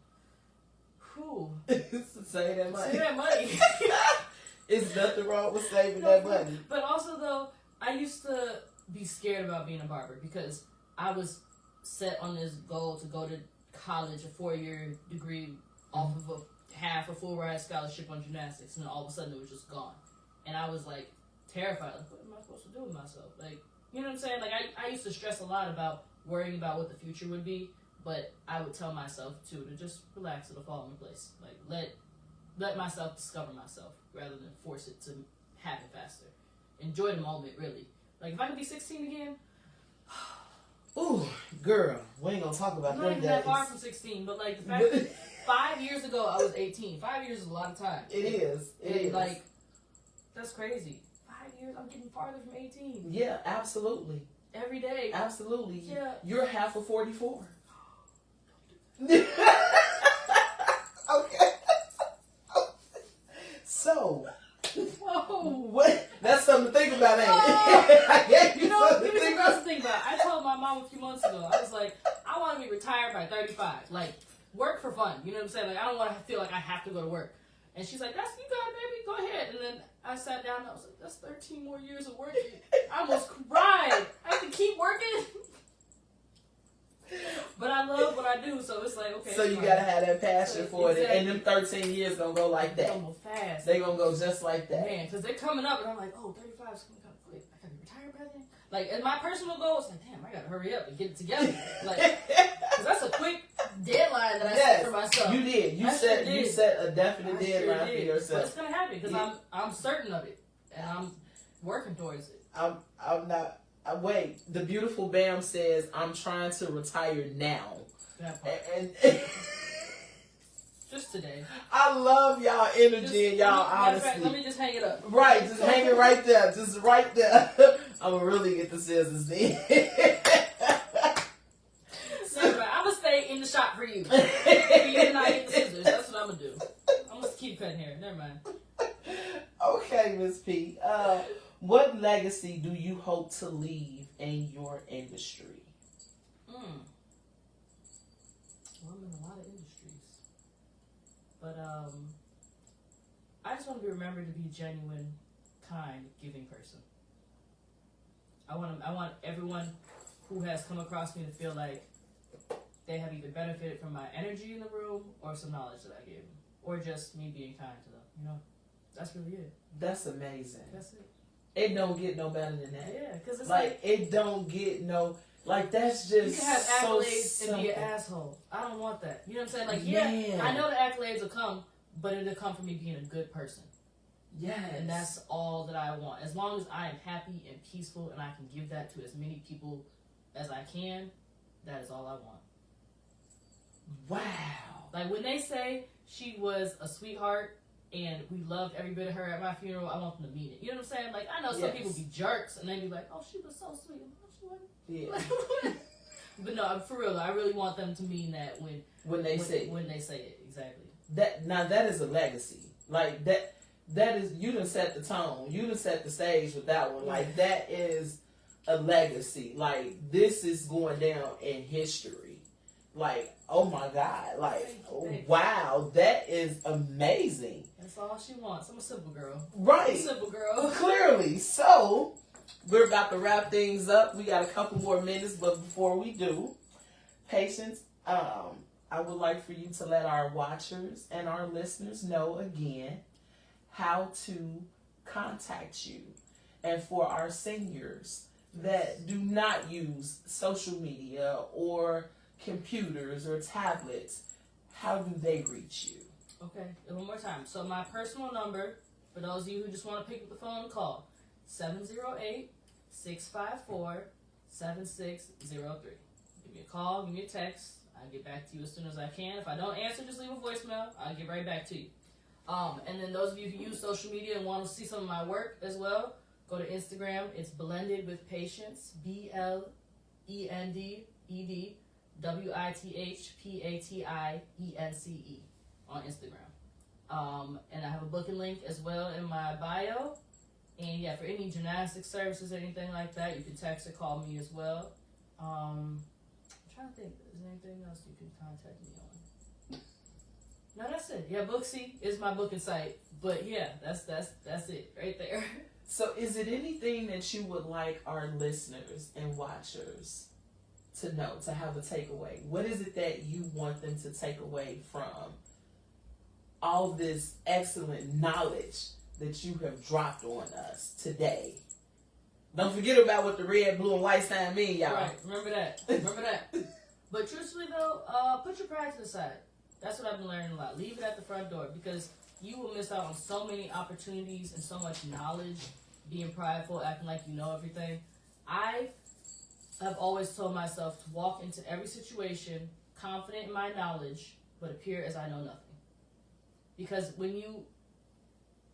Save that money. Save that money. It's nothing wrong with saving that money. But also though, I used to be scared about being a barber because I was set on this goal to go to college, a 4-year degree off of half a full ride scholarship on gymnastics, and then all of a sudden it was just gone. And I was like terrified, like, what am I supposed to do with myself? Like, you know what I'm saying? Like I used to stress a lot about worrying about what the future would be, but I would tell myself too to just relax, it'll fall into place. Like let myself discover myself rather than force it to happen faster. Enjoy the moment, really. Like if I could be 16 again. Ooh, girl, we ain't gonna talk about I'm them not even days. that far from 16, but like the fact that 5 years ago I was 18. 5 years is a lot of time. It is. Like, that's crazy. 5 years, I'm getting farther from 18. Yeah, absolutely. Every day. Absolutely. Yeah. You're half of 44. Okay. So, what? That's something to think about, ain't it? You know, give me something else to think about. I told my mom a few months ago, I was like, I want to be retired by 35. Like, work for fun. You know what I'm saying? Like, I don't want to feel like I have to go to work. And she's like, that's you got it, baby. Go ahead. And then I sat down and I was like, that's 13 more years of working. I almost cried. I have to keep working. But I love what I do, so it's like, okay. So you gotta have that passion for it, and them 13 years gonna go like that. They're gonna go fast. They gonna go just like that. Man, because they're coming up, and I'm like, oh, 35 is coming kind of quick. I gotta be retired by then. Like, and my personal goal is like, damn, I gotta hurry up and get it together. Like, because that's a quick deadline that I set for myself. You did. You set a definite deadline for yourself. But it's gonna happen because I'm certain of it, and I'm working towards it. I'm not. Wait, the beautiful Bam says, I'm trying to retire now. And just today. I love y'all energy and y'all honesty. Let me just hang it up. Right, just hang it right there. Just right there. I'm going to really get the scissors then. I'm going to stay in the shop for you. You and I get the scissors. That's what I'm going to do. I'm going to keep cutting hair. Never mind. Okay, Miss P. What legacy do you hope to leave in your industry? Well, I'm in a lot of industries. But I just want to be remembered to be a genuine, kind, giving person. I want everyone who has come across me to feel like they have either benefited from my energy in the room or some knowledge that I gave them. Or just me being kind to them. You know? That's really it. That's amazing. That's it. It don't get no better than that. Yeah, because it's like it don't get no. Like that's just you can have so accolades simple. and be an asshole. I don't want that. You know what I'm saying? Like Man. I know the accolades will come, but it'll come from me being a good person. Yes. And that's all that I want. As long as I am happy and peaceful and I can give that to as many people as I can, that is all I want. Wow. Like when they say she was a sweetheart and we loved every bit of her at my funeral, I want them to mean it. You know what I'm saying? Like I know some people be jerks and they be like, oh, she was so sweet. No, she wasn't. Yeah. But no, for real, I really want them to mean that when they say it, exactly. That is a legacy. Like that is, you done set the tone. You done set the stage with that one. Like that is a legacy. Like this is going down in history. Like, oh my God. Like, wow, that is amazing. That's all she wants. I'm a simple girl. Right. I'm a simple girl. Clearly. So, we're about to wrap things up. We got a couple more minutes, but before we do, Patience, I would like for you to let our watchers and our listeners know again how to contact you. And for our seniors that do not use social media or computers or tablets, how do they reach you? Okay, one more time. So my personal number, for those of you who just want to pick up the phone and call, 708-654-7603. Give me a call, give me a text. I'll get back to you as soon as I can. If I don't answer, just leave a voicemail. I'll get right back to you. And then those of you who use social media and want to see some of my work as well, go to Instagram. It's Blended with Patience, BLENDWITHPATIENCE on Instagram. And I have a booking link as well in my bio. And yeah, for any gymnastics services or anything like that, you can text or call me as well. I'm trying to think, is there anything else you can contact me on? No, that's it. Yeah, Booksy is my booking site. But yeah, that's it right there. So is it anything that you would like our listeners and watchers to know, to have a takeaway? What is it that you want them to take away from all this excellent knowledge that you have dropped on us today? Don't forget about what the red, blue, and white sign mean, y'all. Right, remember that. But truthfully though, put your pride to the side. That's what I've been learning a lot. Leave it at the front door, because you will miss out on so many opportunities and so much knowledge being prideful, acting like you know everything. I have always told myself to walk into every situation confident in my knowledge, but appear as I know nothing. Because when you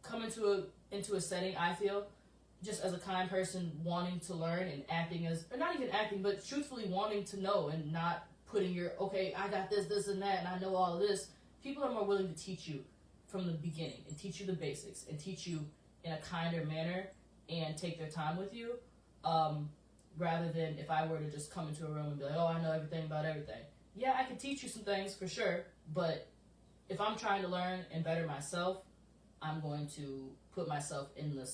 come into a setting, I feel, just as a kind person wanting to learn and acting as, or not even acting, but truthfully wanting to know and not putting your, okay, I got this, and that, and I know all of this. People are more willing to teach you from the beginning and teach you the basics and teach you in a kinder manner and take their time with you, rather than if I were to just come into a room and be like, oh, I know everything about everything. Yeah, I can teach you some things for sure, but if I'm trying to learn and better myself, I'm going to put myself in the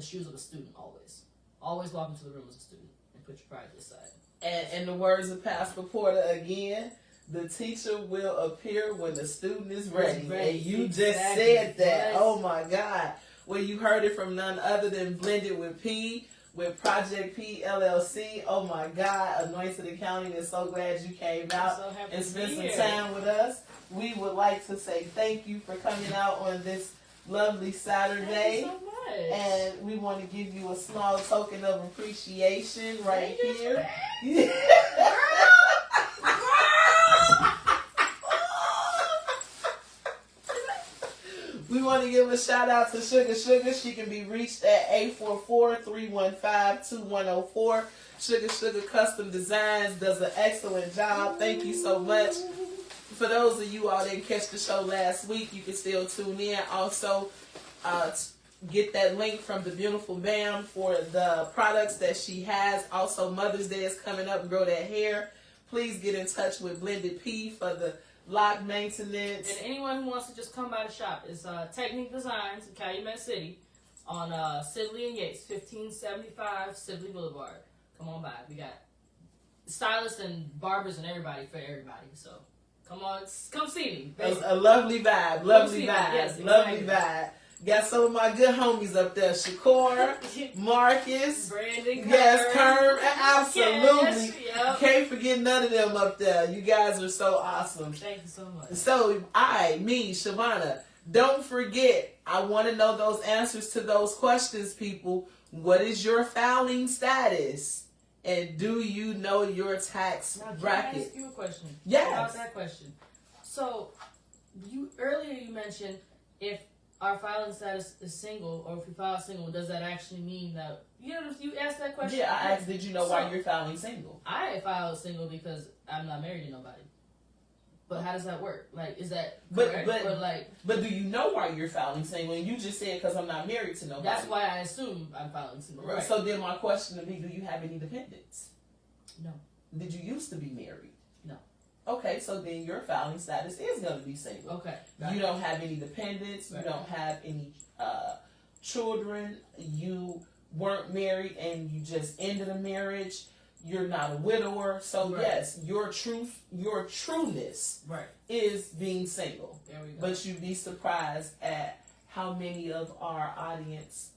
shoes of a student always. Always walk into the room as a student and put your pride to the side. And in the words of Pastor Porter again, the teacher will appear when the student is ready. And you just said that. Yes. Oh my God. Well, you heard it from none other than Blended with P, with Project P LLC. Oh my God. Anointed Accounting is so glad you came out and spent some time with us. We would like to say thank you for coming out on this lovely Saturday. Thank you so much. And we want to give you a small token of appreciation right here. We want to give a shout out to Sugar. She can be reached at 844-315-2104. Sugar Custom Designs does an excellent job. Thank you so much. For those of you all that didn't catch the show last week, you can still tune in. Also, get that link from the beautiful Bam for the products that she has. Also, Mother's Day is coming up. Grow that hair. Please get in touch with Blended P for the lock maintenance. And anyone who wants to just come by the shop is Technique Designs in Calumet City on Sibley and Yates, 1575 Sibley Boulevard. Come on by. We got stylists and barbers and everybody for everybody. So come on, come see me. A lovely vibe. Lovely vibe. Yes, exactly. Lovely vibe. Got some of my good homies up there. Shakur, Marcus, Brandon, yes, Kern, absolutely. Yep. Can't forget none of them up there. You guys are so awesome. Thank you so much. So Shavana, don't forget, I want to know those answers to those questions, people. What is your filing status? And do you know your tax bracket? Can I ask you a question? Yes. About that question. So, earlier you mentioned if our filing status is single, or if we file single, does that actually mean that, you know, if you asked that question? Yeah, I asked, did you know why you're filing single? I filed single because I'm not married to nobody. But how does that work? Like, is that correct? But do you know why you're filing single? And you just said because I'm not married to nobody. That's why I assume I'm filing single. Right. So then my question to be, do you have any dependents? No. Did you used to be married? No. Okay, so then your filing status is going to be single. Okay. You don't have any dependents. Right. You don't have any children. You weren't married and you just ended a marriage. You're not a widower. So yes, your trueness is being single. There we go. But you'd be surprised at how many of our audience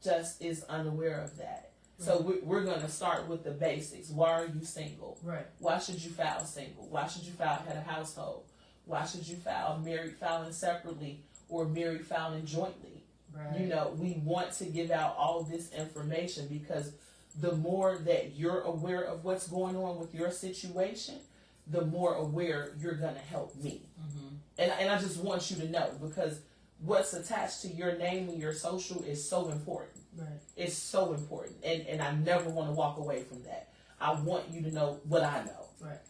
just is unaware of that. Right. So we're going to start with the basics. Why are you single? Right. Why should you file single? Why should you file head of household? Why should you file married filing separately or married filing jointly? Right. You know, we want to give out all this information because the more that you're aware of what's going on with your situation, the more aware you're going to help me. Mm-hmm. And I just want you to know, because what's attached to your name and your social is so important. Right. It's so important. And I never want to walk away from that. I want you to know what I know. Right.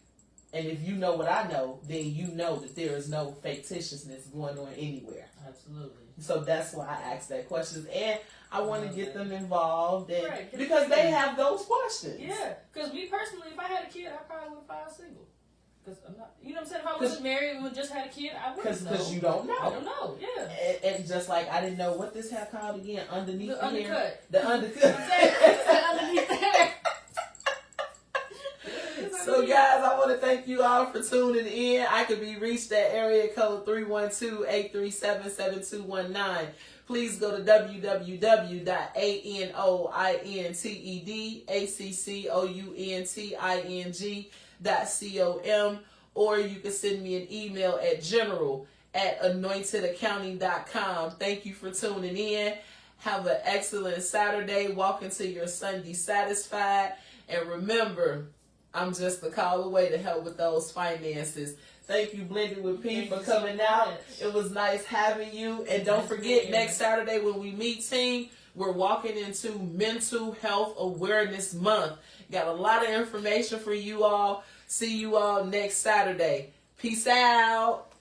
And if you know what I know, then you know that there is no fictitiousness going on anywhere. Absolutely. So that's why I asked that question. And I want to get them involved because they have those questions. Yeah. Because me personally, if I had a kid, I probably would file single. Because I'm not, you know what I'm saying? If I wasn't married and just had a kid, I wouldn't know. Because you don't know. I don't know, yeah. And just like I didn't know what this hair called again, underneath the undercut. Hair. The undercut. Underneath the hair. So guys, I want to thank you all for tuning in. I could be reached at area code 312-837-7219. Please go to www.ANOINTEDACCOUNTING.com, or you can send me an email at general@anointedaccounting.com. Thank you for tuning in. Have an excellent Saturday. Walk into your Sunday satisfied. And remember, I'm just a call away to help with those finances. Thank you, Blended with P, for coming out. It was nice having you. And don't forget, next Saturday when we meet, team, we're walking into Mental Health Awareness Month. Got a lot of information for you all. See you all next Saturday. Peace out.